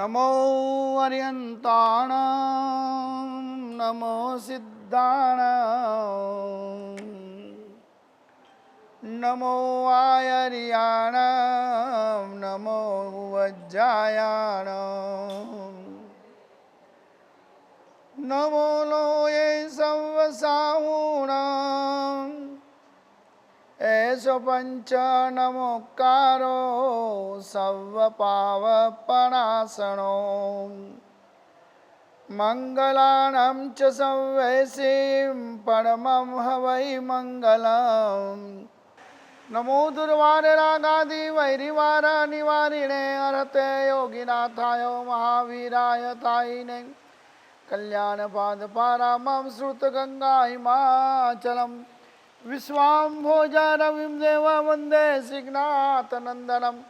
नमो अर्यन्ताणां नमो सिद्धाणां नमो आयर्याणां नमो वज्रायाणां नमो लोये सर्वसाहूणां ऐसो पंच नमोकारो सर्वपावपणासनो मंगलानां च सर्वैषीं परमं हवै मंगलम् नमो दुर्वाररागादि वैरिवार निवारिणे अर्हते योगिनाथाय महावीराय तायिने कल्याणपादपारामं श्रुतगंगा हिमाचलम् विश्वाम्भोजरविं देवं वन्दे श्रीनाथनन्दनम्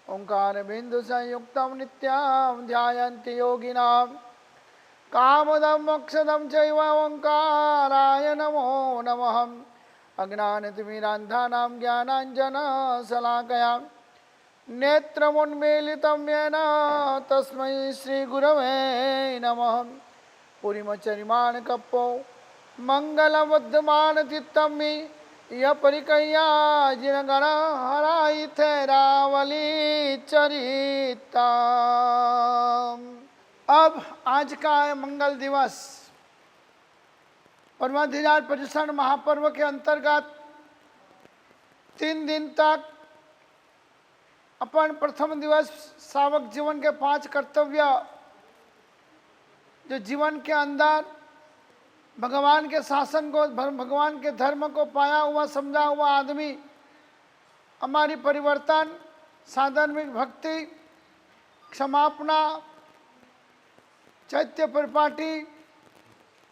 ओंकारबिन्दुसंयुक्तं नित्यं ध्यायन्ति योगिनां कामदं मोक्षदं चैव ओंकाराय नमो नमः अज्ञानतिमिरान्धानां ज्ञानाञ्जनशलाकया नेत्रमुन्मीलितं येन तस्मै श्रीगुरवे नमः पुरीमचरिमाणकप्पो मंगलवद्यमान मे यह परिकैया जिनगण हराई थे रावली चरिता। अब आज का है मंगल दिवस। परमाधिराज पर्युषण महापर्व के अंतर्गत 3 दिन तक अपन प्रथम दिवस सावक जीवन के 5 कर्तव्य जो जीवन के अंदर भगवान के शासन को, भगवान के धर्म को पाया हुआ समझा हुआ आदमी हमारी परिवर्तन, साधर्मिक भक्ति, क्षमापना, चैत्य परिपाटी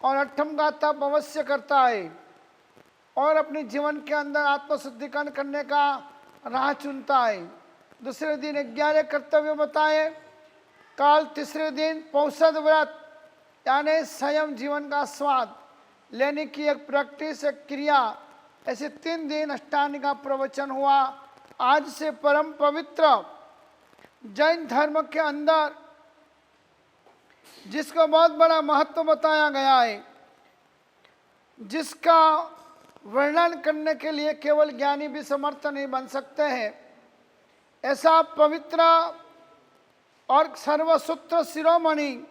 और अठम का तप अवश्य करता है और अपने जीवन के अंदर आत्मशुद्धिकरण करने का राह चुनता है। दूसरे दिन 11 कर्तव्य बताए। कल तीसरे दिन पौषध व्रत यानी संयम जीवन का स्वाद लेने की एक प्रैक्टिस, एक क्रिया, ऐसे 3 दिन अष्टांग का प्रवचन हुआ। आज से परम पवित्र जैन धर्म के अंदर जिसको बहुत बड़ा महत्व बताया गया है, जिसका वर्णन करने के लिए केवल ज्ञानी भी समर्थ नहीं बन सकते हैं, ऐसा पवित्र और सर्वसूत्र शिरोमणि,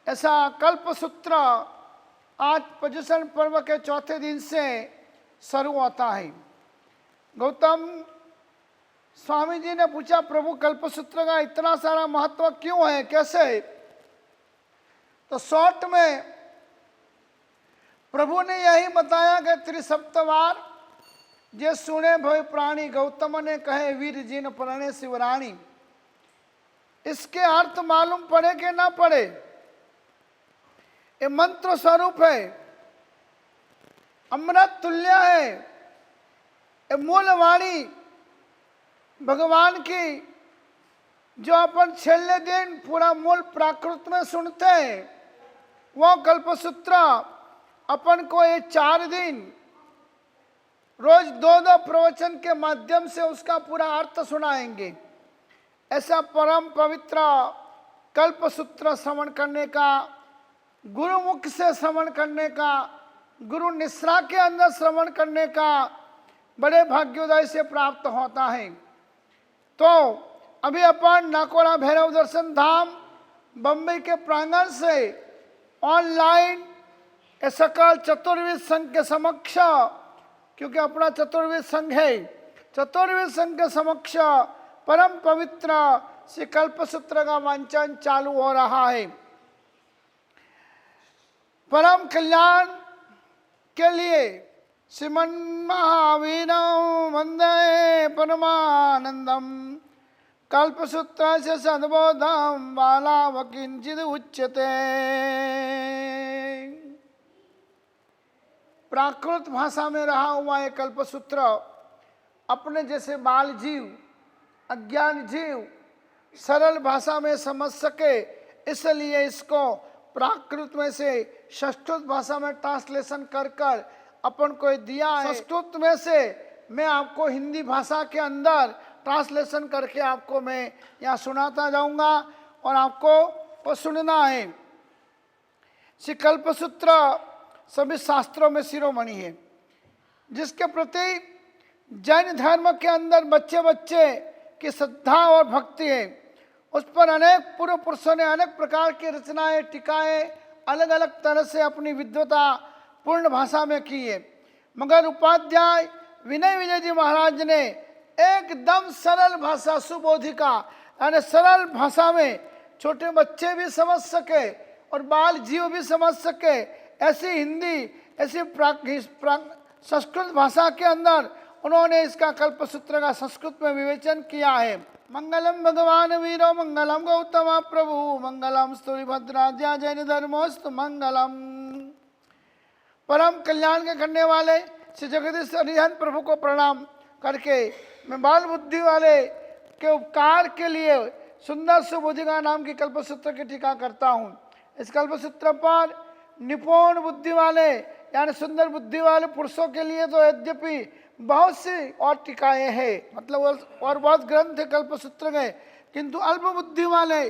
ऐसा कल्पसूत्र आज पर्युषण पर्व के चौथे दिन से शुरू होता है। गौतम स्वामी जी ने पूछा, प्रभु कल्पसूत्र का इतना सारा महत्व क्यों है, कैसे? तो शॉर्ट में प्रभु ने यही बताया कि त्रिसप्तवार जे सुने भय प्राणी, गौतम ने कहे वीर जिन प्रणय शिवराणी। इसके अर्थ मालूम पड़े कि ना पड़े, ये मंत्र स्वरूप है, अमृत तुल्य है, ये मूल वाणी भगवान की जो अपन छेले दिन पूरा मूल प्राकृत में सुनते हैं, वो कल्पसूत्र अपन को ये 4 दिन रोज 2-2 प्रवचन के माध्यम से उसका पूरा अर्थ सुनाएंगे। ऐसा परम पवित्र कल्पसूत्र श्रवण करने का, गुरुमुख से श्रवण करने का, गुरु निश्रा के अंदर श्रवण करने का बड़े भाग्योदय से प्राप्त होता है। तो अभी अपन नाकोड़ा भैरव दर्शन धाम बम्बई के प्रांगण से ऑनलाइन सकल चतुर्वेद संघ के समक्ष, क्योंकि अपना चतुर्वेद संघ है, चतुर्वेद संघ के समक्ष परम पवित्र श्री कल्पसूत्र का वांचन चालू हो रहा है। परम कल्याण के लिए श्रीमन महावीरं वंदे परमानंदम कल्पसूत्र से सद्बोधम बालावकिंचिद उच्यते। प्राकृत भाषा में रहा हुआ है कल्पसूत्र अपने जैसे बाल जीव, अज्ञान जीव सरल भाषा में समझ सके, इसलिए इसको प्राकृत में से संस्कृत भाषा में ट्रांसलेशन कर कर अपन को दिया है। संस्कृत में से मैं आपको हिंदी भाषा के अंदर ट्रांसलेशन करके आपको मैं यहाँ सुनाता जाऊंगा और आपको वो सुनना है। श्री कल्पसूत्र सभी शास्त्रों में शिरोमणि है, जिसके प्रति जैन धर्म के अंदर बच्चे बच्चे की श्रद्धा और भक्ति है। उस पर अनेक पूर्व पुरुषों ने अनेक प्रकार की रचनाएं, टीकाएं अलग अलग तरह से अपनी विद्वता पूर्ण भाषा में की है। मगर उपाध्याय विनय विजय जी महाराज ने एकदम सरल भाषा, सुबोधिका यानी सरल भाषा में छोटे बच्चे भी समझ सके और बाल जीव भी समझ सके, ऐसी हिंदी, ऐसी संस्कृत भाषा के अंदर उन्होंने इसका कल्पसूत्र का संस्कृत में विवेचन किया है। मंगलम भगवान वीरो मंगलम गौतम प्रभु मंगलम स्तुतिभद्राद्या जैन धर्मोस्तु मंगलम। परम कल्याण के करने वाले श्री जगदीश हरिहर प्रभु को प्रणाम करके मैं बाल बुद्धि वाले के उपकार के लिए सुंदर सुबोधिका नाम की कल्पसूत्र की टीका करता हूँ। इस कल्पसूत्र पर निपुण बुद्धि वाले यानी सुंदर बुद्धि वाले पुरुषों के लिए तो यद्यपि बहुत सी और टीकाएं हैं, मतलब और बहुत ग्रंथ है कल्पसूत्र के, किंतु अल्प बुद्धि वाले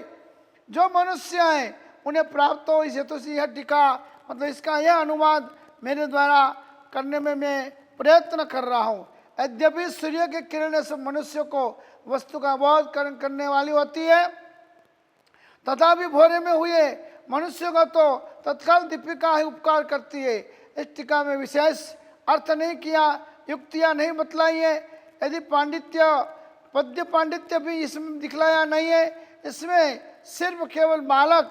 जो मनुष्य हैं उन्हें प्राप्त हो इस हेतु से यह टीका, मतलब इसका यह अनुवाद मेरे द्वारा करने में मैं प्रयत्न कर रहा हूँ। यद्यपि सूर्य की किरणें सब मनुष्य को वस्तु का बोध करने वाली होती है, तथापि भोरे में हुए मनुष्य को तो तत्काल दीपिका ही उपकार करती है। इस टीका में विशेष अर्थ नहीं किया, युक्तियाँ नहीं बतलाई है। यदि पांडित्य, पद्य पांडित्य भी इसमें दिखलाया नहीं है। इसमें सिर्फ केवल बालक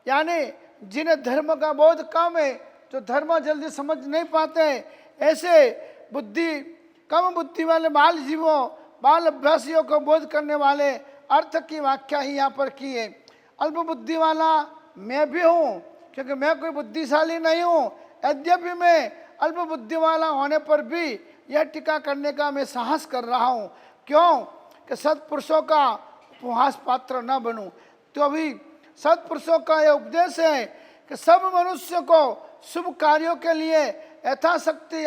यानी जिन्हें धर्म का बोध कम है, जो धर्म जल्दी समझ नहीं पाते, ऐसे कम बुद्धि वाले बाल जीवों, बाल अभ्यासियों को बोध करने वाले अर्थ की व्याख्या ही यहाँ पर की है। अल्प बुद्धि वाला मैं भी हूँ, क्योंकि मैं कोई बुद्धिशाली नहीं हूँ। यद्यपि मैं अल्प बुद्धि वाला होने पर भी यह टीका करने का मैं साहस कर रहा हूँ। क्यों? कि सत्पुरुषों का उपहास पात्र न बनूं। तो अभी सत्पुरुषों का यह उपदेश है कि सब मनुष्य को शुभ कार्यों के लिए यथाशक्ति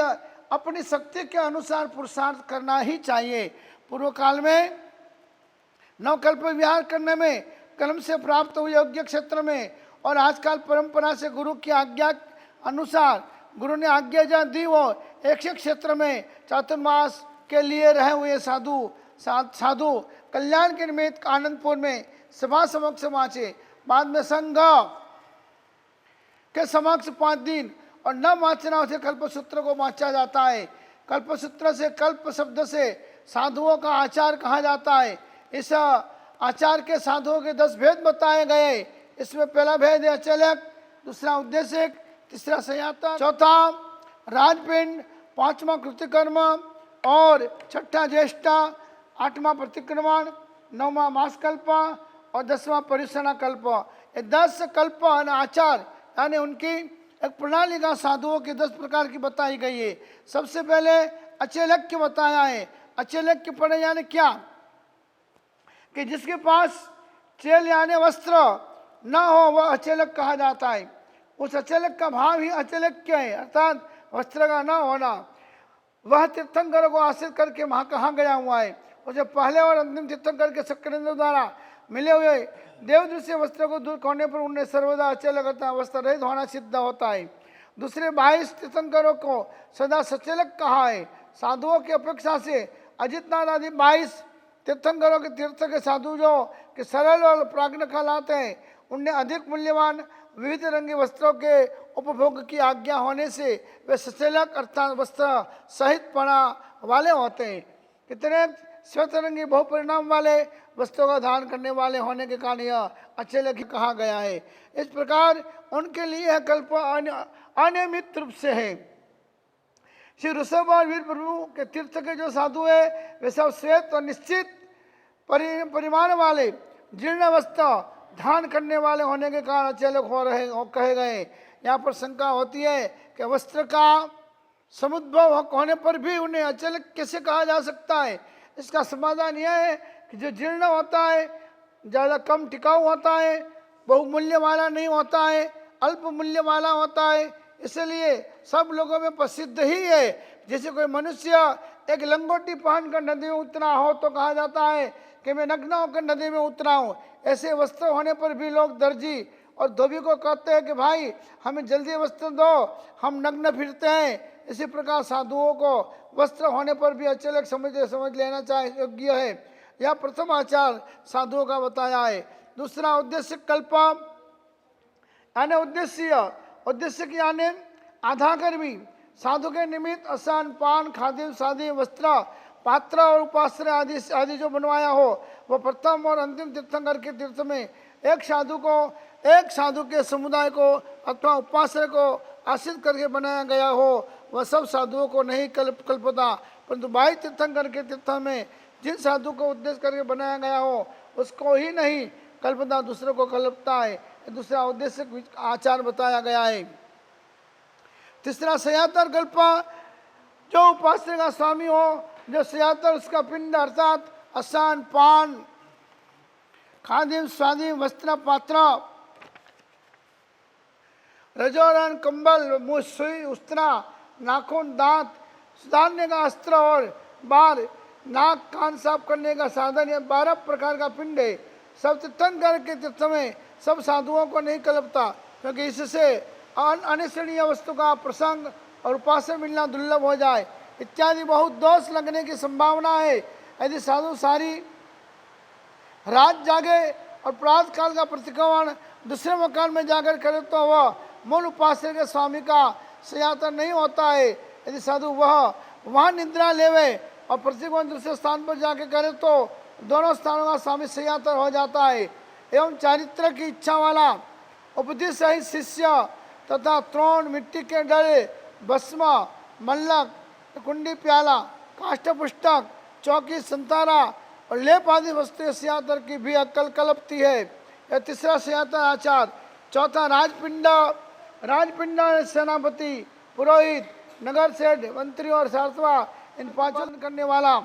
अपनी शक्ति के अनुसार पुरुषार्थ करना ही चाहिए। पूर्व काल में नवकल्प विहार करने में कलम से प्राप्त हुए योग्य क्षेत्र में और आजकल परंपरा से गुरु की आज्ञा अनुसार गुरु ने आज्ञा जहाँ दी वो एक क्षेत्र में चातुर्मास के लिए रहे हुए साधु कल्याण के निमित्त आनंदपुर में सभा समक्ष माचे, बाद में संघ के समक्ष 5 दिन और न माचना उसे कल्पसूत्र को माचा जाता है। कल्पसूत्र से कल्प शब्द से साधुओं का आचार कहा जाता है। इस आचार के साधुओं के 10 भेद बताए गए। इसमें पहला भेद है अचलक, दूसरा उद्देशिक, तीसरा संयाता, चौथा राजपिंड, 5वां कृतिकर्म और 6ठा ज्येष्ठा, 8वां प्रतिक्रमण, 9वां मासकल्प और 10वां परिसना कल्प। ये 10 कल्प आचार यानी उनकी एक प्रणाली का साधुओं की 10 प्रकार की बताई गई है। सबसे पहले अचेलक्य बताया है। अचेलक्य पढ़े यानी क्या कि जिसके पास चेल यानी वस्त्र न हो वह अचेलक कहा जाता है। उस अचेलक का भाव ही अचेलक्य है, अर्थात वस्त्र का न होना। वह तीर्थंकरों को आश्रित करके वहाँ कहाँ गया हुआ है। उसे पहले और अंतिम तीर्थंकर के शक्रेंद्र द्वारा मिले हुए देवदृश्य वस्त्र को दूर होने पर उन्हें सर्वदा अचेलक अर्थात वस्त्र रहित होना सिद्ध होता है। दूसरे 22 तीर्थंकरों को सदा सचेलक कहा है। साधुओं की अपेक्षा से अजितनाथ आदि 22 तीर्थंकरों के तीर्थ के साधु जो कि सरल और प्राज्ञ कहलाते हैं, उनने अधिक मूल्यवान विविध रंगी वस्त्रों के उपभोग की आज्ञा होने से वे सचेलक अर्थात वस्त्र सहित पना वाले होते हैं। कितने श्वेत रंगी बहुपरिणाम वाले वस्त्रों का धारण करने वाले होने के कारण यह अचेलक ही कहा गया है। इस प्रकार उनके लिए यह कल्प अनियमित रूप से है। श्री ऋषभ और वीर प्रभु के तीर्थ के जो साधु है वे सब श्वेत और निश्चित परिमाण वाले जीर्ण वस्त्र धारण करने वाले होने के कारण अचेलक कहे गए। यहाँ पर शंका होती है कि वस्त्र का समुद्भव होने पर भी उन्हें अचेलक कैसे कहा जा सकता है। इसका समाधान यह है कि जो जीर्ण होता है, ज़्यादा कम टिकाऊ होता है, बहुमूल्य वाला नहीं होता है, अल्प मूल्य वाला होता है, इसलिए सब लोगों में प्रसिद्ध ही है। जैसे कोई मनुष्य एक लंगोटी पहनकर नदी में उतना हो तो कहा जाता है कि मैं नग्न होकर नदी में उतरा हूँ। ऐसे वस्त्र होने पर भी लोग दर्जी और धोबी को कहते हैं कि भाई हमें जल्दी वस्त्र दो, हम नग्न फिरते हैं। इसी प्रकार साधुओं को वस्त्र होने पर भी अचानक समझ लेना चाहिए योग्य है। यह प्रथम आचार साधुओं का बताया है। दूसरा उद्देश्य कल्प यानी उद्देश्य की यानी आधा कर्मी साधु के निमित्त असान पान खाद्य सादी वस्त्र पात्र और उपाश्रय आदि जो बनवाया हो वह प्रथम और अंतिम तीर्थंकर के तीर्थ में एक साधु के समुदाय को अथवा उपाश्रय को आश्रित करके बनाया गया हो, वह सब साधुओं को नहीं कल्पता, परंतु बाह्य तीर्थंकर के तीर्थ में जिन साधु को उद्देश्य करके बनाया गया हो उसको ही नहीं कल्पता, दूसरों को कल्पता है। दूसरा उद्देश्य आचार बताया गया है। तीसरा सयातर कल्प, जो उपास्य का स्वामी हो, जो सयातर उसका पिंड अर्थात असान पान खादिम स्वादिम वस्त्र पात्र रजोरण कंबल मुँह सुई उस्त्रा नाखून दांत सुधारने का अस्त्र और बार नाक कान साफ करने का साधन, यह 12 प्रकार का पिंड है। सब तीर्थंकर के तीर्थ में सब साधुओं को नहीं कल्पता, क्योंकि इससे अनिश्चनीय वस्तु का प्रसंग और उपास्य मिलना दुर्लभ हो जाए इत्यादि बहुत दोष लगने की संभावना है। यदि साधु सारी रात जागे और प्रातः काल का प्रतिक्रमण दूसरे मकान में जाकर करे तो वह मूल उपास्य के स्वामी का सयातर नहीं होता है। यदि साधु वहाँ निद्रा लेवे और प्रतिक्रमण दूसरे स्थान पर जाके करे तो दोनों स्थानों का स्वामी सयातर हो जाता है। एवं चारित्र की इच्छा वाला उपदेश सहित शिष्य तथा त्रोण मिट्टी के डरे भस्म मल्लक कुंडी प्याला काष्ठ पुस्तक चौकी संतारा और लेप आदि वस्तु सयातर की भी अक्कल कल्पती है। यह तीसरा सयातर आचार। चौथा राजपिंड सेनापति पुरोहित नगर सेठ मंत्री और सारथवा इन पांचों करने वाला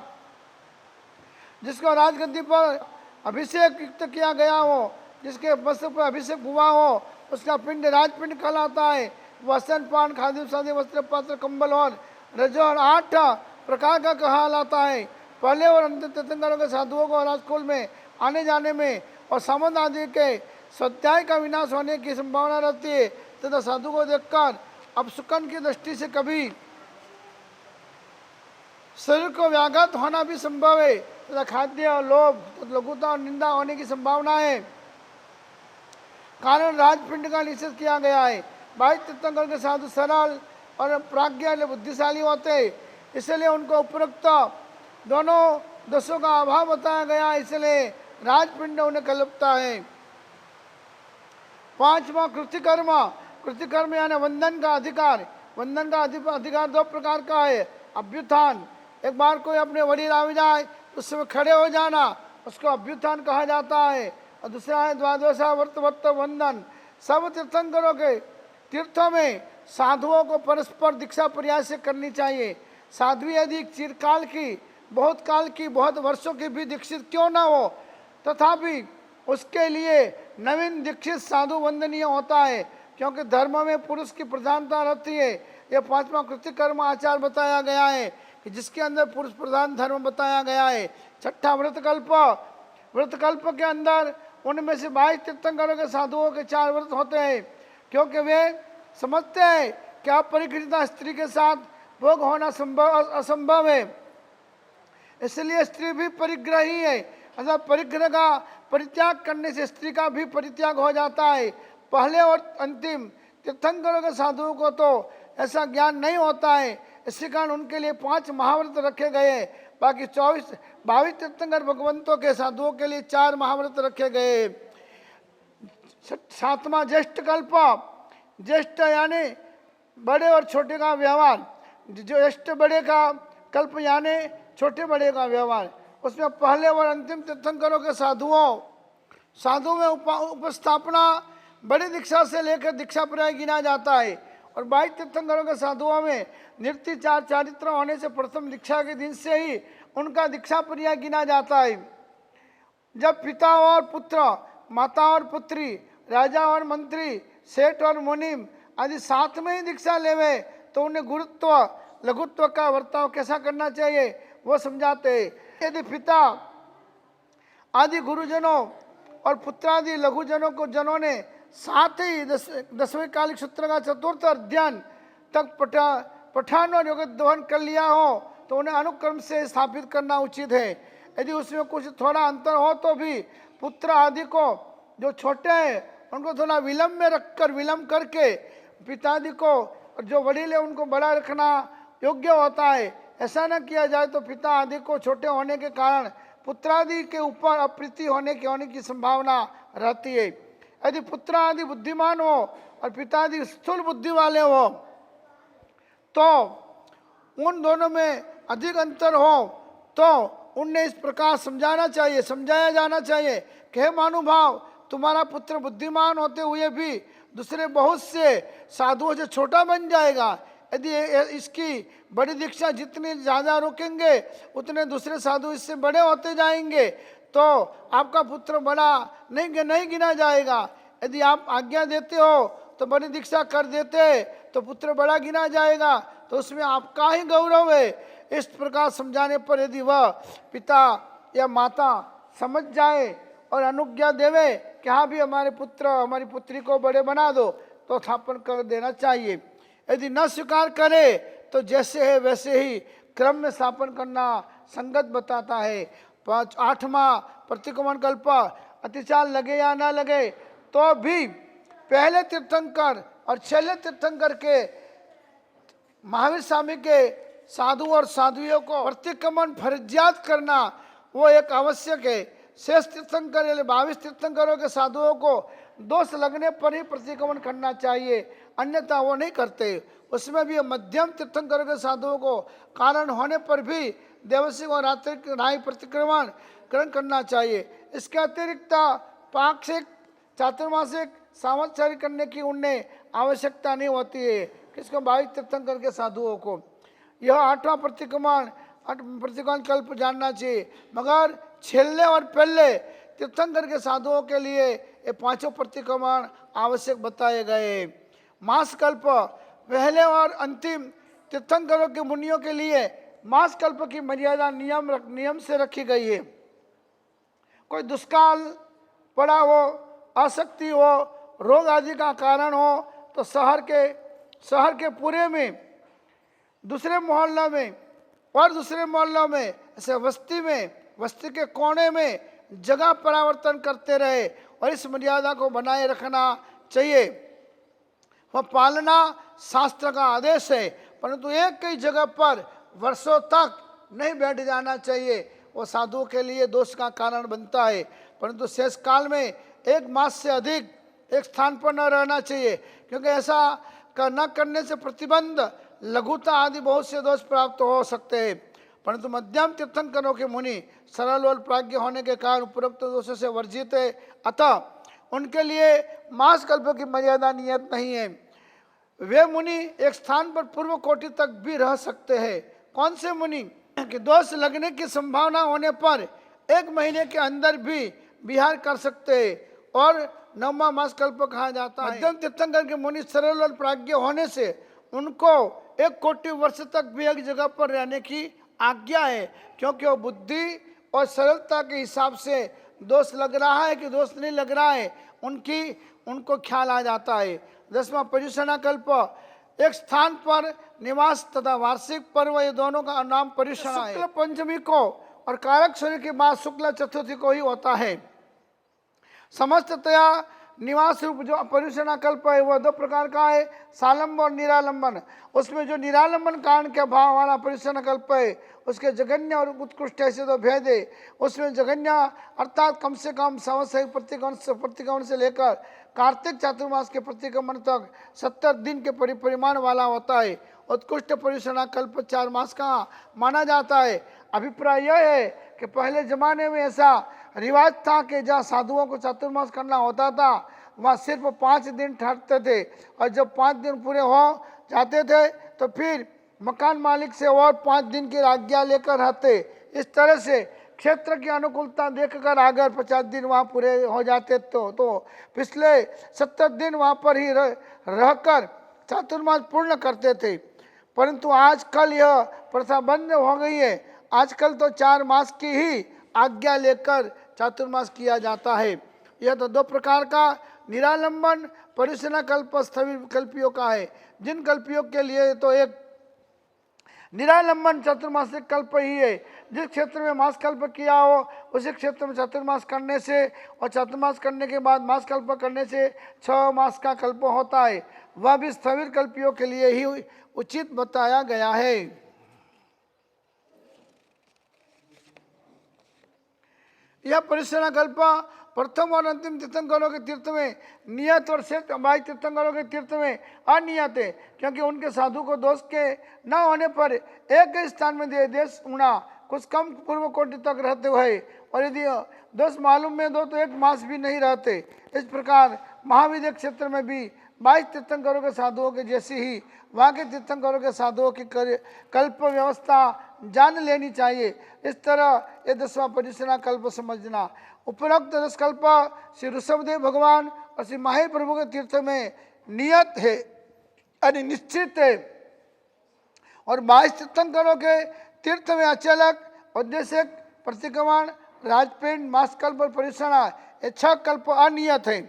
जिसको राजगद्दी पर अभिषेक युक्त किया गया हो, जिसके वस्त्र पर अभिषेक हुआ हो, उसका पिंड राजपिंड कहलाता है। वसन पान खाद्य सादी वस्त्र पात्र कंबल और रजोर 8 प्रकार का कहलाता है। पहले और अंतिम तीर्थंकरों के साधुओं को राजकुल में आने जाने में और सामंत आदि के स्वाध्याय का विनाश होने की संभावना रहती है तथा साधु को देखकर अपसुकन की दृष्टि से कभी शरीर को व्याघात होना भी संभव है तथा खाद्य और लोभ लघुता और निंदा होने की संभावना है, कारण राजपिंड का निषेध किया गया है। बाह्य तीर्थंकर के साधु सरल और प्राज्ञ बुद्धिशाली होते हैं, इसलिए उनको उपरोक्त दोनों दोषों का अभाव बताया गया, इसलिए राजपिंड उन्हें कल्पता है। पांचवा कृतिकर्म यानी वंदन का अधिकार। वंदन का अधिकार 2 प्रकार का है। अभ्युत्थान, एक बार कोई अपने वरील आ जाए उस समय खड़े हो जाना, उसको अभ्युत्थान कहा जाता है। और दूसरा है द्वादशा वर्त वंदन। सब तीर्थंकरों के तीर्थों में साधुओं को परस्पर दीक्षा प्रयास से करनी चाहिए। साध्वी यदि चिरकाल की बहुत वर्षों की भी दीक्षित क्यों ना हो, तथापि उसके लिए नवीन दीक्षित साधु वंदनीय होता है, क्योंकि धर्म में पुरुष की प्रधानता रहती है। यह 5वां कृतिकर्म आचार बताया गया है कि जिसके अंदर पुरुष प्रधान धर्म बताया गया है। 6ठा व्रतकल्प के अंदर उनमें से 22 तीर्थंकरों के साधुओं के 4 व्रत होते हैं, क्योंकि वे समझते हैं कि अपरिकृता स्त्री के साथ भोग होना असंभव है, इसलिए स्त्री भी परिग्रही है। अर्थात परिग्रह का परित्याग करने से स्त्री का भी परित्याग हो जाता है। पहले और अंतिम तीर्थंकरों के साधुओं को तो ऐसा ज्ञान नहीं होता है, इसी कारण उनके लिए 5 महाव्रत रखे गए। बाकी 22 तीर्थंकर भगवंतों के साधुओं के लिए 4 महाव्रत रखे गए। 7वां ज्येष्ठ कल्प। ज्येष्ठ यानी बड़े और छोटे का व्यवहार। ज्येष्ठ बड़े का कल्प यानी छोटे बड़े का व्यवहार। उसमें पहले और अंतिम तीर्थंकरों के साधु में उपस्थापना बड़ी दीक्षा से लेकर दीक्षा पर्याय गिना जाता है। और 22 तीर्थंकरों के साधुओं में नृत्य चारित्र होने से प्रथम दीक्षा के दिन से ही उनका दीक्षा पर्याय गिना जाता है। जब पिता और पुत्र, माता और पुत्री, राजा और मंत्री, सेठ और मुनिम आदि साथ में ही दीक्षा लेवे तो उन्हें गुरुत्व लघुत्व का वर्ताव कैसा करना चाहिए वो समझाते हैं। यदि पिता आदि गुरुजनों और पुत्रादि लघुजनों को जनों ने साथ ही 10वें कालिक सूत्र का चतुर्थ अध्ययन तक पठान और योग दोहन कर लिया हो तो उन्हें अनुक्रम से स्थापित करना उचित है। यदि उसमें कुछ थोड़ा अंतर हो तो भी पुत्र आदि को जो छोटे हैं उनको थोड़ा विलम्ब करके पितादि को और जो वडील है उनको बड़ा रखना योग्य होता है। ऐसा न किया जाए तो पिता आदि को छोटे होने के कारण पुत्रादि के ऊपर अप्रीति होने की संभावना रहती है। यदि पुत्र आदि बुद्धिमान हो और पितादि स्थूल बुद्धि वाले हो तो उन दोनों में अधिक अंतर हो तो उन्हें इस प्रकार समझाया जाना चाहिए कि हे महानुभाव, तुम्हारा पुत्र बुद्धिमान होते हुए भी दूसरे बहुत से साधुओं से छोटा बन जाएगा। यदि इसकी बड़ी दीक्षा जितनी ज़्यादा रोकेंगे उतने दूसरे साधु इससे बड़े होते जाएंगे तो आपका पुत्र बड़ा नहीं गिना जाएगा। यदि आप आज्ञा देते हो तो बड़ी दीक्षा कर देते तो पुत्र बड़ा गिना जाएगा, तो उसमें आपका ही गौरव है। इस प्रकार समझाने पर यदि वह पिता या माता समझ जाए और अनुज्ञा देवे कि हाँ भी हमारे पुत्र हमारी पुत्री को बड़े बना दो तो स्थापन कर देना चाहिए। यदि न स्वीकार करे तो जैसे है वैसे ही क्रम में स्थापन करना संगत बताता है। 8वां प्रतिक्रमण कल्प अतिचाल लगे या ना लगे तो भी पहले तीर्थंकर और छेले तीर्थंकर के महावीर स्वामी के साधु और साध्वियों को प्रतिक्रमण फर्जियात करना वो एक आवश्यक है। शेष तीर्थंकर यानी 22 तीर्थंकरों के साधुओं को दोष लगने पर ही प्रतिक्रमण करना चाहिए, अन्यथा वो नहीं करते। उसमें भी मध्यम तीर्थंकरों के साधुओं को कारण होने पर भी देवसिक और रात्रि प्रतिक्रमण ग्रहण करना चाहिए। इसके अतिरिक्त पाक्षिक चातुर्मासिक सावत्सरी करने की उन्हें आवश्यकता नहीं होती है। किसको? 22 तीर्थंकर के साधुओं को। यह 8वां प्रतिक्रमण कल्प जानना चाहिए। मगर छेले और पहले तीर्थंकर के साधुओं के लिए ये 5 प्रतिक्रमण आवश्यक बताए गए। मास कल्प पहले और अंतिम तीर्थंकरों के मुनियों के लिए मास कल्प की मर्यादा नियम से रखी गई है। कोई दुष्काल पड़ा हो, आसक्ति हो, रोग आदि का कारण हो तो शहर के पूरे में दूसरे मोहल्लों में और दूसरे मोहल्लों में ऐसे बस्ती के कोने में जगह परिवर्तन करते रहे और इस मर्यादा को बनाए रखना चाहिए। वह पालना शास्त्र का आदेश है, परंतु एक ही जगह पर वर्षों तक नहीं बैठ जाना चाहिए। वो साधुओं के लिए दोष का कारण बनता है। परंतु शेष काल में 1 मास से अधिक एक स्थान पर न रहना चाहिए, क्योंकि ऐसा न करने से प्रतिबंध, लघुता आदि बहुत से दोष प्राप्त हो सकते हैं। परंतु मध्यम तीर्थंकरों के मुनि सरल और प्राज्ञ होने के कारण उपरोक्त दोषों से वर्जित है, अतः उनके लिए मास कल्प की मर्यादा नियत नहीं है। वे मुनि एक स्थान पर पूर्व कोटि तक भी रह सकते हैं। कौन से मुनि? कि दोष लगने की संभावना होने पर 1 महीने के अंदर भी विहार कर सकते हैं और 9वां मास कल्प कहा जाता है। मध्यम तीर्थंकर के मुनि सरल और प्राज्ञ होने से उनको 1 कोटि वर्ष तक भी एक जगह पर रहने की आज्ञा है, क्योंकि वो बुद्धि और सरलता के हिसाब से दोष लग रहा है कि दोष नहीं लग रहा है उनको ख्याल आ जाता है। 10वां पर्युषण कल्प एक स्थान पर निवास तथा वार्षिक पर्व, ये दोनों का नाम पर्युषण है। शुक्ल पंचमी को और कारक सूर्य के बाद शुक्ल चतुर्थी को ही होता है। समस्ततया निवास रूप जो पर्युषण कल्प है वह 2 प्रकार का है, सालंब और निरालंबन। उसमें जो निरालंबन कारण के अभाव वाला पर्युषण कल्प है उसके जगन्य और उत्कृष्ट ऐसे 2 भेद है। उसमें जगन्य अर्थात कम से कम संवत्सरिक प्रतिक्रमण से लेकर कार्तिक चातुर्मास के प्रतिक्रमण तक 70 दिन के परिमाण वाला होता है। उत्कृष्ट पर्युषण कल्प 4 मास का माना जाता है। अभिप्राय यह है कि पहले जमाने में ऐसा रिवाज था कि जहाँ साधुओं को चातुर्मास करना होता था वहाँ सिर्फ 5 दिन ठहरते थे, और जब 5 दिन पूरे हो जाते थे तो फिर मकान मालिक से और 5 दिन की आज्ञा लेकर रहते। इस तरह से क्षेत्र की अनुकूलता देखकर अगर 50 दिन वहाँ पूरे हो जाते तो पिछले 70 दिन वहाँ पर ही रहकर चातुर्मास पूर्ण करते थे। परंतु आजकल यह प्रथा बंद हो गई है। आजकल तो 4 मास की ही आज्ञा लेकर चातुर्मास किया जाता है। यह तो दो प्रकार का निरालंबन परिसना कल्प स्थविर कल्पियों का है। जिन कल्पियों के लिए तो एक निरालंबन चतुर्मासिक कल्प ही है। जिस क्षेत्र में मास कल्प किया हो उसी क्षेत्र में चतुर्मास करने से और चतुर्मास करने के बाद मास कल्प करने से 6 मास का कल्प होता है। वह भी स्थविर कल्पियों के लिए ही उचित बताया गया है। यह परिसना कल्प प्रथम और अंतिम तीर्थंकरों के तीर्थ में नियत और शेष बाह्य तीर्थंकरों के तीर्थ में अनियत है, क्योंकि उनके साधु को दोष के न होने पर एक ही स्थान में देश उड़ा कुछ कम पूर्व कोटि तक रहते हुए, और यदि दोष मालूम में दो तो 1 मास भी नहीं रहते। इस प्रकार महाविद्य क्षेत्र में भी 22 तीर्थंकरों के साधुओं के जैसी ही वहाँ के तीर्थंकरों के साधुओं की कल्प व्यवस्था जान लेनी चाहिए। इस तरह ये 10वां परिसना कल्प समझना। उपरोक्त 10 कल्प श्री ऋषभदेव भगवान और श्री माही प्रभु के तीर्थ में नियत है यानी निश्चित है, और 22 तीर्थंकरों के तीर्थ में अचालक उद्देश्य प्रतिक्रमण राजपिंड मास कल्प और परिसना ये 6 कल्प अनियत है।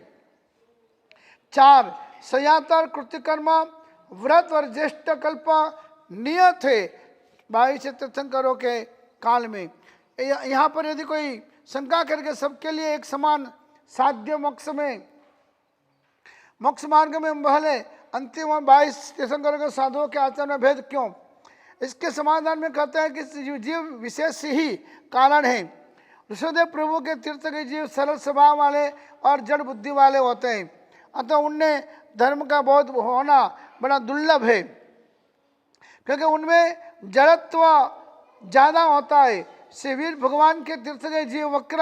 4 सयातर कृतिकर्म व्रत और ज्येष्ठ कल्प नियत है 22 तीर्थंकरों के काल में। यहाँ पर यदि कोई शंका करके सबके लिए एक समान साध्य मोक्ष मार्ग में पहले अंतिम और 22 तीर्थंकरों के साधुओं के आचरण में भेद क्यों? इसके समाधान में कहते हैं कि जीव विशेष ही कारण है। ऋषभदेव प्रभु के तीर्थ के जीव सरल स्वभाव वाले और जड़ बुद्धि वाले होते हैं, अतः उनमें धर्म का बोध होना बड़ा दुर्लभ है, क्योंकि उनमें जड़त्व ज़्यादा होता है। शिवीर भगवान के तीर्थ के जीव वक्र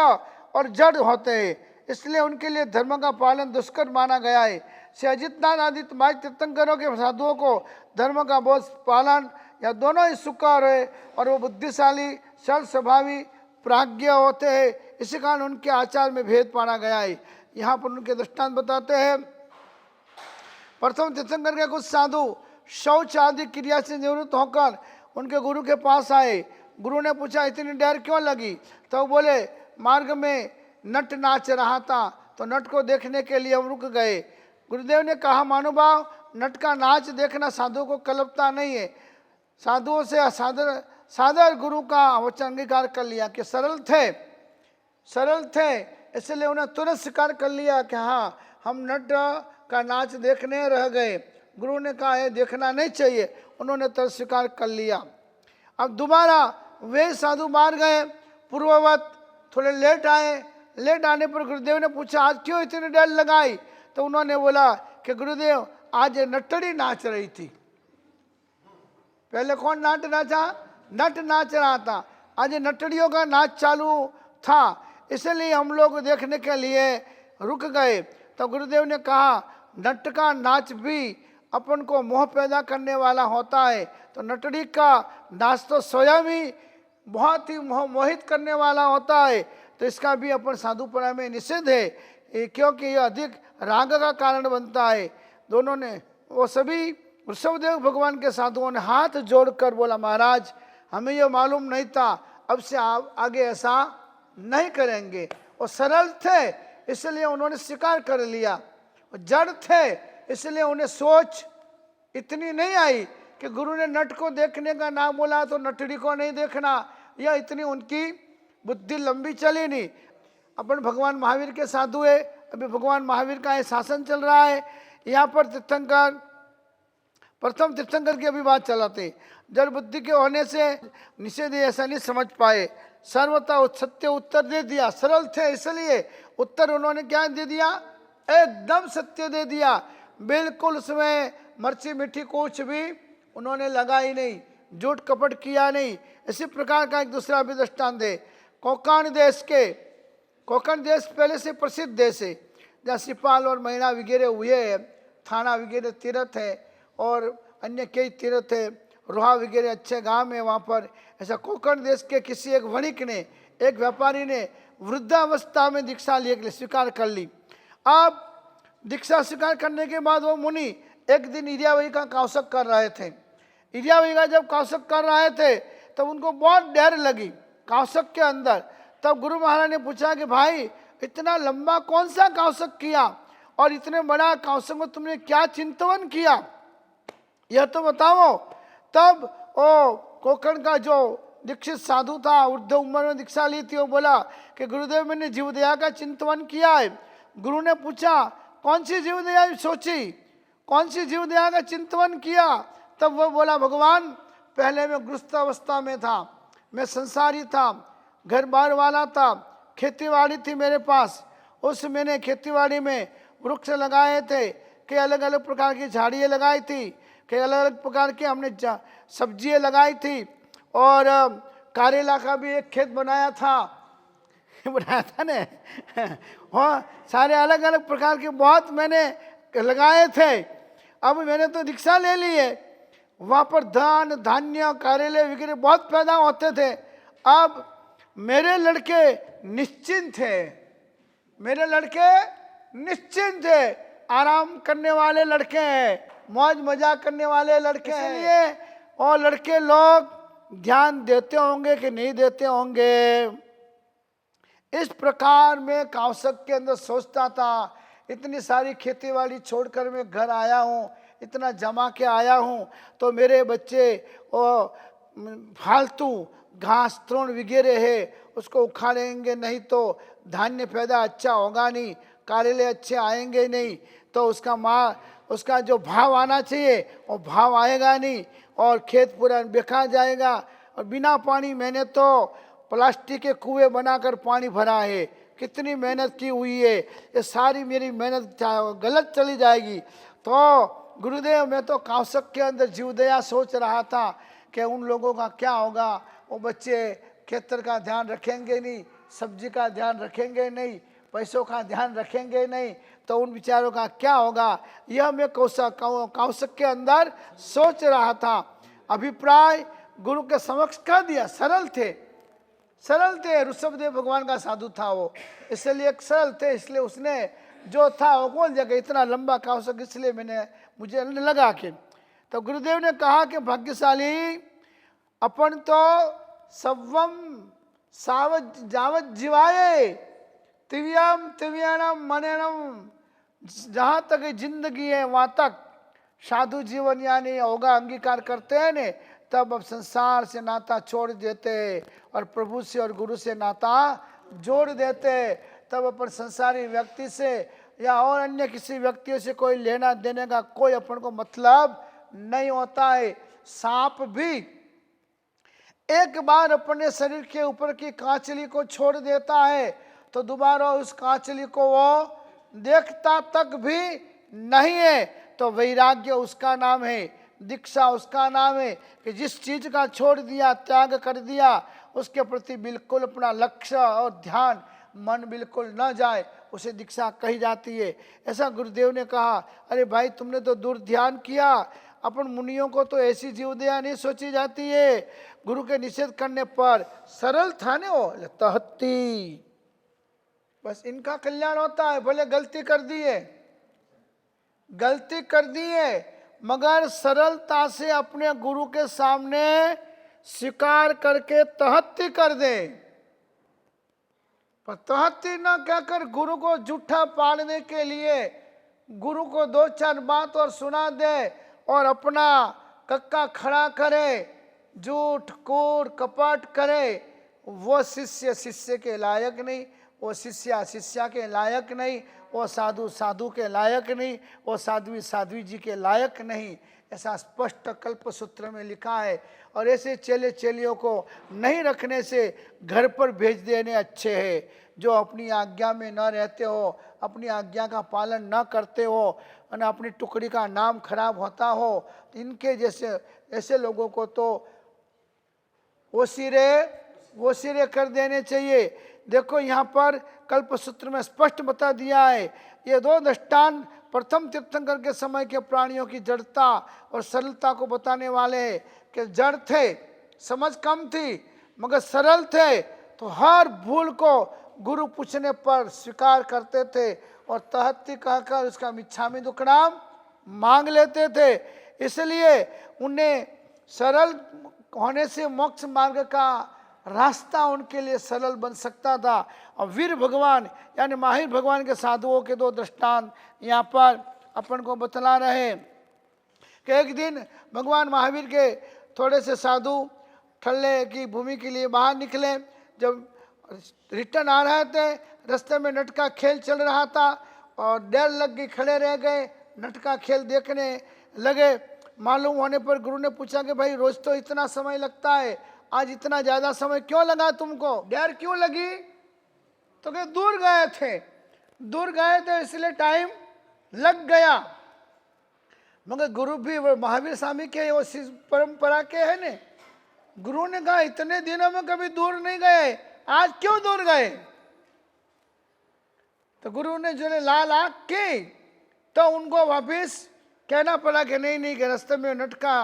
और जड़ होते हैं, इसलिए उनके लिए धर्म का पालन दुष्कर माना गया है। श्री अजितनाथ आदि 22 तीर्थंकरों के साधुओं को धर्म का बोध पालन या दोनों ही सुकर है, और वो बुद्धिशाली सरल स्वभावी प्राज्ञ होते हैं। इसी कारण उनके आचार में भेद पाना गया है। यहाँ पर उनके दृष्टांत बताते हैं। प्रथम तीर्थंकर के कुछ साधु शौच आदि क्रिया से निवृत्त होकर उनके गुरु के पास आए। गुरु ने पूछा इतनी देर क्यों लगी? तो बोले मार्ग में नट नाच रहा था, तो नट को देखने के लिए हम रुक गए। गुरुदेव ने कहा महानुभाव, नट का नाच देखना साधु को कल्पता नहीं है। साधुओं से सादर गुरु का वचन अंगीकार कर लिया कि सरल थे, इसलिए उन्हें तुरंत स्वीकार कर लिया कि हाँ हम नट का नाच देखने रह गए। गुरु ने कहा है देखना नहीं चाहिए, उन्होंने तुरंत स्वीकार कर लिया। अब दोबारा वे साधु मार गए पूर्ववत, थोड़े लेट आए। लेट आने पर गुरुदेव ने पूछा आज क्यों इतनी देर लगाई? तो उन्होंने बोला कि गुरुदेव आज नटड़ी नाच रही थी। पहले कौन नट नाच रहा था, आज नटड़ियों का नाच चालू था, इसलिए हम लोग देखने के लिए रुक गए। तो गुरुदेव ने कहा नट का नाच भी अपन को मोह पैदा करने वाला होता है, तो नटड़ी का नाच तो स्वयं ही बहुत ही मोहित करने वाला होता है, तो इसका भी अपन साधुपना में निषेध है, क्योंकि यह अधिक राग का कारण बनता है। दोनों ने वो सभी ऋषभदेव भगवान के साधुओं ने हाथ जोड़कर बोला महाराज हमें यह मालूम नहीं था, अब से आप आगे ऐसा नहीं करेंगे। वो सरल थे इसलिए उन्होंने स्वीकार कर लिया, जड़ थे इसलिए उन्हें सोच इतनी नहीं आई कि गुरु ने नट को देखने का नाम बोला तो नटड़ी को नहीं देखना, यह इतनी उनकी बुद्धि लंबी चली नहीं। अपन भगवान महावीर के साधु है, अभी भगवान महावीर का शासन चल रहा है। यहाँ पर तीर्थंकर प्रथम तीर्थंकर की अभी बात चलाते, जड़ बुद्धि के होने से निषेध ऐसा नहीं समझ पाए, सर्वथा सत्य उत्तर दे दिया। सरल थे इसलिए उत्तर उन्होंने क्या दे दिया, एकदम सत्य दे दिया, बिल्कुल उसमें मर्ची मिठी कुछ भी उन्होंने लगाई नहीं, झूठ कपट किया नहीं। इसी प्रकार का एक दूसरा भी दृष्टांत है। कोंकण देश पहले से प्रसिद्ध देश है, जहाँ सिपाल और महीना वगैरह हुए हैं, थाना वगैरह तीर्थ है और अन्य कई तीर्थ है, रोहा वगैरह अच्छे गांव है वहाँ पर। ऐसा कोंकण देश के किसी एक वणिक ने, एक व्यापारी ने वृद्धावस्था में दीक्षा लिए स्वीकार कर ली। अब दीक्षा स्वीकार करने के बाद वो मुनि एक दिन इरियावई का कौशक कर रहे थे। इरियावई का जब कौशक कर रहे थे तब उनको बहुत डर लगी कौशक के अंदर। तब तब गुरु महाराज ने पूछा कि भाई इतना लंबा कौन सा कौशक किया और इतने बड़ा कौशक में तुमने क्या चिंतन किया, यह तो बताओ। तब वो कोकण का जो दीक्षित साधु था, वृद्ध उम्र में दीक्षा ली थी, वो बोला कि गुरुदेव मैंने जीवदया का चिंतन किया है। गुरु ने पूछा कौन सी जीवदया सोची, कौन सी जीवदया का चिंतन किया। तब वो बोला भगवान पहले मैं गृहस्थ अवस्था में था, मैं संसारी था, घर बार वाला था, खेतीबाड़ी थी मेरे पास, उस मैंने खेतीबाड़ी में वृक्ष लगाए थे, कई अलग अलग प्रकार की झाड़ियाँ लगाई थी, कई अलग अलग प्रकार के हमने सब्जियाँ लगाई थी, और करेला का भी एक खेत बनाया था बनाया था ने हाँ, सारे अलग अलग प्रकार के बहुत मैंने लगाए थे। अब मैंने तो दीक्षा ले ली है, वहाँ पर धान धान्य करेले वगैरह बहुत पैदा होते थे। अब मेरे लड़के निश्चिंत थे, मेरे लड़के निश्चिंत थे, आराम करने वाले लड़के हैं, मौज मजाक करने वाले लड़के हैं। इसलिए और लड़के लोग ध्यान देते होंगे कि नहीं देते होंगे। इस प्रकार मैं कौशक के अंदर सोचता था, इतनी सारी खेतीबाड़ी छोड़कर मैं घर आया हूँ, इतना जमा के आया हूँ, तो मेरे बच्चे और फालतू घास तृण वगैरह है उसको उखाड़ेंगे नहीं तो धान्य पैदा अच्छा होगा नहीं, करेले अच्छे आएंगे नहीं, तो उसका जो भाव आना चाहिए वो भाव आएगा नहीं, और खेत पूरा बेकार जाएगा। और बिना पानी मैंने तो प्लास्टिक के कुएं बनाकर पानी भरा है, कितनी मेहनत की हुई है, ये सारी मेरी मेहनत गलत चली जाएगी। तो गुरुदेव मैं तो कौशक के अंदर जीवदया सोच रहा था कि उन लोगों का क्या होगा, वो बच्चे खेतर का ध्यान रखेंगे नहीं, सब्जी का ध्यान रखेंगे नहीं, पैसों का ध्यान रखेंगे नहीं, तो उन विचारों का क्या होगा, यह मैं कौशक के अंदर सोच रहा था। अभिप्राय गुरु के समक्ष कह दिया, सरल थे, सरल थे। ऋषभदेव भगवान का साधु था वो, इसलिए सरल थे, इसलिए उसने जो था वो बोल दिया कि इतना लंबा कौशक, इसलिए मुझे लगा कि। तो गुरुदेव ने कहा कि भाग्यशाली अपन तो सवम सावत जावत जीवाए तिव्याम तिव्यानम मनेनम, जहाँ तक जिंदगी है वहाँ तक साधु जीवन यानी होगा अंगीकार करते हैं ने, तब अब संसार से नाता छोड़ देते और प्रभु से और गुरु से नाता जोड़ देते। तब अपन संसारी व्यक्ति से या और अन्य किसी व्यक्तियों से कोई लेना देने का कोई अपन को मतलब नहीं होता है। सांप भी एक बार अपने शरीर के ऊपर की कांचली को छोड़ देता है तो दोबारा उस कांचली को वो देखता तक भी नहीं है। तो वैराग्य उसका नाम है, दीक्षा उसका नाम है कि जिस चीज का छोड़ दिया, त्याग कर दिया, उसके प्रति बिल्कुल अपना लक्ष्य और ध्यान मन बिल्कुल न जाए, उसे दीक्षा कही जाती है। ऐसा गुरुदेव ने कहा। अरे भाई तुमने तो दूर ध्यान किया, अपन मुनियों को तो ऐसी जीवदया नहीं सोची जाती है। गुरु के निषेध करने पर सरल था ने वो तहत्ती, बस इनका कल्याण होता है। भले गलती कर दी है, गलती कर दी है, मगर सरलता से अपने गुरु के सामने स्वीकार करके तहत्ती कर दे। पर तहत्ती न कहकर गुरु को झूठा पाड़ने के लिए गुरु को दो चार बात और सुना दे और अपना कक्का खड़ा करे, झूठ कूट कपट करे, वो शिष्य शिष्य के लायक नहीं, वो शिष्या शिष्या के लायक नहीं, वो साधु साधु के लायक नहीं, वो साध्वी साध्वी जी के लायक नहीं। ऐसा स्पष्ट कल्प सूत्र में लिखा है। और ऐसे चेले चेलियों को नहीं रखने से घर पर भेज देने अच्छे हैं। जो अपनी आज्ञा में न रहते हो, अपनी आज्ञा का पालन न करते हो और अपनी टुकड़ी का नाम खराब होता हो, इनके जैसे ऐसे लोगों को तो वो सिरे कर देने चाहिए। देखो यहाँ पर कल्प सूत्र में स्पष्ट बता दिया है। ये दो दृष्टांत प्रथम तीर्थंकर के समय के प्राणियों की जड़ता और सरलता को बताने वाले हैं कि जड़ थे, समझ कम थी, मगर सरल थे, तो हर भूल को गुरु पूछने पर स्वीकार करते थे और तहत्ती कहकर उसका मिच्छामी दुक्कड़म मांग लेते थे। इसलिए उन्हें सरल होने से मोक्ष मार्ग का रास्ता उनके लिए सरल बन सकता था। और वीर भगवान यानी माहिर भगवान के साधुओं के दो दृष्टांत यहाँ पर अपन को बतला रहे कि एक दिन भगवान महावीर के थोड़े से साधु ठल्ले की भूमि के लिए बाहर निकले। जब रिटर्न आ रहे थे, रास्ते में नट का खेल चल रहा था और देर लग गई, खड़े रह गए, नट का खेल देखने लगे। मालूम होने पर गुरु ने पूछा कि भाई रोज तो इतना समय लगता है, आज इतना ज्यादा समय क्यों लगा तुमको, देर क्यों लगी? तो कि दूर गए थे इसलिए टाइम लग गया। मगर गुरु भी वो महावीर स्वामी के वो परंपरा के है ने। गुरु ने कहा इतने दिनों में कभी दूर नहीं गए, आज क्यों दूर गए? तो गुरु ने जो लाल आंख की तो उनको वापिस कहना पड़ा कि नहीं कि रास्ते में नट का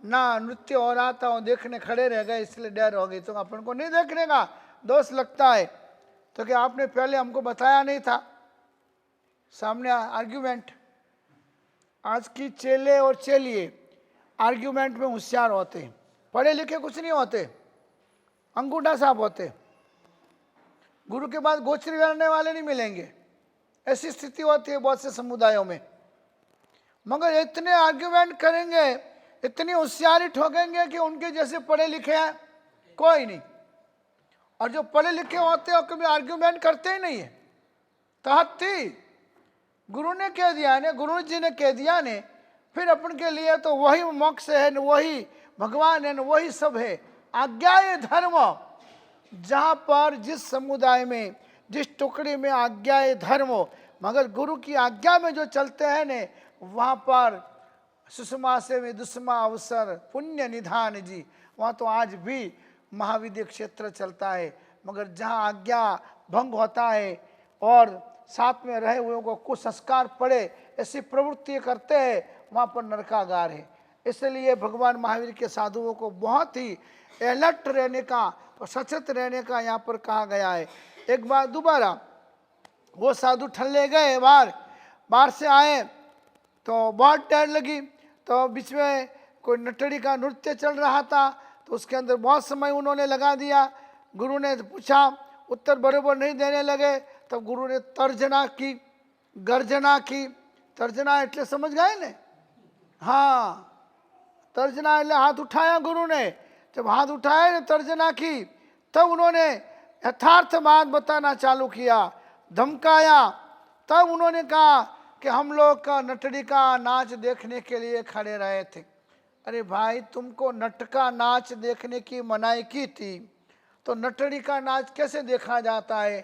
ना नृत्य हो रहा था, वो देखने खड़े रह गए इसलिए देर हो गई। तो अपन को नहीं देखने का दोष लगता है। तो क्या आपने पहले हमको बताया नहीं था? सामने आर्ग्यूमेंट। आज की चेले और चेलिए आर्ग्यूमेंट में होशियार होते हैं, पढ़े लिखे कुछ नहीं होते, अंगूठा साफ होते। गुरु के बाद गोचरी करने वाले नहीं मिलेंगे, ऐसी स्थिति होती है बहुत से समुदायों में। मगर इतने आर्ग्यूमेंट करेंगे, इतनी होशियारी ठोकेंगे कि उनके जैसे पढ़े लिखे हैं कोई नहीं। और जो पढ़े लिखे होते हैं कभी आर्ग्यूमेंट करते ही नहीं है। तहत्ती गुरु ने कह दिया ने, गुरु जी ने कह दिया ने, फिर अपन के लिए तो वही मोक्ष है न, वही भगवान है न, वही सब है। आज्ञा धर्म, जहां पर जिस समुदाय में जिस टुकड़ी में आज्ञा धर्म हो, मगर गुरु की आज्ञा में जो चलते हैं ने, वहां पर सुषमा से में दुष्मा अवसर पुण्य निधान जी, वहां तो आज भी महाविद्य क्षेत्र चलता है। मगर जहां आज्ञा भंग होता है और साथ में रहे हुए को कुसंस्कार पड़े, ऐसी प्रवृत्ति करते हैं, वहां पर नरकागार है। इसलिए भगवान महावीर के साधुओं को बहुत ही अलर्ट रहने का और सचेत रहने का यहाँ पर कहा गया है। एक बार दोबारा वो साधु ठल्ले गए, बाहर से आए तो बहुत डर लगी। तो बीच में कोई नटड़ी का नृत्य चल रहा था, तो उसके अंदर बहुत समय उन्होंने लगा दिया। गुरु ने पूछा, उत्तर बराबर नहीं देने लगे। तब गुरु ने तर्जना की, गर्जना की। तर्जना એટલે समझ गए ने? हाँ, तर्जना એટલે हाथ उठाया गुरु ने। जब हाथ उठाया ने तर्जना की, तब उन्होंने यथार्थ बात बताना चालू किया, धमकाया। तब उन्होंने कहा कि हम लोग का नटड़ी का नाच देखने के लिए खड़े रहे थे। अरे भाई, तुमको नट का नाच देखने की मनाही की थी, तो नटड़ी का नाच कैसे देखा जाता है?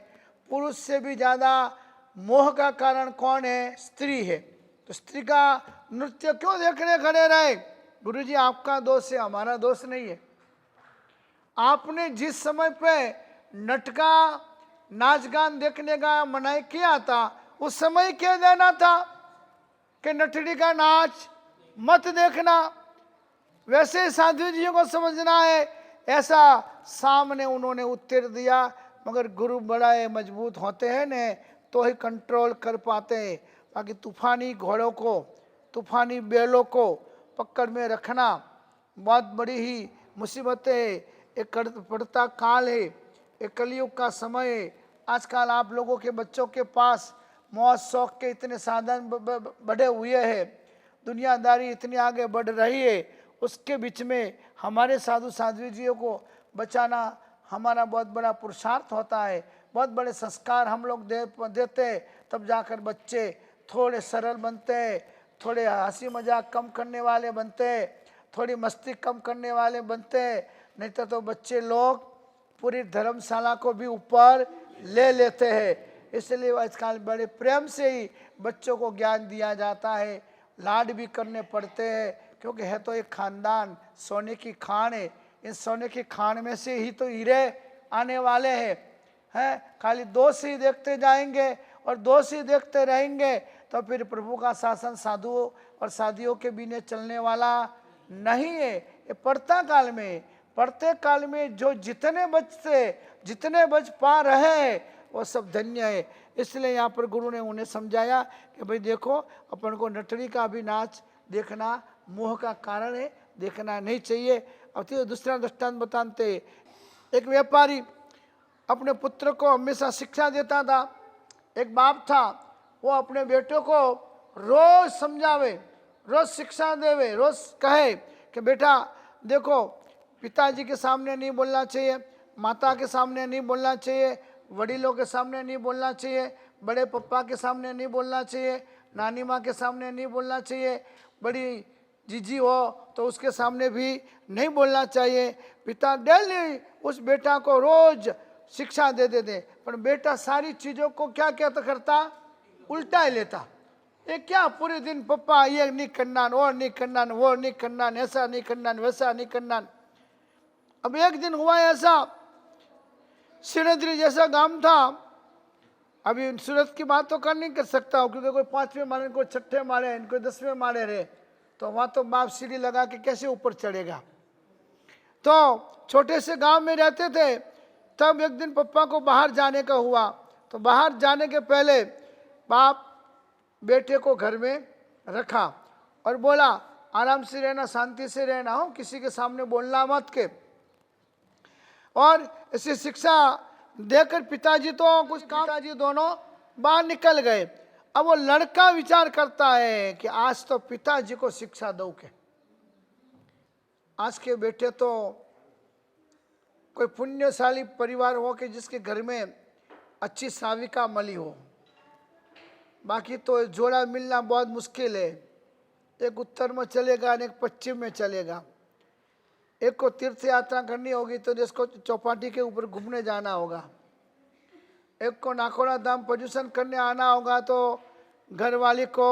पुरुष से भी ज़्यादा मोह का कारण कौन है? स्त्री है। तो स्त्री का नृत्य क्यों देखने खड़े रहे? गुरुजी, आपका दोष है, हमारा दोष नहीं है। आपने जिस समय पे नट का नाच गान देखने का मनाही किया था, उस समय कह देना था कि नटड़ी का नाच मत देखना। वैसे साधु जी को समझना है, ऐसा सामने उन्होंने उत्तर दिया। मगर गुरु बड़ा मजबूत होते हैं ने, तो ही कंट्रोल कर पाते हैं। बाकी तूफानी घोड़ों को, तूफानी बैलों को पकड़ में रखना बहुत बड़ी ही मुसीबत है। एक पड़ता काल है, एक कलयुग का समय है। आजकल आप लोगों के बच्चों के पास मौज शौक के इतने साधन बढ़े हुए हैं, दुनियादारी इतनी आगे बढ़ रही है। उसके बीच में हमारे साधु साध्वी को बचाना हमारा बहुत बड़ा पुरुषार्थ होता है। बहुत बड़े संस्कार हम लोग देते, तब जाकर बच्चे थोड़े सरल बनते, थोड़े हंसी मजाक कम करने वाले बनते, थोड़ी मस्ती कम करने वाले बनते। नहीं तो बच्चे लोग पूरी धर्मशाला को भी ऊपर ले लेते हैं। इसलिए आजकल बड़े प्रेम से ही बच्चों को ज्ञान दिया जाता है, लाड भी करने पड़ते हैं, क्योंकि है तो एक खानदान, सोने की खान है। इन सोने की खान में से ही तो हीरे आने वाले हैं। खाली दोष ही देखते जाएंगे और दोष ही देखते रहेंगे, तो फिर प्रभु का शासन साधुओं और साधियों के बिना चलने वाला नहीं है। ये पड़ते काल में जो जितने बच पा रहे हैं, वो सब धन्य है। इसलिए यहाँ पर गुरु ने उन्हें समझाया कि भाई देखो, अपन को नटड़ी का भी नाच देखना मोह का कारण है, देखना नहीं चाहिए। अब तो दूसरा दृष्टांत बताते, एक व्यापारी अपने पुत्र को हमेशा शिक्षा देता था। एक बाप था, वो अपने बेटों को रोज समझावे, रोज शिक्षा देवे, रोज कहे कि बेटा देखो, पिताजी के सामने नहीं बोलना चाहिए, माता के सामने नहीं बोलना चाहिए, वडीलों के सामने नहीं बोलना चाहिए, बड़े पप्पा के सामने नहीं बोलना चाहिए, नानी माँ के सामने नहीं बोलना चाहिए, बड़ी जीजी हो तो उसके सामने भी नहीं बोलना चाहिए। पिता डेली उस बेटा को रोज शिक्षा दे देते, पर बेटा सारी चीज़ों को क्या क्या तो करता, उल्टा ही लेता। ये क्या पूरे दिन पप्पा ये नहीं करना, वो नहीं करना, वो नहीं करना, ऐसा नहीं करना, वैसा नहीं करना। अब एक दिन हुआ ऐसा, सिणद्री जैसा गांव था, अभी सूरत की बात तो कर नहीं कर सकता हूँ क्योंकि कोई 5वें माले, कोई 6ठे माले, इनको 10वें माले रहे, तो वहाँ तो बाप सीढ़ी लगा के कैसे ऊपर चढ़ेगा। तो छोटे से गांव में रहते थे। तब एक दिन पप्पा को बाहर जाने का हुआ, तो बाहर जाने के पहले बाप बेटे को घर में रखा और बोला आराम से रहना, शांति से रहना, हो किसी के सामने बोलना मत के। और इसे शिक्षा देकर पिताजी तो कुछ काम, पिताजी दोनों बाहर निकल गए। अब वो लड़का विचार करता है कि आज तो पिताजी को शिक्षा दो के, आज के बेटे तो कोई पुण्यशाली परिवार हो कि जिसके घर में अच्छी साविका मली हो, बाकी तो जोड़ा मिलना बहुत मुश्किल है। एक उत्तर में चलेगा, एक पश्चिम में चलेगा। एक को तीर्थ यात्रा करनी होगी तो जिसको चौपाटी के ऊपर घूमने जाना होगा, एक को नाकोड़ा धाम प्रदूषण करने आना होगा, तो घर वाले को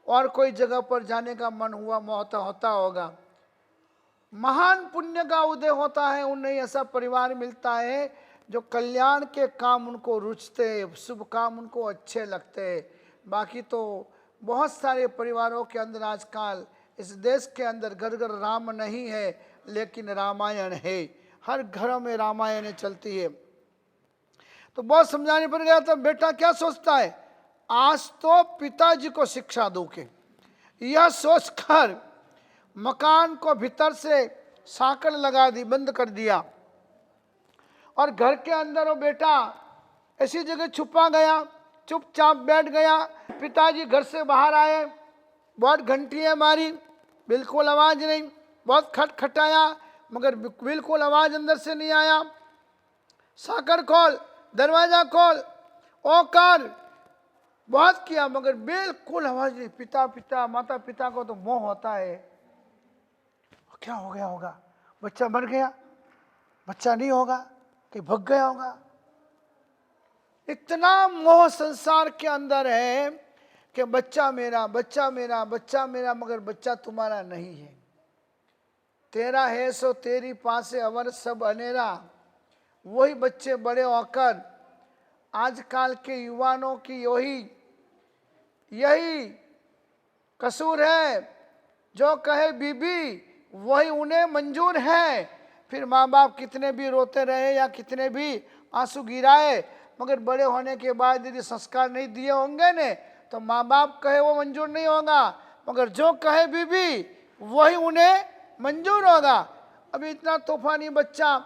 और कोई जगह पर जाने का मन हुआ होता होगा। महान पुण्य का उदय होता है, उन्हें ऐसा परिवार मिलता है जो कल्याण के काम उनको रुचते, शुभ काम उनको अच्छे लगते। बाकी तो बहुत सारे परिवारों के अंदर आजकल इस देश के अंदर घर घर राम नहीं है, लेकिन रामायण है। हर घरों में रामायण चलती है। तो बहुत समझाने पर गया तो बेटा क्या सोचता है, आज तो पिताजी को शिक्षा दो के, यह सोचकर मकान को भीतर से साकड़ लगा दी, बंद कर दिया, और घर के अंदर वो बेटा ऐसी जगह छुपा गया, चुपचाप बैठ गया। पिताजी घर से बाहर आए, बहुत घंटियां मारी, बिल्कुल आवाज नहीं, बहुत खटखटाया, मगर बिल्कुल आवाज अंदर से नहीं आया। साकड़ खोल, दरवाजा खोल, ओ कर, बहुत किया मगर बिल्कुल आवाज नहीं। पिता पिता माता पिता को तो मोह होता है, क्या हो गया होगा, बच्चा मर गया, बच्चा नहीं होगा, कहीं भग गया होगा। इतना मोह संसार के अंदर है कि बच्चा मेरा, बच्चा मेरा, बच्चा मेरा, मगर बच्चा तुम्हारा नहीं है। तेरा है सो तेरी पासे अवर सब अनेरा। वही बच्चे बड़े होकर आजकल के युवाओं की यही कसूर है, जो कहे बीबी वही उन्हें मंजूर है। फिर माँ बाप कितने भी रोते रहे या कितने भी आंसू गिराए, मगर बड़े होने के बाद यदि संस्कार नहीं दिए होंगे ने तो माँ बाप कहे वो मंजूर नहीं होगा, मगर जो कहे बीबी वही उन्हें मंजूर होगा। अभी इतना तूफानी बच्चा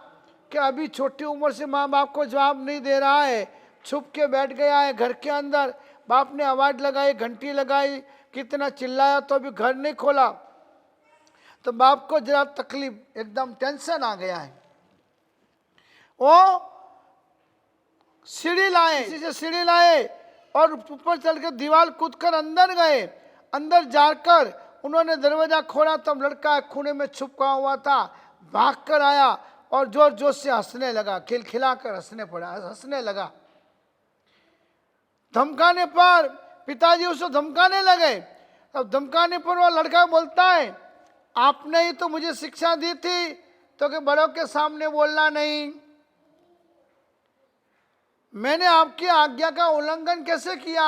कि अभी छोटी उम्र से माँ बाप को जवाब नहीं दे रहा है, छुप के बैठ गया है घर के अंदर। बाप ने आवाज लगाई, घंटी लगाई, कितना चिल्लाया तो भी घर नहीं खोला, तो बाप को जरा तकलीफ, एकदम टेंशन आ गया है। वो सीढ़ी लाए, इसी से सीढ़ी लाए और ऊपर चल के दीवार कूदकर अंदर गए। अंदर जाकर उन्होंने दरवाजा खोला, तब लड़का खूने में छुपा हुआ था, भाग कर आया और जोर जोर से हंसने लगा, खिलखिलाकर हंसने लगा। धमकाने पर पिताजी उसको धमकाने लगे। अब धमकाने पर वो लड़का बोलता है, आपने ही तो मुझे शिक्षा दी थी तो कि बड़ों के सामने बोलना नहीं, मैंने आपकी आज्ञा का उल्लंघन कैसे किया?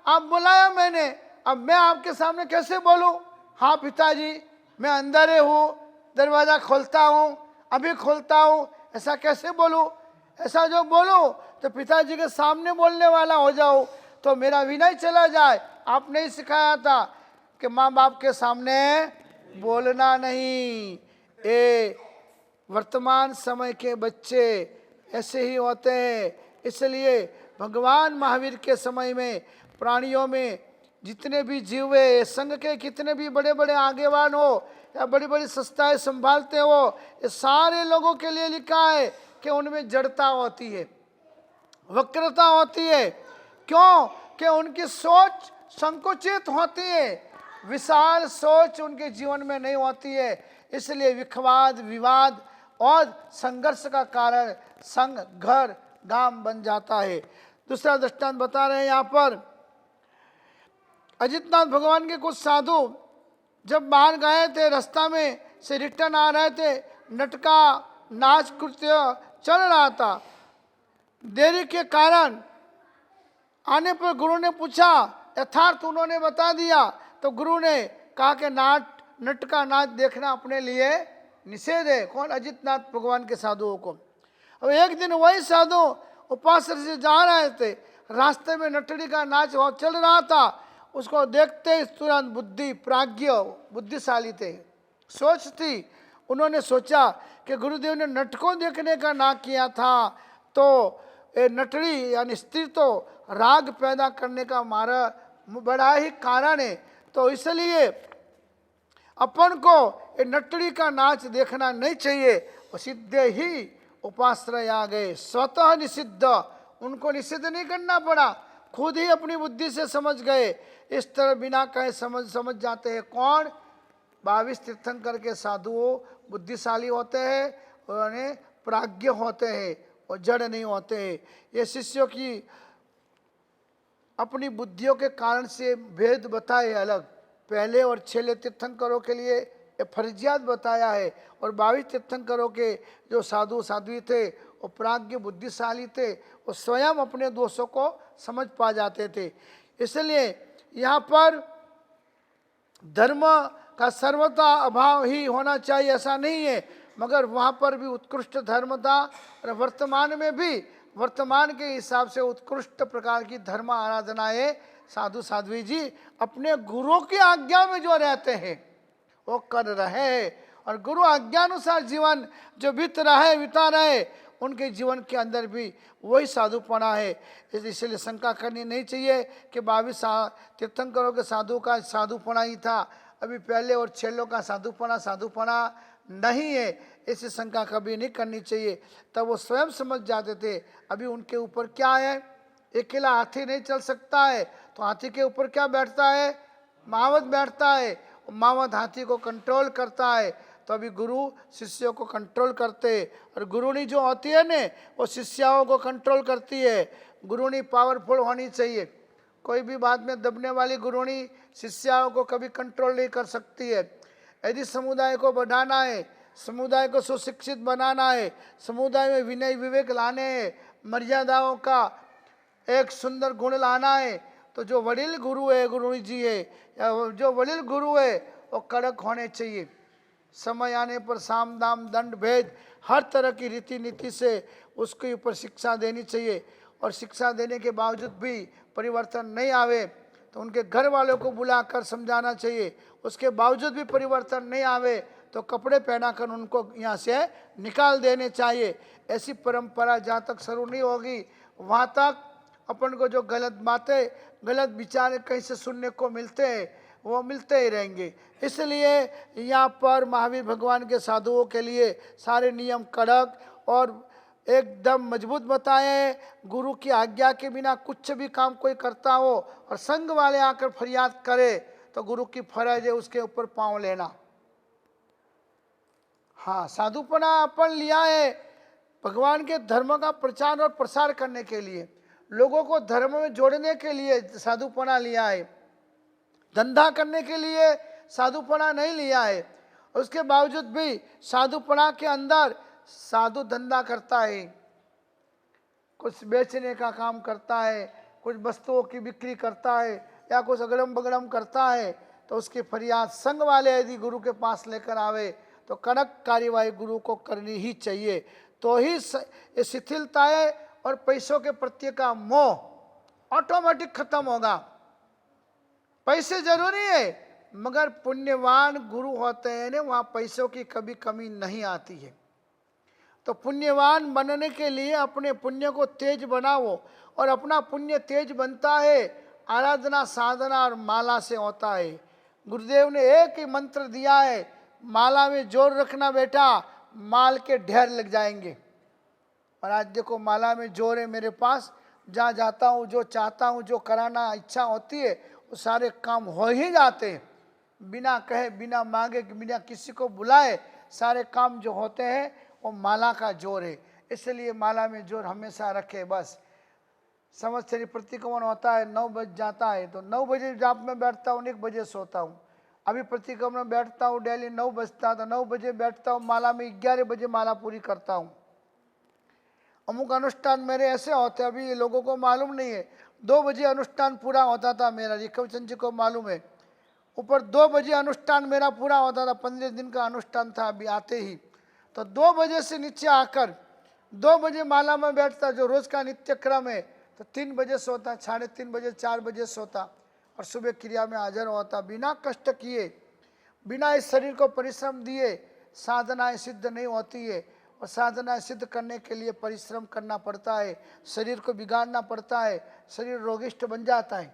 आप बुलाया मैंने, अब मैं आपके सामने कैसे बोलूं? हाँ पिताजी, मैं अंदर हूँ, दरवाजा खोलता हूँ, अभी खोलता हूँ, ऐसा कैसे बोलूं? ऐसा जो बोलूं तो पिताजी के सामने बोलने वाला हो जाऊं तो मेरा विनय चला जाए। आपने ही सिखाया था कि माँ बाप के सामने बोलना नहीं। वर्तमान समय के बच्चे ऐसे ही होते हैं। इसलिए भगवान महावीर के समय में प्राणियों में जितने भी जीव हुए, संघ के कितने भी बड़े बड़े आगेवान हो या बड़ी बड़ी संस्थाएं संभालते हो, ये सारे लोगों के लिए लिखा है कि उनमें जड़ता होती है, वक्रता होती है। क्यों? कि उनकी सोच संकुचित होती है, विशाल सोच उनके जीवन में नहीं होती है। इसलिए विखवाद, विवाद और संघर्ष का कारण संघ, घर, गांव बन जाता है। दूसरा दृष्टांत बता रहे हैं यहाँ पर, अजितनाथ भगवान के कुछ साधु जब बाहर गए थे, रास्ता में से रिटर्न आ रहे थे, नटका नाच कृत्य चल रहा था। देरी के कारण आने पर गुरु ने पूछा, यथार्थ उन्होंने बता दिया। तो गुरु ने कहा कि नट का नाच देखना अपने लिए निषेध है। कौन? अजितनाथ भगवान के साधुओं को। अब एक दिन वही साधु उपासना से जा रहे थे, रास्ते में नटड़ी का नाच चल रहा था। उसको देखते ही तुरंत बुद्धिशाली थे, सोच थी। उन्होंने सोचा कि गुरुदेव ने नट को देखने का ना किया था, तो ये नटड़ी यानी स्त्री तो राग पैदा करने का हमारा बड़ा ही कारण है। तो इसलिए अपन को ये नटड़ी का नाच देखना नहीं चाहिए। वो सीधे ही उपाश्रय आ गए, स्वतः निषिद्ध, उनको निषिद्ध नहीं करना पड़ा, खुद ही अपनी बुद्धि से समझ गए। इस तरह बिना कहे समझ जाते हैं। कौन? 22 तीर्थंकर के साधुओं बुद्धिशाली होते हैं, उन्हें प्राज्ञ होते हैं और जड़ नहीं होते हैं। ये शिष्यों की अपनी बुद्धियों के कारण से भेद बताए अलग, पहले और छेले तीर्थंकरों के लिए ये फर्जियात बताया है, और 22 तीर्थंकरों के जो साधु साध्वी थे वो प्राज्ञ बुद्धिशाली थे, वो स्वयं अपने दोषों को समझ पा जाते थे। इसलिए यहाँ पर धर्म का सर्वथा अभाव ही होना चाहिए ऐसा नहीं है, मगर वहाँ पर भी उत्कृष्ट धर्म था। और वर्तमान में भी वर्तमान के हिसाब से उत्कृष्ट प्रकार की धर्म आराधनाएं साधु साध्वी जी अपने गुरु की आज्ञा में जो रहते हैं वो कर रहे हैं, और गुरु आज्ञानुसार जीवन जो बिता रहे उनके जीवन के अंदर भी वही साधुपना है। इसलिए शंका करनी नहीं चाहिए कि 22 तीर्थंकरों के साधु का साधुपना ही था, अभी पहले और छेलों का साधुपना नहीं है, ऐसी शंका कभी नहीं करनी चाहिए। तब वो स्वयं समझ जाते थे अभी उनके ऊपर क्या है। अकेला हाथी नहीं चल सकता है, तो हाथी के ऊपर क्या बैठता है? मावत बैठता है, मावत हाथी को कंट्रोल करता है। तो अभी गुरु शिष्यों को कंट्रोल करते, और गुरुनी जो होती है ने वो शिष्यों को कंट्रोल करती है। गुरुनी पावरफुल होनी चाहिए, कोई भी बात में दबने वाली गुरुनी शिष्यों को कभी कंट्रोल नहीं कर सकती है। यदि समुदाय को बढ़ाना है, समुदाय को सुशिक्षित बनाना है, समुदाय में विनय विवेक लाने हैं, मर्यादाओं का एक सुंदर गुण लाना है, तो जो वडील गुरु है, गुरु जी है, या जो वडील गुरु है वो कड़क होने चाहिए। समय आने पर साम दाम दंड भेद हर तरह की रीति नीति से उसके ऊपर शिक्षा देनी चाहिए, और शिक्षा देने के बावजूद भी परिवर्तन नहीं आवे तो उनके घर वालों को बुलाकर समझाना चाहिए। उसके बावजूद भी परिवर्तन नहीं आवे तो कपड़े पहनाकर उनको यहाँ से निकाल देने चाहिए। ऐसी परंपरा जहाँ तक शुरू नहीं होगी वहाँ तक अपन को जो गलत बातें, गलत विचार कहीं से सुनने को मिलते हैं वो मिलते ही रहेंगे। इसलिए यहाँ पर महावीर भगवान के साधुओं के लिए सारे नियम कड़क और एकदम मजबूत बताए। गुरु की आज्ञा के बिना कुछ भी काम कोई करता हो और संग वाले आकर फरियाद करे तो गुरु की फर्ज है उसके ऊपर पांव लेना। हाँ, साधुपना अपन लिया है भगवान के धर्म का प्रचार और प्रसार करने के लिए, लोगों को धर्म में जोड़ने के लिए साधुपना लिया है, धंधा करने के लिए साधुपना नहीं लिया है। उसके बावजूद भी साधुपना के अंदर साधु धंधा करता है, कुछ बेचने का काम करता है, कुछ वस्तुओं की बिक्री करता है या कुछ अगड़म बगड़म करता है, तो उसकी फरियाद संग वाले यदि गुरु के पास लेकर आवे तो कड़क कार्यवाही गुरु को करनी ही चाहिए। तो ही ये शिथिलताएं और पैसों के प्रति का मोह ऑटोमेटिक खत्म होगा। पैसे जरूरी है मगर पुण्यवान गुरु होते हैं ना, वहाँ पैसों की कभी कमी नहीं आती है। तो पुण्यवान बनने के लिए अपने पुण्य को तेज बनाओ, और अपना पुण्य तेज बनता है आराधना, साधना और माला से होता है। गुरुदेव ने एक ही मंत्र दिया है, माला में जोर रखना बेटा, माल के ढेर लग जाएंगे। और आज देखो माला में जोर है मेरे पास, जहाँ जाता हूँ, जो चाहता हूँ, जो कराना इच्छा होती है, वो सारे काम हो ही जाते हैं, बिना कहे, बिना मांगे, बिना किसी को बुलाए सारे काम जो होते हैं वो माला का जोर है। इसलिए माला में जोर हमेशा रखे। बस संवत्सरी प्रतिक्रमण होता है, 9 बज जाता है तो 9 बजे जाप में बैठता हूँ, 1 बजे सोता हूँ। अभी प्रतिक्रमण में बैठता हूँ डेली 9 बजता, तो 9 बजे बैठता हूँ, माला में 11 बजे माला पूरी करता हूँ। अमुक अनुष्ठान मेरे ऐसे होते, अभी ये लोगों को मालूम नहीं है। 2 बजे अनुष्ठान पूरा होता था मेरा, रिकवचंद जी को मालूम है। ऊपर 2 बजे अनुष्ठान मेरा पूरा होता था, 15 दिन का अनुष्ठान था अभी आते ही। तो 2 बजे से नीचे आकर 2 बजे माला में बैठता, जो रोज का नित्य क्रम है। तो 3 बजे सोता, 3:30 बजे, 4 बजे सोता, और सुबह क्रिया में हाजिर होता। बिना कष्ट किए, बिना इस शरीर को परिश्रम दिए साधनाएं सिद्ध नहीं होती है। और साधनाएं सिद्ध करने के लिए परिश्रम करना पड़ता है, शरीर को बिगाड़ना पड़ता है, शरीर रोगिष्ठ बन जाता है।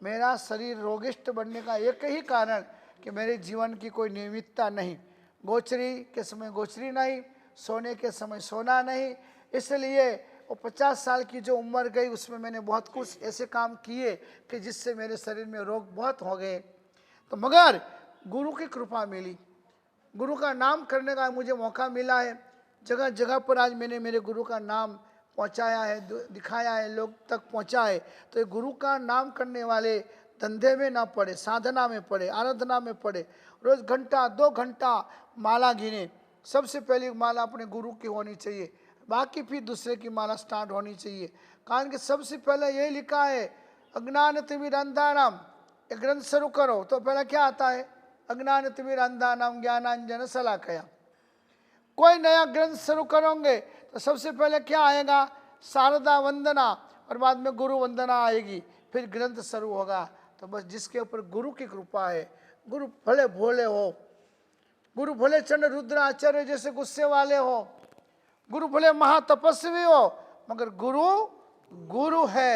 मेरा शरीर रोगिष्ठ बनने का एक ही कारण कि मेरे जीवन की कोई नियमितता नहीं, गोचरी के समय गोचरी नहीं, सोने के समय सोना नहीं। इसलिए वो 50 साल की जो उम्र गई उसमें मैंने बहुत कुछ ऐसे काम किए कि जिससे मेरे शरीर में रोग बहुत हो गए। तो मगर गुरु की कृपा मिली, गुरु का नाम करने का मुझे मौका मिला है। जगह जगह पर आज मैंने मेरे गुरु का नाम पहुंचाया है, दिखाया है, लोग तक पहुंचा है। तो ये गुरु का नाम करने वाले धंधे में ना पड़े, साधना में पड़े, आराधना में पड़े। रोज घंटा 2 घंटा माला गिने। सबसे पहली माला अपने गुरु की होनी चाहिए, बाकी फिर दूसरे की माला स्टार्ट होनी चाहिए। कारण कि सबसे पहले यही लिखा है, अज्ञान तिमिर अंधानाम। एक ग्रंथ शुरू करो तो पहले क्या आता है, अज्ञान तिमिर अंधानाम ज्ञानांजन शलाकया। कोई नया ग्रंथ शुरू करोगे तो सबसे पहले क्या आएगा, शारदा वंदना, और बाद में गुरु वंदना आएगी, फिर ग्रंथ शुरू होगा। तो बस जिसके ऊपर गुरु की कृपा है, गुरु भले भोले हो, गुरु भले चंड रुद्र आचार्य जैसे गुस्से वाले हो, गुरु भले महातपस्वी हो, मगर गुरु गुरु है।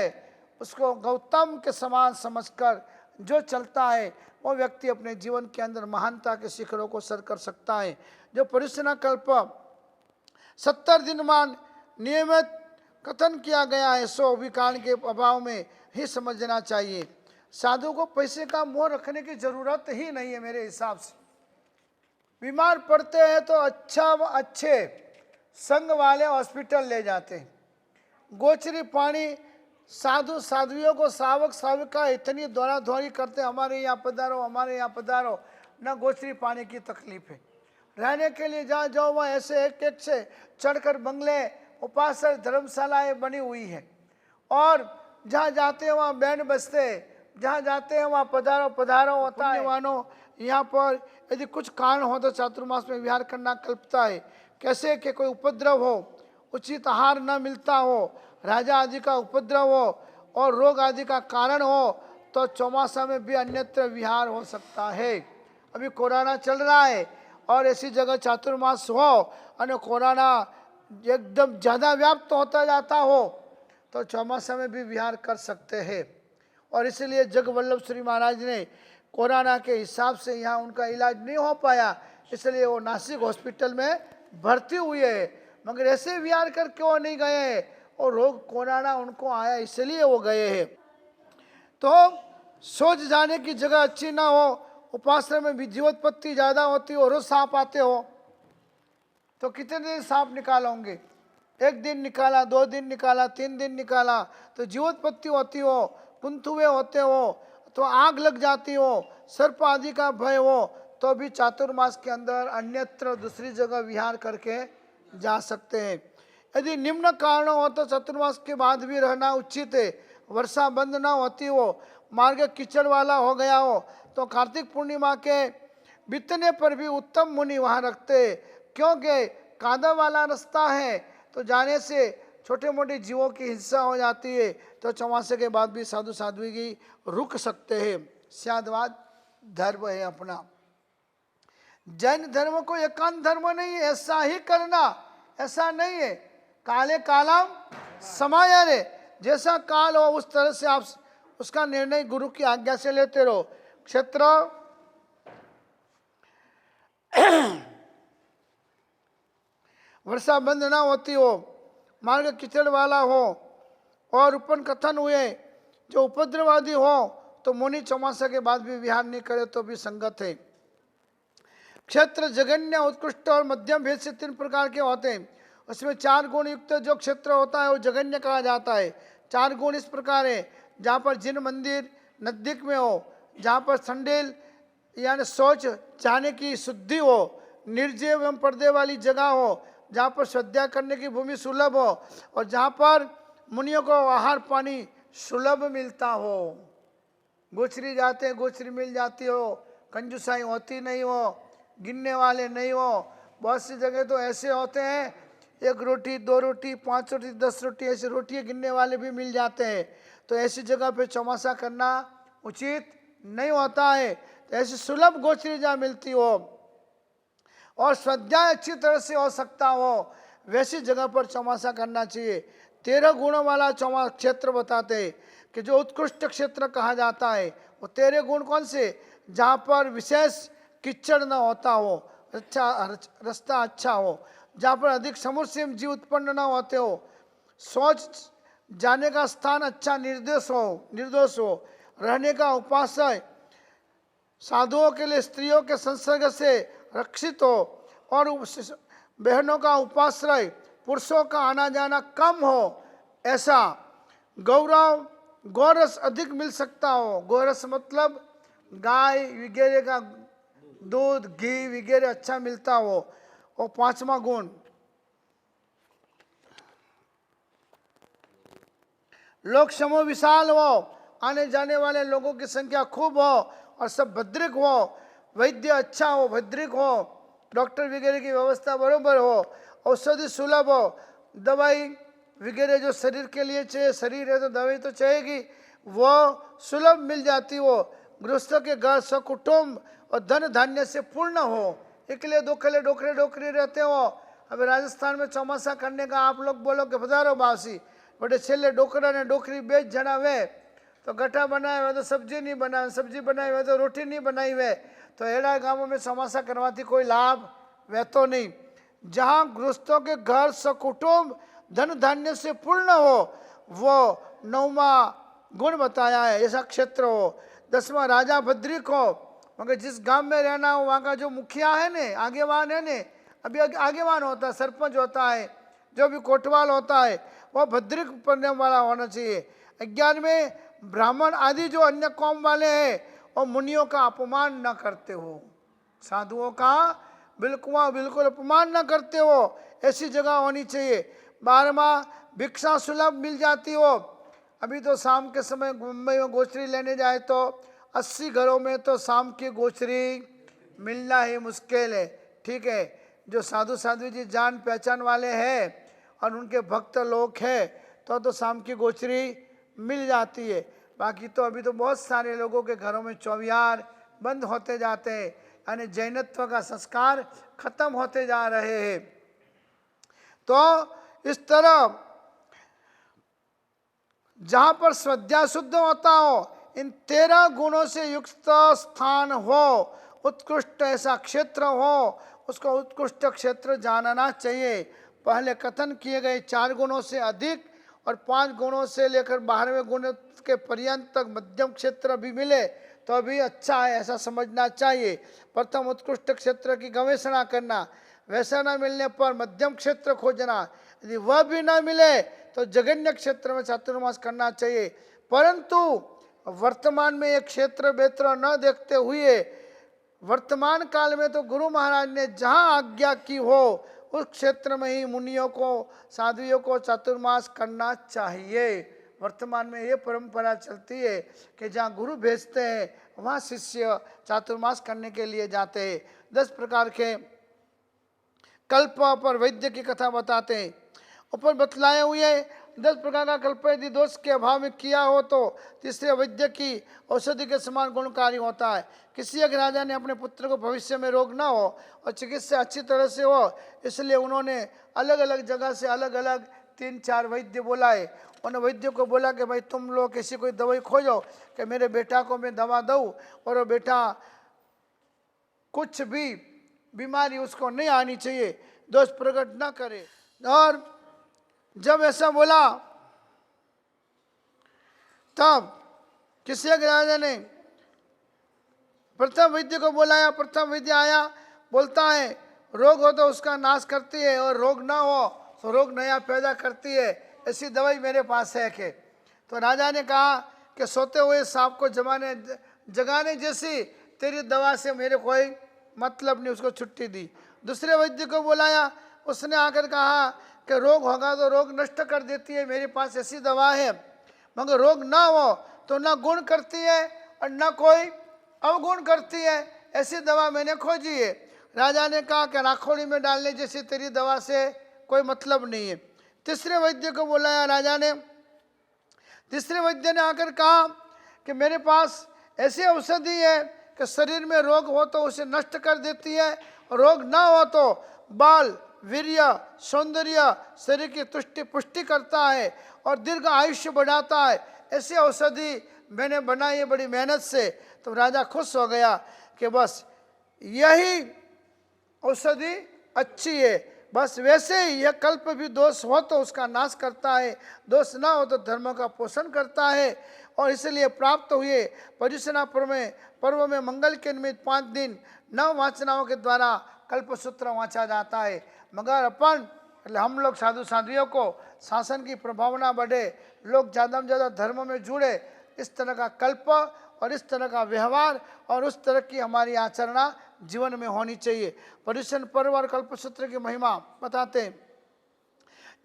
उसको गौतम के समान समझकर जो चलता है वो व्यक्ति अपने जीवन के अंदर महानता के शिखरों को सर कर सकता है। जो परिश्रम कल्प 70 दिन मान नियमित कथन किया गया है, सो विकार के अभाव में ही समझना चाहिए। साधु को पैसे का मोह रखने की जरूरत ही नहीं है मेरे हिसाब से। बीमार पड़ते हैं तो अच्छे संघ वाले हॉस्पिटल ले जाते हैं। गोचरी पानी साधु साध्वियों को सावक साविका इतनी दौड़ा दौड़ी करते, हमारे यहाँ पधारो, हमारे यहाँ पधारो, न गोचरी पानी की तकलीफ है। रहने के लिए जहाँ जाओ वहाँ ऐसे एक एक से चढ़कर बंगले, उपासना, धर्मशालाएं बनी हुई है। और जहाँ जाते हैं वहाँ बैंड बजते, जहाँ जाते हैं वहाँ पधारो पधारो होता है। मानो यहाँ पर यदि कुछ कारण हो तो चातुर्मास में विहार करना कल्पता है। कैसे कि कोई उपद्रव हो, उचित आहार न मिलता हो, राजा आदि का उपद्रव हो और रोग आदि का कारण हो, तो चौमासा में भी अन्यत्र विहार हो सकता है। अभी कोरोना चल रहा है और ऐसी जगह चातुर्मास हो और कोरोना एकदम ज़्यादा व्याप्त होता जाता हो तो चौमासा में भी विहार कर सकते हैं। और इसलिए जगवल्लभ श्री महाराज ने कोरोना के हिसाब से यहाँ उनका इलाज नहीं हो पाया, इसलिए वो नासिक हॉस्पिटल में भर्ती हुए हैं। मगर ऐसे विहार कर क्यों नहीं गए, और रोग कोरोना उनको आया इसलिए वो गए हैं। तो सोच जाने की जगह अच्छी ना हो, उपासना में भी जीवोत्पत्ति ज़्यादा होती हो, रोज सांप आते हो तो कितने दिन सांप निकालोगे, 1 दिन निकाला, 2 दिन निकाला, 3 दिन निकाला, तो जीवोत्पत्ति होती हो, कुंथुए होते हो तो आग लग जाती हो, सर्प आदि का भय हो, तो भी चातुर्मास के अंदर अन्यत्र दूसरी जगह विहार करके जा सकते हैं। यदि निम्न कारण हो तो चतुर्मास के बाद भी रहना उचित है। वर्षा बंद ना होती हो, मार्ग कीचड़ वाला हो गया हो, तो कार्तिक पूर्णिमा के बीतने पर भी उत्तम मुनि वहाँ रखते, क्योंकि कादव वाला रास्ता है तो जाने से छोटे मोटे जीवों की हिंसा हो जाती है। तो चौमासे के बाद भी साधु साध्वी की रुक सकते हैं। स्यादवाद धर्म है अपना। जैन धर्म को एकांत धर्म नहीं, ऐसा ही करना, ऐसा नहीं है। काले कालम समायरे, जैसा काल हो उस तरह से आप उसका निर्णय गुरु की आज्ञा से लेते रहो। क्षेत्र वर्षा बंद ना होती हो, मार्ग कीचड़ वाला हो और उपन कथन हुए जो उपद्रवादी हो, तो मुनि चौमासा के बाद भी विहार नहीं करे तो भी संगत है। क्षेत्र जघन्य, उत्कृष्ट और मध्यम भेद से 3 प्रकार के होते हैं। उसमें 4 गुण युक्त जो क्षेत्र होता है वो जघन्य कहा जाता है। 4 गुण इस प्रकार है, जहाँ पर जिन मंदिर नजदीक में हो, जहाँ पर संडेल यानी शौच जाने की शुद्धि हो, निर्जय एवं पर्दे वाली जगह हो, जहाँ पर श्रद्धा करने की भूमि सुलभ हो और जहाँ पर मुनियों को आहार पानी सुलभ मिलता हो। गोचरी जाते हैं, गोचरी मिल जाती हो, कंजूसाई होती नहीं हो, गिनने वाले नहीं हो। बहुत सी जगह तो ऐसे होते हैं 1 रोटी 2 रोटी 5 रोटी 10 रोटी ऐसी रोटियाँ गिनने वाले भी मिल जाते हैं। तो ऐसी जगह पे चौमासा करना उचित नहीं होता है। तो ऐसी सुलभ गोचरी जहाँ मिलती हो और श्रद्धा अच्छी तरह से हो सकता हो, वैसी जगह पर चौमासा करना चाहिए। 13 गुणों वाला चौमा क्षेत्र बताते हैं कि जो उत्कृष्ट क्षेत्र कहा जाता है वो 13 गुण कौन से, जहाँ पर विशेष कीचड़ न होता हो, अच्छा रास्ता अच्छा हो, जहाँ पर अधिक समुद्र जीव उत्पन्न न होते हो, शौच जाने का स्थान अच्छा निर्दोष हो, रहने का उपासय साधुओं के लिए स्त्रियों के संसर्ग से रक्षित हो और बहनों का उपाश्रय पुरुषों का आना जाना कम हो, ऐसा गौरस अधिक मिल सकता हो। गौरस मतलब गाय वगैरह का दूध घी वगैरह अच्छा मिलता हो। और 5वां गुण लोक समूह विशाल हो, आने जाने वाले लोगों की संख्या खूब हो और सब भद्रिक हो, वैद्य अच्छा हो, भद्रिक हो, डॉक्टर वगैरह की व्यवस्था बरोबर हो, औषधि सुलभ हो, दवाई वगैरह जो शरीर के लिए चाहिए, शरीर है तो दवाई तो चाहिएगी, वो सुलभ मिल जाती हो। गृहस्थों के घर सकुटुंब और धन धान्य से पूर्ण हो। इकले दोखले डोकरे डोकरी रहते हो। अभी राजस्थान में चौमासा करने का आप लोग बोलो कि पधारो बासी, बड़े छेले डोकरा ने डोकरी बेच जनावे तो गठा बनाए हुए तो सब्जी नहीं बनाए, सब्जी बनाई हुए तो रोटी नहीं बनाई हुए, तो एड़ा गांवों में चौमासा करवाती कोई लाभ वह तो नहीं। जहाँ गृहस्थों के घर सकुटुंब धन धान्य से पूर्ण हो, वो 9वां गुण बताया है, ऐसा क्षेत्र हो। 10वां राजा भद्रिक हो, मगर जिस गांव में रहना हो वहाँ का जो मुखिया है ने, आगेवान है ने, अभी आगेवान होता है, सरपंच होता है, जो भी कोटवाल होता है, वो भद्रिक पढ़ने वाला होना चाहिए। 11वें ब्राह्मण आदि जो अन्य कौम वाले हैं और मुनियों का अपमान न करते हो, साधुओं का बिल्कुल अपमान न करते हो, ऐसी जगह होनी चाहिए। 12वां भिक्षा सुलभ मिल जाती हो। अभी तो शाम के समय मुंबई में गोचरी लेने जाए तो 80 घरों में तो शाम की गोचरी मिलना ही मुश्किल है। ठीक है, जो साधु जी जान पहचान वाले हैं और उनके भक्त लोग हैं तो शाम की गोचरी मिल जाती है। बाकी तो अभी तो बहुत सारे लोगों के घरों में चौविहार बंद होते जाते हैं, यानी जैनत्व का संस्कार खत्म होते जा रहे हैं। तो इस तरह जहाँ पर श्रद्धा शुद्ध होता हो, इन 13 गुणों से युक्त स्थान हो, उत्कृष्ट ऐसा क्षेत्र हो, उसको उत्कृष्ट क्षेत्र जानना चाहिए। पहले कथन किए गए 4 गुणों से अधिक और 5 गुणों से लेकर 12वें गुण के पर्यंत तक मध्यम क्षेत्र भी मिले तो अभी अच्छा है, ऐसा समझना चाहिए। प्रथम उत्कृष्ट क्षेत्र की गवेषणा करना, वैसा न मिलने पर मध्यम क्षेत्र खोजना, यदि वह भी न मिले तो जघन्य क्षेत्र में चातुर्मास करना चाहिए। परंतु वर्तमान में ये क्षेत्र बेत्र न देखते हुए वर्तमान काल में तो गुरु महाराज ने जहाँ आज्ञा की हो उस क्षेत्र में ही मुनियों को साधुओं को चातुर्मास करना चाहिए। वर्तमान में ये परंपरा चलती है कि जहाँ गुरु भेजते हैं वहाँ शिष्य चातुर्मास करने के लिए जाते हैं। 10 प्रकार के कल्प पर वैद्य की कथा बताते हैं। ऊपर बतलाए हुए 10 प्रकार का कल्प यदि दोष के अभाव में किया हो तो तीसरे वैद्य की औषधि के समान गुणकारी होता है। किसी एक राजा ने अपने पुत्र को भविष्य में रोग ना हो और चिकित्सा अच्छी तरह से हो, इसलिए उन्होंने अलग अलग जगह से अलग अलग 3-4 वैद्य बुलाए। उन वैद्यों को बोला कि भाई तुम लोग किसी कोई दवाई खोजो कि मेरे बेटा को मैं दवा दूँ और वो बेटा कुछ भी बीमारी उसको नहीं आनी चाहिए, दोष प्रकट ना करे। और जब ऐसा बोला तब किसी एक राजा ने प्रथम वैद्य को बुलाया। प्रथम वैद्य आया, बोलता है रोग हो तो उसका नाश करती है और रोग ना हो तो रोग नया पैदा करती है, ऐसी दवाई मेरे पास है के। तो राजा ने कहा कि सोते हुए सांप को जगाने जैसी तेरी दवा से मेरे कोई मतलब नहीं, उसको छुट्टी दी। दूसरे वैद्य को बुलाया, उसने आकर कहा कि रोग होगा तो रोग नष्ट कर देती है, मेरे पास ऐसी दवा है, मगर रोग ना हो तो ना गुण करती है और ना कोई अवगुण करती है, ऐसी दवा मैंने खोजी है। राजा ने कहा कि राखोड़ी में डालने जैसी तेरी दवा से कोई मतलब नहीं है। तीसरे वैद्य को बुलाया राजा ने। तीसरे वैद्य ने आकर कहा कि मेरे पास ऐसी औषधि है कि शरीर में रोग हो तो उसे नष्ट कर देती है, रोग ना हो तो बाल, वीर्य, सौंदर्य, शरीर की तुष्टि पुष्टि करता है और दीर्घ आयुष्य बढ़ाता है, ऐसी औषधि मैंने बनाई है बड़ी मेहनत से। तो राजा खुश हो गया कि बस यही औषधि अच्छी है। बस वैसे ही यह कल्प भी दोष हो तो उसका नाश करता है, दोष ना हो तो धर्म का पोषण करता है। और इसलिए प्राप्त हुए पर्युषणा पर्व में मंगल के निमित्त 5 दिन 9 वाचनाओं के द्वारा कल्पसूत्र वाचा जाता है। मगर हम लोग साधु साध्वियों को शासन की प्रभावना बढ़े, लोग ज़्यादा से ज़्यादा धर्म में जुड़े, इस तरह का कल्प और इस तरह का व्यवहार और उस तरह की हमारी आचरणा जीवन में होनी चाहिए। पर्युषण पर्व और कल्पसूत्र की महिमा बताते हैं।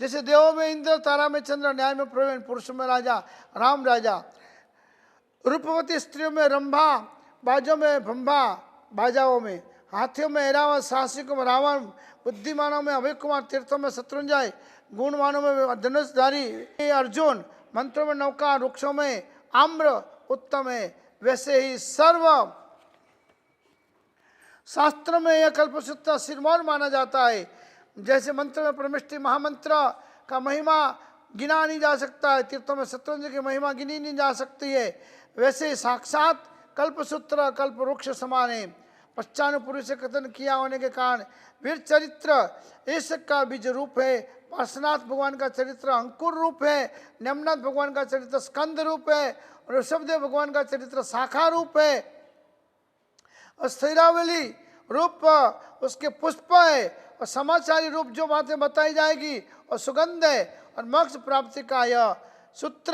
जैसे देवों में इंद्र, तारा में चंद्र, न्याय में प्रवीण, पुरुषों में राजा राम राजा, रूपवती स्त्रियों में रंभा, बाजों में भंभा, बाजाओं में, हाथियों में ऐरावत, साहसिकों में रावण, बुद्धिमानों में अभय कुमार, तीर्थों में शत्रुंजय, गुणवानों में धनुषधारी अर्जुन, मंत्रों में नौका, वृक्षों में आम्र उत्तम है, वैसे ही सर्व शास्त्र में यह कल्पसूत्र सिरमौर माना जाता है। जैसे मंत्र में परमेष्टि महामंत्र का महिमा गिना नहीं जा सकता है, तीर्थों में शत्रुंजय की महिमा गिनी नहीं जा सकती है, वैसे ही साक्षात कल्पसूत्र कल्प वृक्ष समान है। पश्चानुपुरुष से कथन किया होने के कारण वीर चरित्र इसका बीज रूप है, पार्श्वनाथ भगवान का चरित्र अंकुर रूप है, नेमनाथ भगवान का चरित्र स्कंद रूप है, और ऋषभदेव भगवान का चरित्र शाखा रूप है, और स्थैरावली रूप उसके पुष्प है, और समाचारी रूप जो बातें बताई जाएगी और सुगंध है, और मोक्ष प्राप्ति का यह सूत्र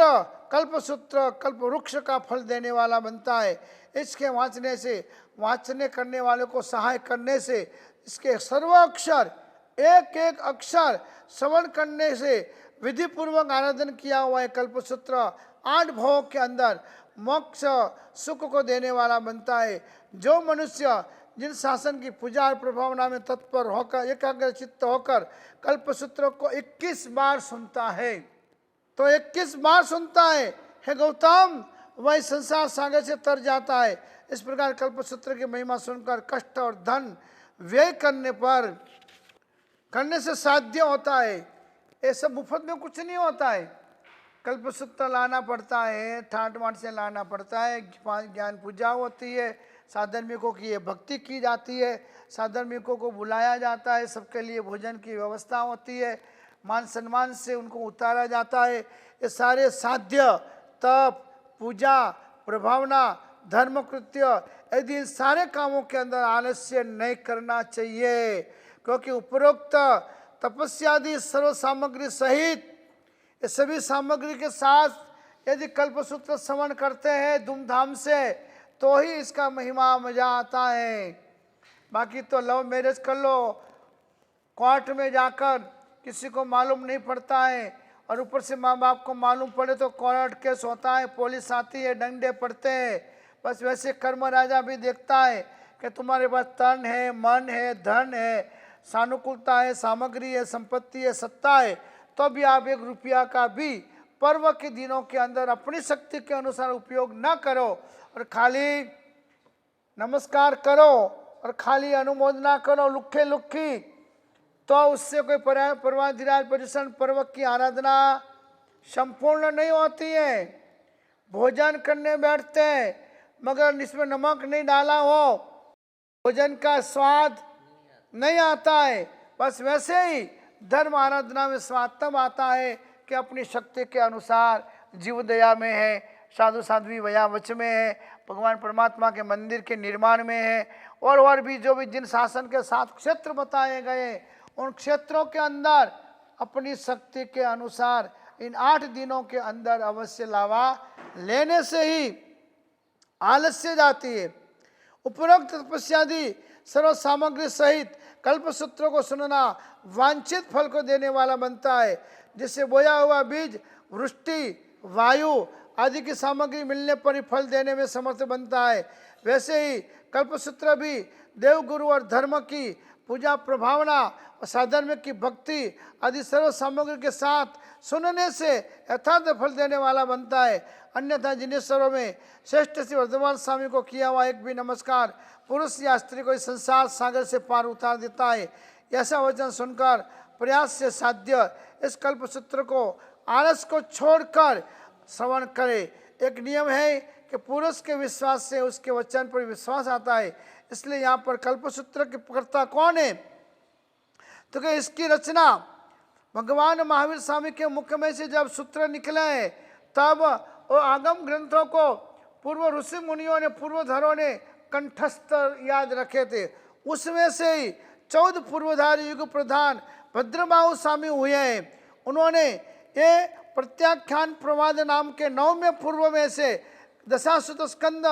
कल्प वृक्ष का फल देने वाला बनता है। इसके वाचने करने वाले को सहाय करने से, इसके सर्वाक्षर एक एक अक्षर श्रवण करने से विधि पूर्वक आराधन किया हुआ है कल्पसूत्र 8 भोग के अंदर मोक्ष सुख को देने वाला बनता है। जो मनुष्य जिन शासन की पूजा और प्रभावना में तत्पर होकर एकाग्र चित्त होकर कल्पसूत्र को 21 बार सुनता है, तो 21 बार सुनता है, हे गौतम, वही संसार सागर से तर जाता है। इस प्रकार कल्पसूत्र की महिमा सुनकर कष्ट और धन व्यय करने से साध्य होता है। ये सब मुफ्त में कुछ नहीं होता है, कल्पसूत्र लाना पड़ता है, ठाट माट से लाना पड़ता है, ज्ञान पूजा होती है, साधर्मिकों की ये भक्ति की जाती है, साधर्मिकों को बुलाया जाता है, सबके लिए भोजन की व्यवस्था होती है, मान सम्मान से उनको उतारा जाता है। ये सारे साध्य तप पूजा प्रभावना धर्म कृत्य यदि इन सारे कामों के अंदर आलस्य नहीं करना चाहिए, क्योंकि उपरोक्त तपस्यादि सर्व सामग्री सहित ये सभी सामग्री के साथ यदि कल्पसूत्र श्रवण करते हैं धूमधाम से, तो ही इसका महिमा मजा आता है। बाकी तो लव मैरिज कर लो, कोर्ट में जाकर किसी को मालूम नहीं पड़ता है, और ऊपर से माँ बाप को मालूम पड़े तो कोर्ट केस होता है, पुलिस आती है, डंडे पड़ते हैं। बस वैसे कर्म राजा भी देखता है कि तुम्हारे पास तन है, मन है, धन है, सानुकूलता है, सामग्री है, संपत्ति है, सत्ता है, तो भी आप 1 रुपया का भी पर्व के दिनों के अंदर अपनी शक्ति के अनुसार उपयोग न करो और खाली नमस्कार करो और खाली अनुमोदना करो लुक्खे लुक्खी, तो उससे कोई पर्वाधिराज पर्युषण पर्व की आराधना संपूर्ण नहीं होती है। भोजन करने बैठते हैं मगर इसमें नमक नहीं डाला हो, भोजन का स्वाद नहीं आता है। बस वैसे ही धर्म आराधना में स्वाद तब आता है कि अपनी शक्ति के अनुसार जीव दया में है, साधु साध्वी वयावच में है, भगवान परमात्मा के मंदिर के निर्माण में है, और भी जो भी जिन शासन के 7 क्षेत्र बताए गए उन क्षेत्रों के अंदर अपनी शक्ति के अनुसार इन 8 दिनों के अंदर अवश्य लावा लेने से ही आलस्य जाती है। उपरोक्त तपस्यादि सर्व सामग्री सहित कल्पसूत्रों को सुनना वांछित फल को देने वाला बनता है, जिससे बोया हुआ बीज वृष्टि वायु आदि की सामग्री मिलने पर ही फल देने में समर्थ बनता है। वैसे ही कल्पसूत्र भी देव गुरु और धर्म की पूजा प्रभावना और साधर्म की भक्ति आदि सर्व सामग्री के साथ सुनने से यथार्थ फल देने वाला बनता है। अन्यथा जिनेश्वरों में श्रेष्ठ श्री वर्धमान स्वामी को किया हुआ एक भी नमस्कार पुरुष या स्त्री को इस संसार सागर से पार उतार देता है। ऐसा वचन सुनकर प्रयास से साध्य इस कल्पसूत्र को आलस को छोड़कर श्रवण करे। एक नियम है कि पुरुष के विश्वास से उसके वचन पर विश्वास आता है, इसलिए यहाँ पर कल्पसूत्र के कर्ता कौन है, तो कि इसकी रचना भगवान महावीर स्वामी के मुख में से जब सूत्र निकले हैं तब वो आगम ग्रंथों को पूर्व ऋषि मुनियों ने पूर्वधरों ने कंठस्थ याद रखे थे। उसमें से ही 14 पूर्वधारी युग प्रधान भद्रबाहु स्वामी हुए हैं। उन्होंने ये प्रत्याख्यान प्रवाद नाम के 9वें पूर्व में से दशाश्वत स्कंद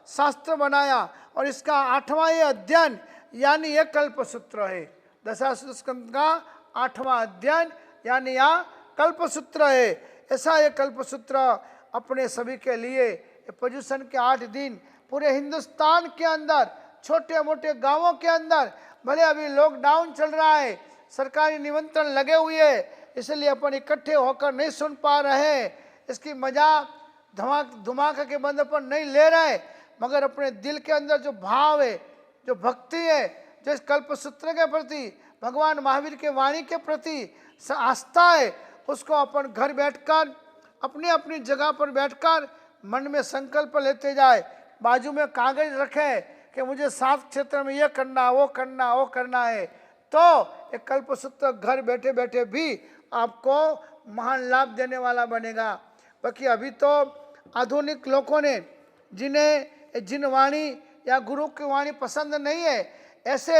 शास्त्र बनाया और इसका 8वां ये अध्ययन यानी ये कल्पसूत्र है। दशाश्वत स्कंद का 8वां अध्ययन यानी यह कल्पसूत्र है। ऐसा ये कल्पसूत्र अपने सभी के लिए पर्युषण के 8 दिन पूरे हिंदुस्तान के अंदर छोटे मोटे गांवों के अंदर, भले अभी लॉकडाउन चल रहा है, सरकारी निमंत्रण लगे हुए है, इसलिए अपन इकट्ठे होकर नहीं सुन पा रहे, इसकी मजा धमाका के बंद पर नहीं ले रहे, मगर अपने दिल के अंदर जो भाव है, जो भक्ति है, जो इस कल्पसूत्र के प्रति भगवान महावीर के वाणी के प्रति आस्था है, उसको अपन घर बैठकर अपनी अपनी जगह पर बैठकर मन में संकल्प लेते जाए। बाजू में कागज रखे कि मुझे 7 क्षेत्र में ये करना वो करना है, तो एक कल्पसूत्र घर बैठे बैठे भी आपको महान लाभ देने वाला बनेगा। बाकी अभी तो आधुनिक लोगों ने जिन वाणी या गुरु की वाणी पसंद नहीं है, ऐसे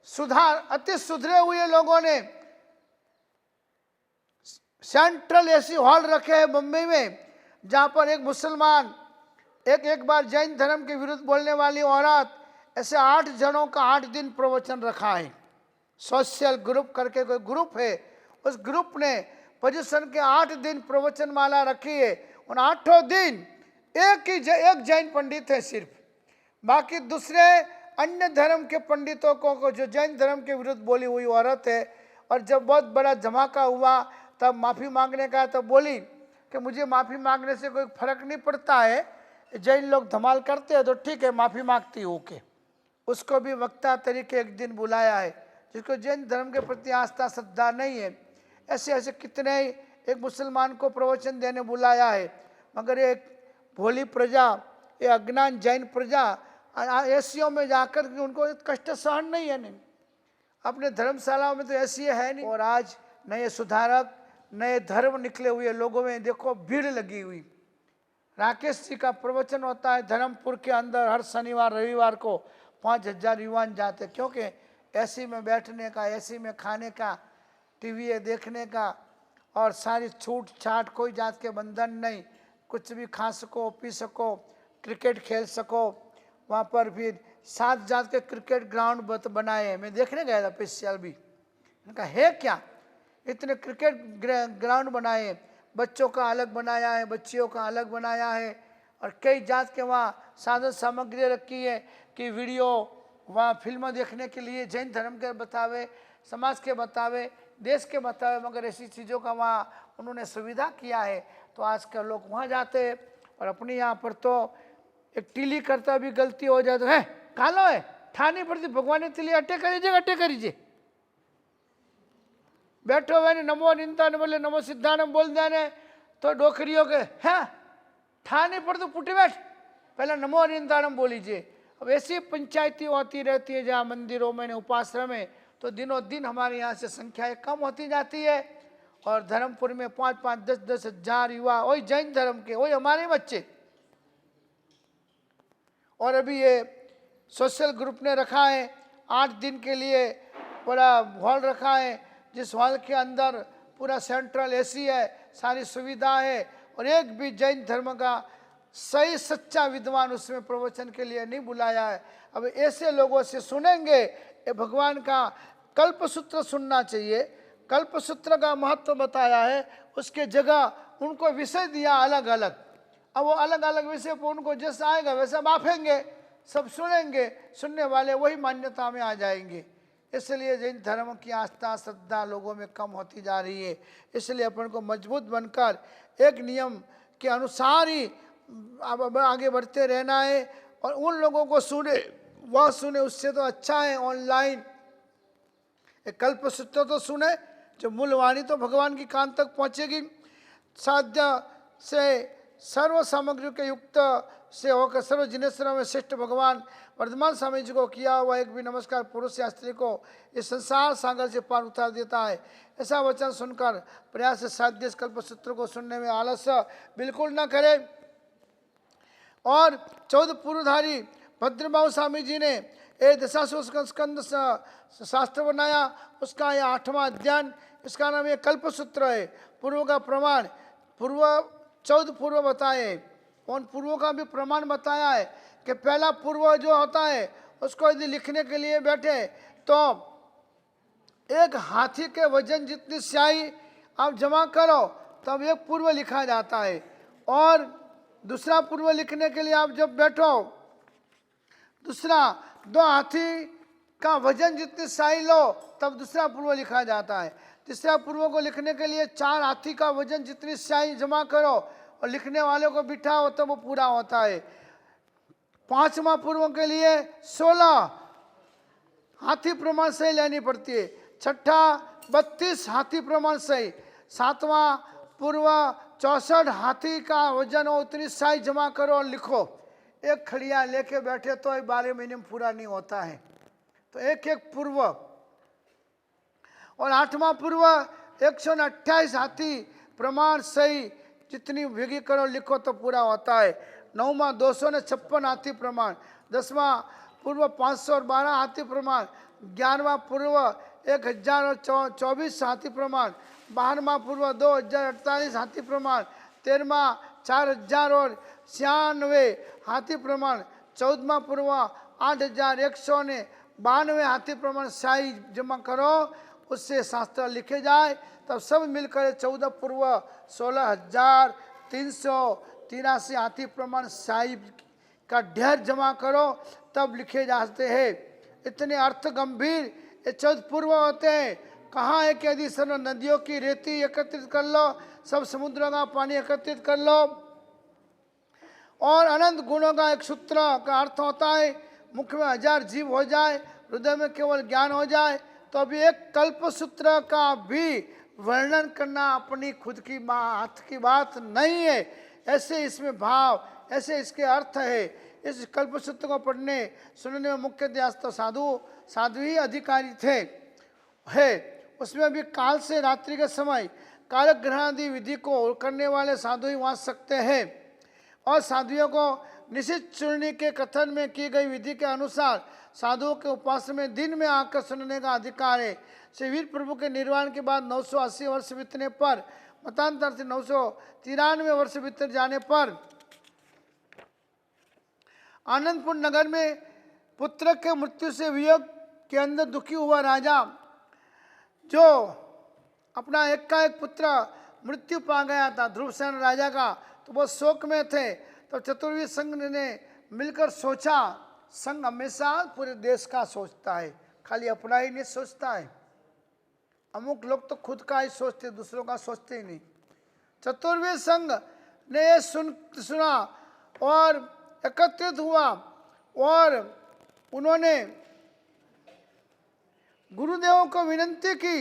अति सुधरे हुए लोगों ने सेंट्रल एसी हॉल रखे हैं बम्बई में, जहाँ पर एक मुसलमान एक बार जैन धर्म के विरुद्ध बोलने वाली औरत, ऐसे 8 जनों का 8 दिन प्रवचन रखा है। सोशल ग्रुप करके कोई ग्रुप है, उस ग्रुप ने पर्युषण के 8 दिन प्रवचन माला रखी है। उन 8 दिन एक जैन पंडित है सिर्फ, बाकी दूसरे अन्य धर्म के पंडितों को जो जैन धर्म के विरुद्ध बोली हुई औरत है। और जब बहुत बड़ा धमाका हुआ तब माफ़ी मांगने का, तब बोली कि मुझे माफ़ी मांगने से कोई फर्क नहीं पड़ता है, जैन लोग धमाल करते हैं तो ठीक है माफ़ी मांगती हूँ के। उसको भी वक्ता तरीके एक दिन बुलाया है, जिसको जैन धर्म के प्रति आस्था श्रद्धा नहीं है। ऐसे ऐसे कितने ही एक मुसलमान को प्रवचन देने बुलाया है, मगर एक भोली प्रजा, ये अज्ञान जैन प्रजा एसियों में जाकर के उनको कष्ट सहन नहीं है। नहीं, अपने धर्मशालाओं में तो ऐसी है नहीं। और आज नए सुधारक नए धर्म निकले हुए लोगों में देखो भीड़ लगी हुई। राकेश जी का प्रवचन होता है धर्मपुर के अंदर, हर शनिवार रविवार को 5000 युवान जाते, क्योंकि एसी में बैठने का, एसी में खाने का, टीवी देखने का, और सारी छूट छाट, कोई जात के बंधन नहीं, कुछ भी खा सको पी सको, क्रिकेट खेल सको। वहाँ पर फिर 7 जात के क्रिकेट ग्राउंड बनाए हैं, मैं देखने गया था स्पेशल भी। उनका है क्या, इतने क्रिकेट ग्राउंड बनाए हैं, बच्चों का अलग बनाया है, बच्चियों का अलग बनाया है, और कई जात के वहाँ साधन सामग्री रखी है कि वीडियो वहाँ फिल्म देखने के लिए जैन धर्म के बतावे, समाज के बतावे, देश के बताए, मगर ऐसी चीज़ों का वहाँ उन्होंने सुविधा किया है, तो आज के लोग वहाँ जाते हैं। और अपने यहाँ पर तो एक टीली करता भी गलती हो जाए तो है कालो है ठानी पड़ती, भगवान ने तिली अटे करीजिए, बैठो हुए नमो निंदा न बोले नमो सिद्धानम बोल देने तो डोकरियों के हैं ठानी पड़ तो पुटी बैठ, पहले नमो निंदानम बोलीजिए। अब ऐसी पंचायती होती रहती है जहाँ मंदिरों में उपाश्रम में, तो दिनों दिन हमारे यहाँ से संख्याएं कम होती जाती है। और धर्मपुर में 5-5, 10-10 हजार युवा वही जैन धर्म के, वही हमारे बच्चे। और अभी ये सोशल ग्रुप ने रखा है 8 दिन के लिए बड़ा हॉल रखा है, जिस हॉल के अंदर पूरा सेंट्रल एसी है, सारी सुविधा है, और एक भी जैन धर्म का सही सच्चा विद्वान उसमें प्रवचन के लिए नहीं बुलाया है। अब ऐसे लोगों से सुनेंगे, ये भगवान का कल्पसूत्र सुनना चाहिए। कल्पसूत्र का महत्व बताया है, उसके जगह उनको विषय दिया अलग अलग। अब वो अलग अलग विषय पर उनको जैसा आएगा वैसा बाफेंगे, सब सुनेंगे, सुनने वाले वही मान्यता में आ जाएंगे। इसलिए जैन धर्म की आस्था श्रद्धा लोगों में कम होती जा रही है। इसलिए अपन को मजबूत बनकर एक नियम के अनुसार ही अब आगे बढ़ते रहना है। और उन लोगों को सुने वह सुने, उससे तो अच्छा है ऑनलाइन एक कल्पसूत्र तो सुने, जो मूलवाणी तो भगवान की कान तक पहुँचेगी। साध्य से सर्व सामग्री के युक्त से होकर सर्व जिनेश्वरों में श्रेष्ठ भगवान वर्धमान स्वामी जी को किया हुआ एक भी नमस्कार पुरुष या स्त्री को इस संसार सागर से पार उतार देता है। ऐसा वचन सुनकर प्रयास से साध्य कल्पसूत्र को सुनने में आलस्य बिल्कुल न करे। और 14 पूर्वधारी भद्रबाहु स्वामी जी ने एक दशाश्व स्कंद शास्त्र बनाया, उसका यह 8वां अध्याय, इसका नाम ये कल्पसूत्र है। पूर्व का प्रमाण, पूर्व 14 पूर्व बताए, उन पूर्वों का भी प्रमाण बताया है कि पहला पूर्व जो होता है उसको यदि लिखने के लिए बैठे तो एक हाथी के वजन जितनी स्याही आप जमा करो तब एक पूर्व लिखा जाता है। और दूसरा पूर्व लिखने के लिए आप जब बैठो, दूसरा 2 हाथी का वजन जितनी स्याही लो तब दूसरा पूर्व लिखा जाता है। तीसरा पूर्व को लिखने के लिए 4 हाथी का वजन जितनी स्याही जमा करो और लिखने वाले को बिठाओ तो वो पूरा होता है। 5वां पूर्व के लिए 16 हाथी प्रमाण सही लेनी पड़ती है। छठा 32 हाथी प्रमाण सही। 7वां पूर्व 64 हाथी का वजन हो उतनी स्याही जमा करो और लिखो। एक खड़िया लेके बैठे तो 12 महीने में पूरा नहीं होता है, तो एक एक पूर्व। और 8वां पूर्व 128 हाथी प्रमाण सही जितनी भेगी करो लिखो तो पूरा होता है। 9वां 256 हाथी प्रमाण। 10वां पूर्व 512 हाथी प्रमाण। 11वां पूर्व 1024 हाथी प्रमाण। 12वां पूर्व 2048 हाथी प्रमाण। 13वां 4096 हाथी प्रमाण। 14वां पूर्व 8192 हाथी प्रमाण शाही जमा करो, उससे शास्त्र लिखे जाए तब सब मिलकर 14 पूर्व 16,383 हाथी प्रमाण शाही का ढेर जमा करो तब लिखे जाते हैं। इतने अर्थ गंभीर ये 14 पूर्व होते हैं। कहाँ है कि यदि सर्व नदियों की रेती एकत्रित कर लो, सब समुद्रों का पानी एकत्रित कर लो, और अनंत गुणों का एक सूत्र का अर्थ होता है, मुख में 1000 जीव हो जाए, हृदय में केवल ज्ञान हो जाए, तो अभी एक कल्प सूत्र का भी वर्णन करना अपनी खुद की हाथ की बात नहीं है। ऐसे इसमें भाव, ऐसे इसके अर्थ है। इस कल्प सूत्र को पढ़ने सुनने में मुख्य ध्यास तो साधु ही अधिकारी थे है। उसमें भी काल से रात्रि के समय कारक ग्रहणादि विधि को करने वाले साधु ही वाँच सकते हैं। और साधुओं को निश्चित चूर्णी के कथन में की गई विधि के अनुसार साधुओं के उपासना में दिन में आकर सुनने का अधिकार है। श्री वीर प्रभु के निर्वाण के बाद 980 वर्ष बीतने पर, मतांतर से 993 वर्ष बीत जाने पर आनंदपुर नगर में पुत्र के मृत्यु से वियोग के अंदर दुखी हुआ राजा, जो अपना एक का एक पुत्र मृत्यु पा गया था ध्रुवसेन राजा का, तो वो शोक में थे। तो चतुर्वेद संघ ने मिलकर सोचा, संघ हमेशा पूरे देश का सोचता है, खाली अपना ही नहीं सोचता है। अमुक लोग तो खुद का ही सोचते, दूसरों का सोचते ही नहीं। चतुर्वेद संघ ने ये सुना और एकत्रित हुआ और उन्होंने गुरुदेवों को विनंती की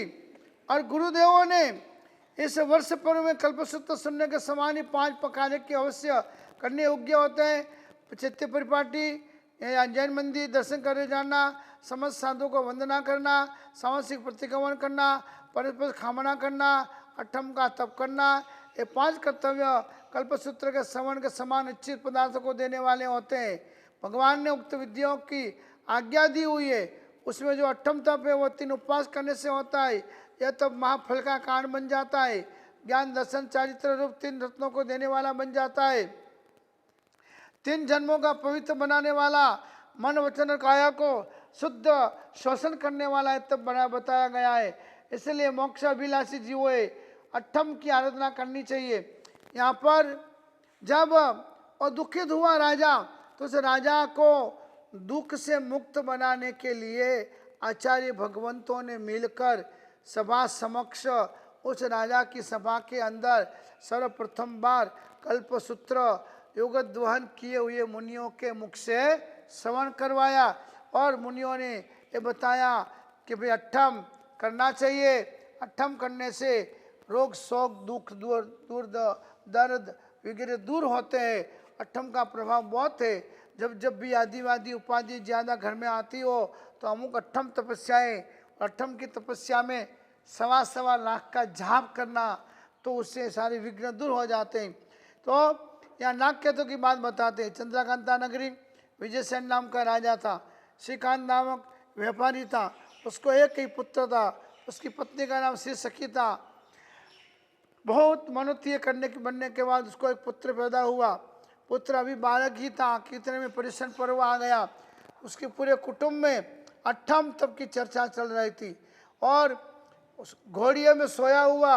और गुरुदेवों ने इस वर्ष पर्व में कल्पसूत्र सुनने के समान ही 5 पकाने की अवश्य करने योग्य होते हैं। चैत्य परिपाटी, जैन मंदिर दर्शन करने जाना, समस्त साधुओं को वंदना करना, सामासिक प्रतिक्रमण करना, परस्पर कामना करना, अठम का तप करना, ये 5 कर्तव्य कल्पसूत्र के श्रवण के समान इच्छित पदार्थों को देने वाले होते हैं। भगवान ने उक्त विद्याओं की आज्ञा दी हुई है। उसमें जो अठम तप है वो 3 उपवास करने से होता है। यह तप महाफल का कारण बन जाता है। ज्ञान दर्शन चारित्र रूप 3 रत्नों को देने वाला बन जाता है। 3 जन्मों का पवित्र बनाने वाला, मन वचन और काया को शुद्ध शोषण करने वाला है तब बताया गया है। इसलिए मोक्ष अभिलाषी जीवों अठम की आराधना करनी चाहिए। यहाँ पर जब और दुखित हुआ राजा तो उस राजा को दुख से मुक्त बनाने के लिए आचार्य भगवंतों ने मिलकर सभा समक्ष उस राजा की सभा के अंदर सर्वप्रथम बार कल्पसूत्र योगद्वहन किए हुए मुनियों के मुख से श्रवण करवाया और मुनियों ने ये बताया कि भाई अठम करना चाहिए। अठम करने से रोग शोक दुख दर्द वगैरह दूर होते हैं। अठम का प्रभाव बहुत है। जब भी आदिवादी उपाधि ज़्यादा घर में आती हो तो अमुक अठम तपस्याएं, अठम की तपस्या में 1.25 लाख का जाप करना तो उससे सारे विघ्न दूर हो जाते हैं। तो यहाँ नागकेतु की बात बताते हैं। चंद्रकांता नगरी विजयसेन नाम का राजा था। श्रीकांत नामक व्यापारी था। उसको एक ही पुत्र था। उसकी पत्नी का नाम श्री सखी था। बहुत मनोतीय बनने के बाद उसको एक पुत्र पैदा हुआ। पुत्र अभी बालक ही था, कितने में परिश्रम पर्व आ गया। उसके पूरे कुटुंब में अठम तप की चर्चा चल रही थी और उस घोड़िए में सोया हुआ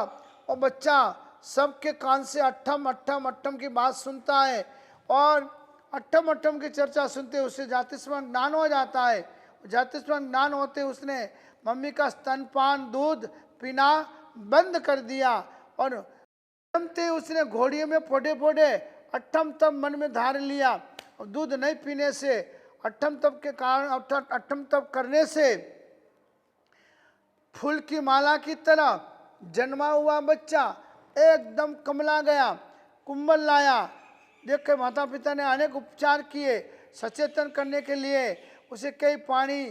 और बच्चा सबके कान से अठम अठम अठम की बात सुनता है और अठम अठम की चर्चा सुनते उससे जातिस्मरण ज्ञान हो जाता है। जातिस्मरण ज्ञान होते उसने मम्मी का स्तनपान दूध पीना बंद कर दिया और उसने घोड़िए में पोड़े पोड़े अठम तप मन में धार लिया। और दूध नहीं पीने से अठम तप के कारण अठम तप करने से फूल की माला की तरह जन्मा हुआ बच्चा एकदम कमला गया, कुंभल लाया। देख के माता पिता ने अनेक उपचार किए सचेतन करने के लिए। उसे कई पानी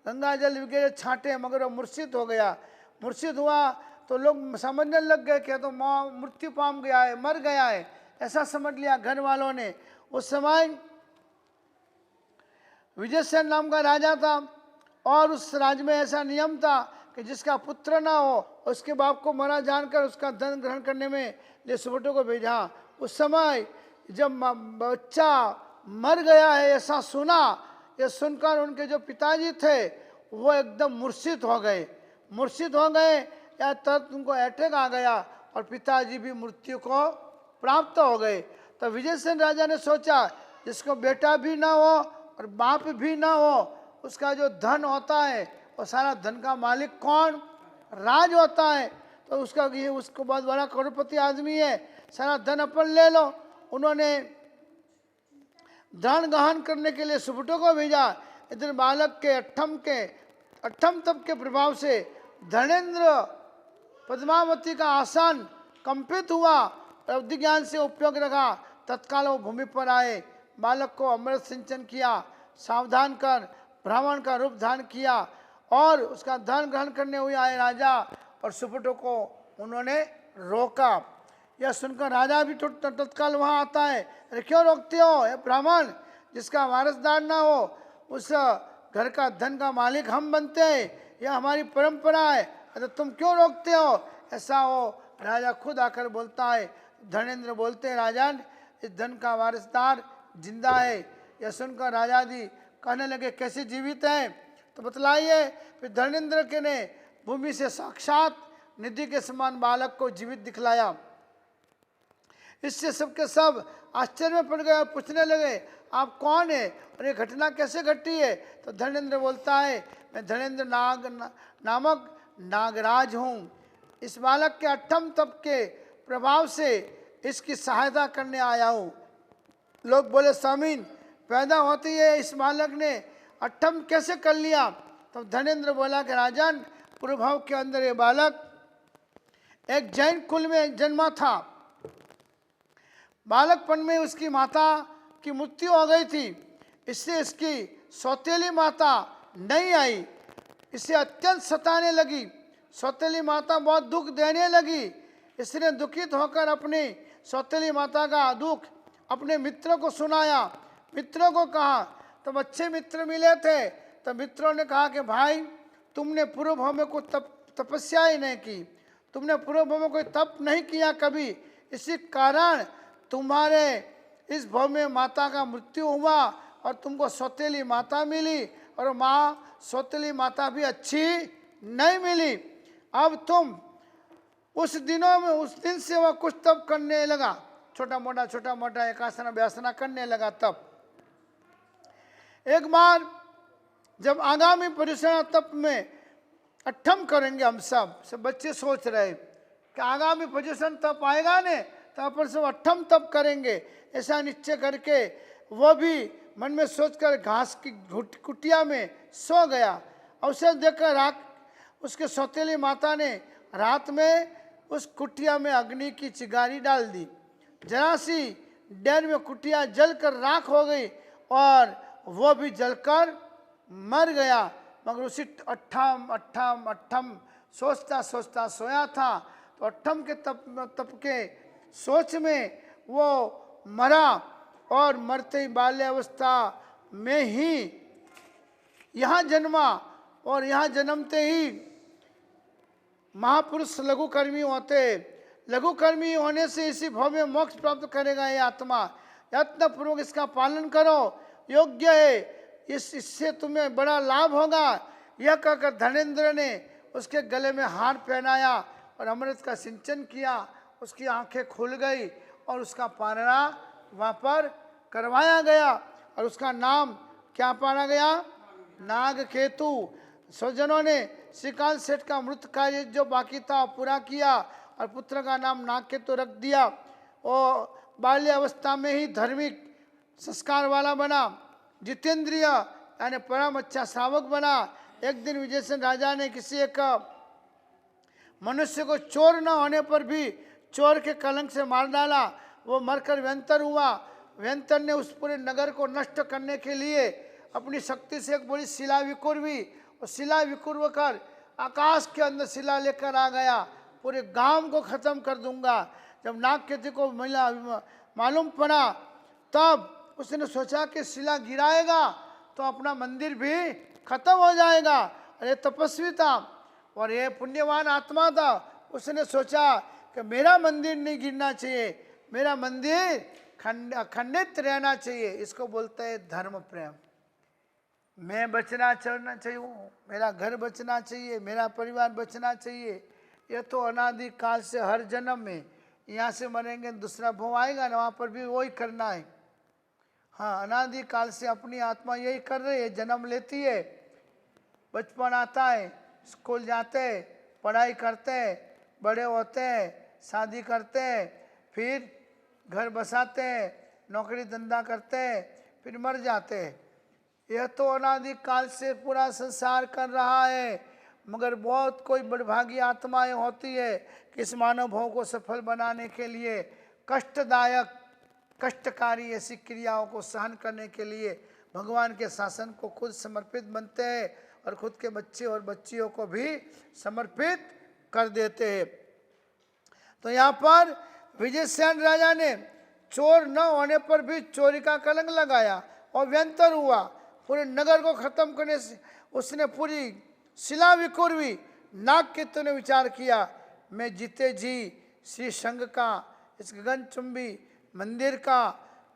गंगा जल वगैरह छाटे मगर वो मूर्छित हो गया। मूर्छित हुआ तो लोग समझने लग गए कि तो मृत्यु पाम गया है, मर गया है, ऐसा समझ लिया घर वालों ने। उस समय विजयसेन नाम का राजा था और उस राज्य में ऐसा नियम था कि जिसका पुत्र ना हो उसके बाप को मरा जानकर उसका धन ग्रहण करने में लिए सुबटों को भेजा। उस समय जब बच्चा मर गया है ऐसा सुना, ये सुनकर उनके जो पिताजी थे वो एकदम मूर्छित हो गए। मूर्छित हो गए या तब उनको अटैक आ गया और पिताजी भी मृत्यु को प्राप्त हो गए। तो विजयसेन राजा ने सोचा जिसको बेटा भी ना हो और बाप भी ना हो, उसका जो धन होता है और सारा धन का मालिक कौन? राज होता है। तो उसका ये उसको बहुत बड़ा करोड़पति आदमी है, सारा धन अपन ले लो। उन्होंने धन गहन करने के लिए सुबटों को भेजा। इधर बालक के अठम तप के प्रभाव से धनेन्द्र पद्मावती का आसन कंपित हुआ और अवधि ज्ञान से उपयोग रखा। तत्काल वो भूमि पर आए, बालक को अमृत सिंचन किया, सावधान कर ब्राह्मण का रूप धारण किया और उसका धन ग्रहण करने हुए आए राजा और सुबटों को उन्होंने रोका। यह सुनकर राजा भी तत्काल वहाँ आता है। अरे क्यों रोकते हो? ये ब्राह्मण जिसका वारसदार ना हो उस घर का धन का मालिक हम बनते हैं, यह हमारी परंपरा है, तो तुम क्यों रोकते हो? ऐसा वो राजा खुद आकर बोलता है। धनेन्द्र बोलते हैं राजन इस धन का वारिसदार जिंदा है। यह सुनकर राजा जी कहने लगे कैसे जीवित है? तो बतलाइए। फिर धनेन्द्र के ने भूमि से साक्षात निधि के समान बालक को जीवित दिखलाया। इससे सबके सब आश्चर्य में पड़ गए और पूछने लगे आप कौन है और ये घटना कैसे घटी है? तो धनेन्द्र बोलता है मैं धनेन्द्र नामक नागराज हूँ। इस बालक के अठम तप के प्रभाव से इसकी सहायता करने आया हूँ। लोग बोले स्वामीन, पैदा होते ही इस बालक ने अठम कैसे कर लिया? तब धनेन्द्र बोला कि राजन, पूर्वभाव के अंदर ये बालक एक जैन कुल में जन्मा था। बालकपन में उसकी माता की मृत्यु हो गई थी, इससे इसकी सौतेली माता नहीं आई, इसे अत्यंत सताने लगी। सौतेली माता बहुत दुख देने लगी। इसने दुखित होकर अपनी सौतेली माता का दुख अपने मित्रों को सुनाया। मित्रों को कहा, तब अच्छे मित्र मिले थे। तब मित्रों ने कहा कि भाई, तुमने पूर्व भाव में कोई तपस्या ही नहीं की, तुमने पूर्व भाव में कोई तप नहीं किया कभी, इसी कारण तुम्हारे इस भाव में माता का मृत्यु हुआ और तुमको सौतेली माता मिली, और माँ सौतेली माता भी अच्छी नहीं मिली। अब तुम उस दिन से वह कुछ तप करने लगा, छोटा मोटा एकासना व्यासना करने लगा। तब एक बार जब आगामी परिश्रम तप में अठम करेंगे, हम सब बच्चे सोच रहे कि आगामी परिश्रम तप आएगा ने तो अपन सब अठम तप करेंगे, ऐसा निश्चय करके वो भी मन में सोचकर घास की कुटिया में सो गया। अवसर देखकर उसके सौतेली माता ने रात में उस कुटिया में अग्नि की चिंगारी डाल दी। जरा सी देर में कुटिया जलकर राख हो गई और वो भी जलकर मर गया। मगर उसी अठम सोचता सोचता सोया था, तो अठम के तप के सोच में वो मरा, और मरते ही बाल्यावस्था में ही यहाँ जन्मा, और यहाँ जन्मते ही महापुरुष लघुकर्मी होते। लघुकर्मी होने से इसी भाव में मोक्ष प्राप्त करेगा ये आत्मा। यत्न पूर्वक इसका पालन करो, योग्य है, इससे तुम्हें बड़ा लाभ होगा। यह कहकर धनेन्द्र ने उसके गले में हार पहनाया और अमृत का सिंचन किया। उसकी आंखें खुल गई और उसका पालना वहाँ पर करवाया गया, और उसका नाम क्या पाना गया? नागकेतु। स्वजनों ने श्रीकांत सेठ का मृत कार्य जो बाकी था पूरा किया और पुत्र का नाम नागकेतु रख दिया। और बाल्य अवस्था में ही धार्मिक संस्कार वाला बना, जितेंद्रिय यानी परम अच्छा श्रावक बना। एक दिन विजयसेन राजा ने किसी एक मनुष्य को चोर न होने पर भी चोर के कलंक से मार डाला। वो मरकर व्यंतर हुआ। व्यंतर ने उस पूरे नगर को नष्ट करने के लिए अपनी शक्ति से एक बड़ी शिला विकुर्वी, और शिला विकुर्व कर आकाश के अंदर शिला लेकर आ गया, पूरे गांव को खत्म कर दूंगा। जब नागकेतु को मालूम पड़ा, तब उसने सोचा कि शिला गिराएगा तो अपना मंदिर भी खत्म हो जाएगा। अरे तपस्वी था और ये पुण्यवान आत्मा था। उसने सोचा कि मेरा मंदिर नहीं गिरना चाहिए, मेरा मंदिर अखंडित रहना चाहिए। इसको बोलते हैं धर्म प्रेम। मैं बचना चाहिए, मेरा घर बचना चाहिए, मेरा परिवार बचना चाहिए। ये तो अनादि काल से हर जन्म में, यहाँ से मरेंगे दूसरा भव आएगा ना, वहाँ पर भी वही करना है। हाँ, अनादि काल से अपनी आत्मा यही कर रही है, जन्म लेती है, बचपन आता है, स्कूल जाते हैं, पढ़ाई करते हैं, बड़े होते हैं, शादी करते हैं, फिर घर बसाते हैं, नौकरी धंधा करते हैं, फिर मर जाते हैं। यह तो अनादि काल से पूरा संसार कर रहा है। मगर बहुत कोई बड़भागी आत्माएं होती है कि इस मानव भाव को सफल बनाने के लिए कष्टदायक कष्टकारी ऐसी क्रियाओं को सहन करने के लिए भगवान के शासन को खुद समर्पित बनते हैं और खुद के बच्चे और बच्चियों को भी समर्पित कर देते हैं। तो यहाँ पर विजयसेन राजा ने चोर न होने पर भी चोरी का कलंक लगाया और व्यंतर हुआ। पूरे नगर को खत्म करने से उसने पूरी शिला विकुर्वी। नागकेतु ने विचार किया, मैं जीते जी श्री संघ का, इस गगनचुंबी मंदिर का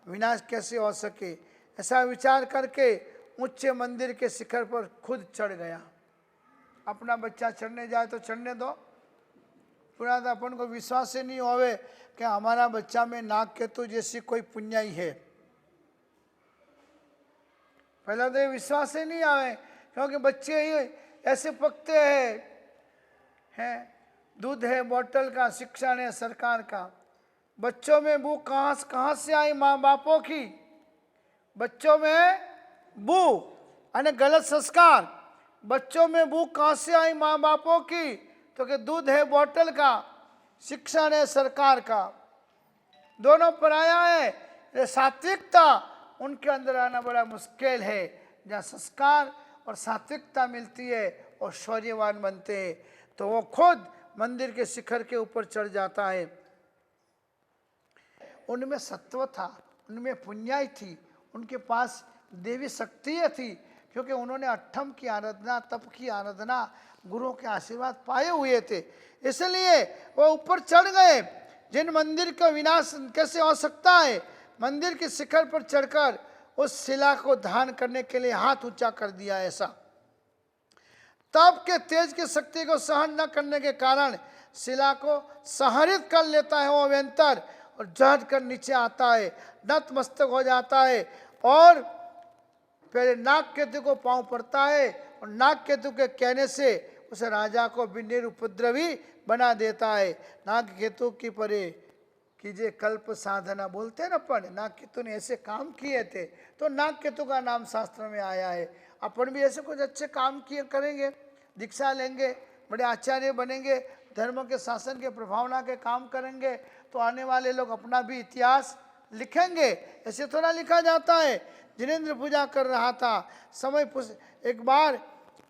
विनाश कैसे हो सके। ऐसा विचार करके ऊंचे मंदिर के शिखर पर खुद चढ़ गया। अपना बच्चा चढ़ने जाए तो चढ़ने दो, पूरा तो अपन को विश्वास ही नहीं होवे कि हमारा बच्चा में नागकेतु जैसी कोई पुण्याई है। पहले तो ये विश्वास ही नहीं आवे, क्योंकि बच्चे ही ऐसे पकते हैं है, दूध है बोतल का, शिक्षण है सरकार का। बच्चों में बू कहाँ से आई? माँ बापों की। बच्चों में बू यानी गलत संस्कार। बच्चों में बू कहाँ से आई? माँ बापों की। तो कि दूध है बोतल का, शिक्षण है सरकार का, दोनों पराया है। ये सात्विकता उनके अंदर आना बड़ा मुश्किल है। जहाँ संस्कार और सात्विकता मिलती है और शौर्यवान बनते हैं, तो वो खुद मंदिर के शिखर के ऊपर चढ़ जाता है। उनमें सत्व था, उनमें पुण्याई थी, उनके पास देवी शक्तियाँ थी, क्योंकि उन्होंने अट्ठम की आराधना, तप की आराधना, गुरुओं के आशीर्वाद पाए हुए थे, इसलिए वो ऊपर चढ़ गए। जिन मंदिर का विनाश कैसे हो सकता है? मंदिर के शिखर पर चढ़कर उस शिला को धारण करने के लिए हाथ ऊंचा कर दिया। ऐसा तप के तेज की शक्ति को सहन न करने के कारण शिला को संहरित कर लेता है वो अभ्यंतर, और झट कर नीचे आता है, नतमस्तक हो जाता है, और पहले नाग केतु को पांव पड़ता है, और नाग केतु के कहने से उस राजा को भी निरुपद्रवी बना देता है। नाग केतु की परे कीजिए कल्प साधना बोलते हैं ना अपन, नाग केतु ने ऐसे काम किए थे, तो नाग केतु का नाम शास्त्र में आया है। अपन भी ऐसे कुछ अच्छे काम किए करेंगे, दीक्षा लेंगे, बड़े आचार्य बनेंगे, धर्म के शासन के प्रभावना के काम करेंगे, तो आने वाले लोग अपना भी इतिहास लिखेंगे। ऐसे थोड़ा लिखा जाता है। जिनेंद्र पूजा कर रहा था, समय एक बार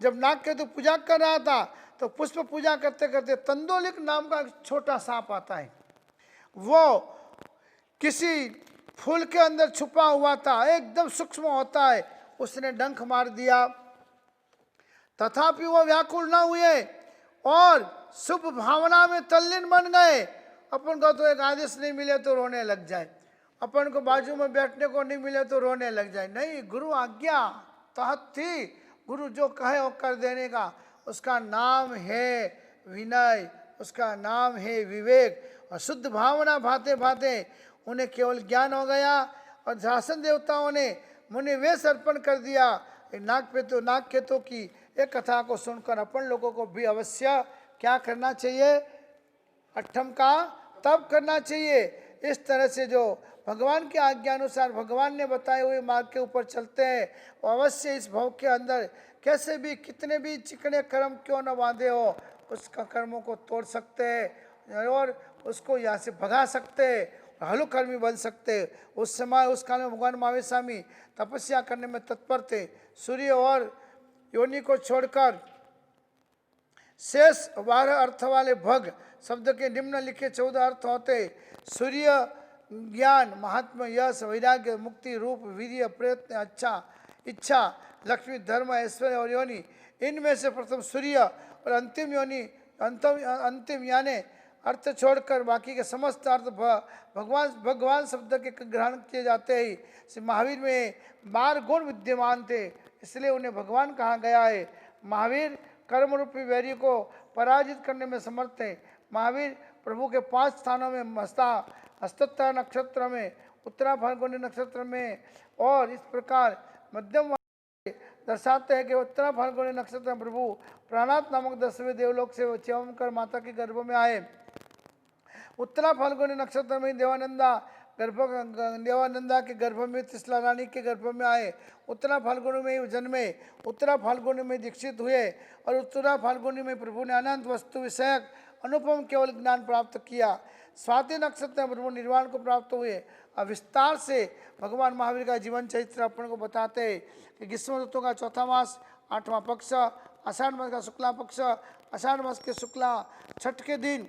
जब नाग केतु पूजा कर रहा था, तो पुष्प पूजा करते करते तंदोलिक नाम का एक छोटा सांप आता है। वो किसी फूल के अंदर छुपा हुआ था, एकदम सूक्ष्म होता है। उसने डंक मार दिया, तथापि वो व्याकुल न हुए और शुभ भावना में तल्लीन बन गए। अपन को तो एक आदेश नहीं मिले तो रोने लग जाए, अपन को बाजू में बैठने को नहीं मिले तो रोने लग जाए। नहीं, गुरु आज्ञा तहत थी, गुरु जो कहे वो कर देने का। उसका नाम है विनय, उसका नाम है विवेक, और शुद्ध भावना भाते भाते उन्हें केवल ज्ञान हो गया, और शासन देवताओं ने मुनि वेश अर्पण कर दिया। नाग केतु की एक कथा को सुनकर अपन लोगों को भी अवश्य क्या करना चाहिए? अट्ठम का तप करना चाहिए। इस तरह से जो भगवान के आज्ञा अनुसार भगवान ने बताए हुए मार्ग के ऊपर चलते हैं, वो अवश्य इस भव के अंदर कैसे भी कितने भी चिकने कर्म क्यों न बांधे हो, उसका कर्मों को तोड़ सकते हैं और उसको यहाँ से भगा सकते हैं, हलुकर्मी बन सकते। उस समय उस काल में भगवान महावीर स्वामी तपस्या करने में तत्पर थे। सूर्य और योनि को छोड़कर शेष 12 अर्थ वाले भग शब्द के निम्नलिखित 14 अर्थ होते। सूर्य ज्ञान, महात्मा, यश, वैराग्य, मुक्ति, रूप, वीर्य, प्रयत्न, अच्छा, इच्छा, लक्ष्मी, धर्म, ऐश्वर्य और योनि। इनमें से प्रथम सूर्य और अंतिम योनि, अंतिम यानी अर्थ छोड़कर बाकी के समस्त अर्थ भगवान शब्द के ग्रहण किए जाते हैं। श्री महावीर में 12 गुण विद्यमान थे, इसलिए उन्हें भगवान कहा गया है। महावीर कर्म रूपी वैरी को पराजित करने में समर्थ है। महावीर प्रभु के 5 स्थानों में हस्तता नक्षत्र में, उत्तरा फाल्गुनी नक्षत्र में, और इस प्रकार मध्यम दर्शाते हैं कि उत्तरा फाल्गुनी नक्षत्र में प्रभु प्राणात नामक 10वें देवलोक से च्यवम कर माता के गर्भ में आए। उत्तरा फाल्गुनी नक्षत्र में देवानंदा के गर्भ में तिसला रानी के गर्भ में आए। उत्तरा फाल्गुनी में ही जन्मे, उत्तरा फाल्गुनी में दीक्षित हुए, और उत्तरा फाल्गुनी में प्रभु ने अनंत वस्तु विषयक अनुपम केवल ज्ञान प्राप्त किया। स्वाति नक्षत्र में प्रभु निर्वाण को प्राप्त हुए। अब विस्तार से भगवान महावीर का जीवन चरित्र अपन को बताते हैं कि ग्रीष्म ऋतु का चौथा मास 8वां पक्ष, आषाढ़ मास का शुक्ला पक्ष, आषाढ़ मास के शुक्ला छठ के दिन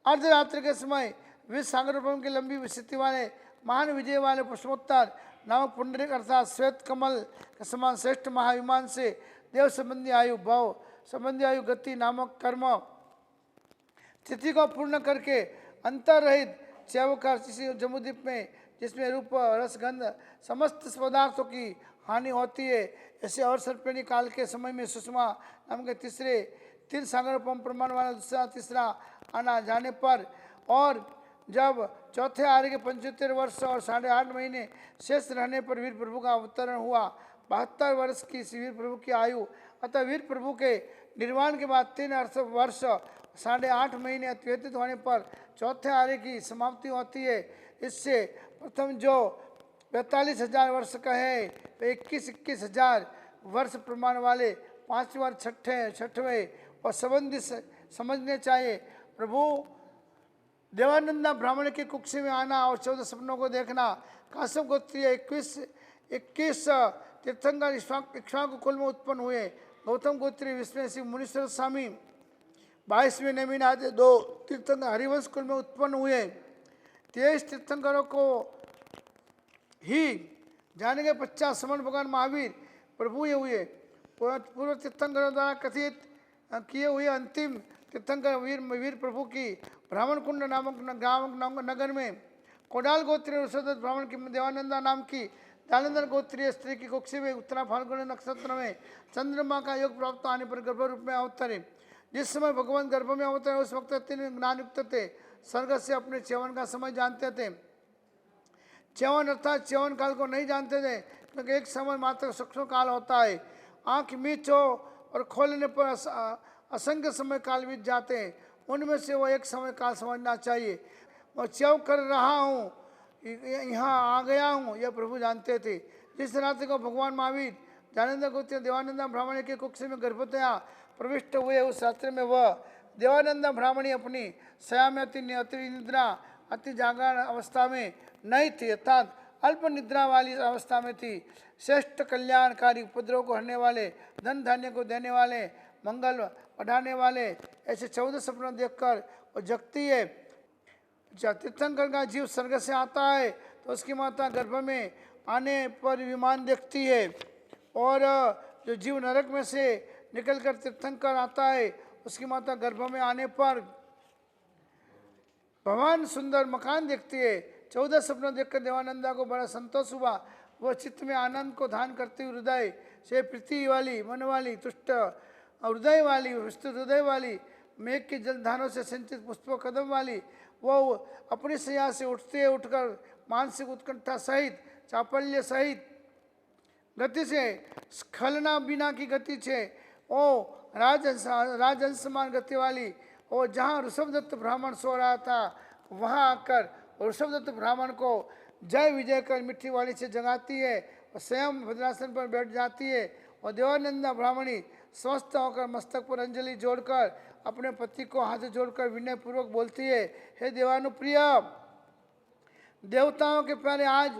अर्धरात्रि के समय विश्व सागर की लंबी विस्तृति वाले महान विजय वाले पुष्पोत्तर नामक पुंडरिक अर्थात श्वेत कमल के समान श्रेष्ठ महाविमान से देव संबंधी आयु, भव संबंधी आयु, गति नामक कर्म तिथि को पूर्ण करके अंतर रहित चैवकार जम्बूद्वीप में, जिसमें रूप रसगंध समस्त पदार्थों की हानि होती है, ऐसे और सर्पिणी काल के समय में सुषमा नाम के तीन सागरोपम प्रमाण वाला दूसरा तीसरा आना जाने पर, और जब चौथे आर्य के 75 वर्ष और 8.5 महीने शेष रहने पर वीर प्रभु का अवतरण हुआ। 72 वर्ष की वीर प्रभु की आयु, अतः वीर प्रभु के निर्वाण के बाद 3 वर्ष 8.5 महीने व्यतीत होने पर चौथे आर्य की समाप्ति होती है। इससे प्रथम जो 42,000 वर्ष का है, 21,000 वर्ष प्रमाण वाले 5वें और 6वें और संबंधी समझने चाहिए। प्रभु देवानंदा ब्राह्मण के कुक्षी में आना और 14 सपनों को देखना। काश्यप गोत्रीय 21 तीर्थंकर इक्ष्वाकु कुल में उत्पन्न हुए। गौतम गोत्रीय विश्वेश्वर मुनीश्वर स्वामी 22वें नेमिन आदि 2 तीर्थंकर हरिवंश कुल में उत्पन्न हुए। 23 तीर्थंकरों को ही जाने के पश्चात समण भगवान महावीर प्रभु ये हुए। पूर्व तीर्थंकरों द्वारा कथित किए हुए अंतिम तीर्थंकर वीर प्रभु की ब्राह्मण कुंड नामक नगर में कोडाल गोत्रीय ऋषभदत्त ब्राह्मण की देवानंदा नाम की दालेंद्र गोत्रीय स्त्री की कुक्षी में उत्तरा फाल्गुन नक्षत्र में चंद्रमा का योग प्राप्त आने पर गर्भ रूप में अवतरे। जिस समय भगवान गर्भ में अवतरे उस वक्त 3 ज्ञान युक्त थे। स्वर्ग से अपने च्यवन का समय जानते थे। च्यवन अर्थात च्यवन काल को नहीं जानते थे, क्योंकि एक समय मात्र सूक्ष्म काल होता है। आँख मीच हो और खोलने पर असंख्य समय काल बीत जाते हैं। उनमें से वो एक समय काल समझना चाहिए। मैं च्यव कर रहा हूँ, यहाँ आ गया हूँ, यह प्रभु जानते थे। जिस रात्रि को भगवान महावीर ज्ञानेन्द्र गोत्रीय देवानंदा ब्राह्मणी के कुक्ष में गर्भतया प्रविष्ट हुए, उस रात्रि में वह देवानंदा ब्राह्मणी अपनी शया में अति निद्रा अति जागरण अवस्था में नहीं थी, अर्थात अल्प निद्रा वाली अवस्था में थी। श्रेष्ठ कल्याणकारी, उपद्रव को हरने वाले, धन धान्य को देने वाले, मंगल बढ़ाने वाले ऐसे 14 सपनों देखकर वो जगती है। तीर्थंकर का जीव स्वर्ग से आता है तो उसकी माता गर्भ में आने पर विमान देखती है, और जो जीव नरक में से निकलकर तीर्थंकर आता है उसकी माता गर्भ में आने पर भगवान सुंदर मकान देखती है। 14 सपनों देखकर देवानंदा को बड़ा संतोष हुआ। वह चित्त में आनंद को धारण करती हुई हृदय से प्रीति वाली, मन वाली, तुष्ट हृदय वाली, विस्तृत हृदय वाली, मेघ की जलधारों से सिंचित पुष्प कदम वाली, वो अपनी शैया से उठकर मानसिक उत्कंठा सहित, चापल्य सहित गति से, स्खलना बिना की गति से, ओ राजहंसमान गति वाली, और जहाँ ऋषभदत्त ब्राह्मण सो रहा था वहाँ आकर ऋषभदत्त ब्राह्मण को जय विजय कर मिट्टी वाली से जगाती है और स्वयं भद्रासन पर बैठ जाती है। और देवानंदा ब्राह्मणी स्वस्थ होकर मस्तक पर अंजलि जोड़कर अपने पति को हाथ जोड़कर विनय पूर्वक बोलती है, हे देवानुप्रिय देवताओं के प्यारे, आज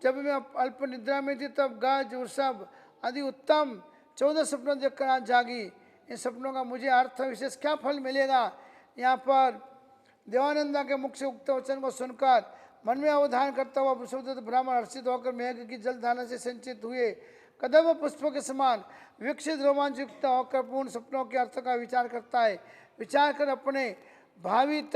जब मैं अल्प निद्रा में थी तब गज वृषभ आदि उत्तम 14 सपनों देखकर आज जागी। इन सपनों का मुझे अर्थ विशेष क्या फल मिलेगा? यहाँ पर देवानंदा के मुख से उक्त वचन को सुनकर मन में अवधान करता हुआ ऋषभदत्त ब्राह्मण हर्षित होकर मेघ की जलधारा से संचित हुए कदम पुष्पों के समान विकसित रोमांच युक्त होकर पूर्ण सपनों के अर्थ का विचार करता है। विचार कर अपने भावित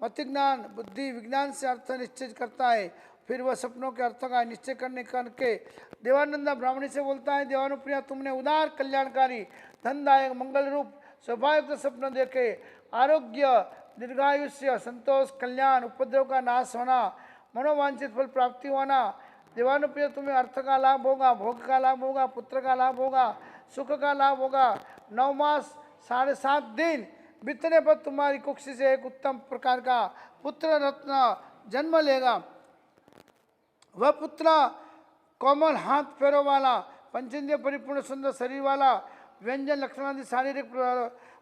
मतिज्ञान बुद्धि विज्ञान से अर्थ निश्चित करता है। फिर वह सपनों के अर्थ का निश्चय करके देवानंदा ब्राह्मणी से बोलता है, देवानुप्रिया, तुमने उदार कल्याणकारी धनदायक मंगल रूप स्वभावयुक्त सपन देखे। आरोग्य, दीर्घायुष्य, संतोष, कल्याण, उपद्रव का नाश होना, मनोवांछित फल प्राप्ति होना। देवानुप्रिय, तुम्हें अर्थ का लाभ होगा, भोग का लाभ होगा, पुत्र का लाभ होगा, सुख का लाभ होगा। 9 मास 7.5 दिन बीतने पर तुम्हारी कुक्षी से एक उत्तम प्रकार का पुत्र रत्न जन्म लेगा। वह पुत्र कोमल हाथ पैरों वाला, पंचेंद्रिय परिपूर्ण सुंदर शरीर वाला, व्यंजन लक्षणादि शारीरिक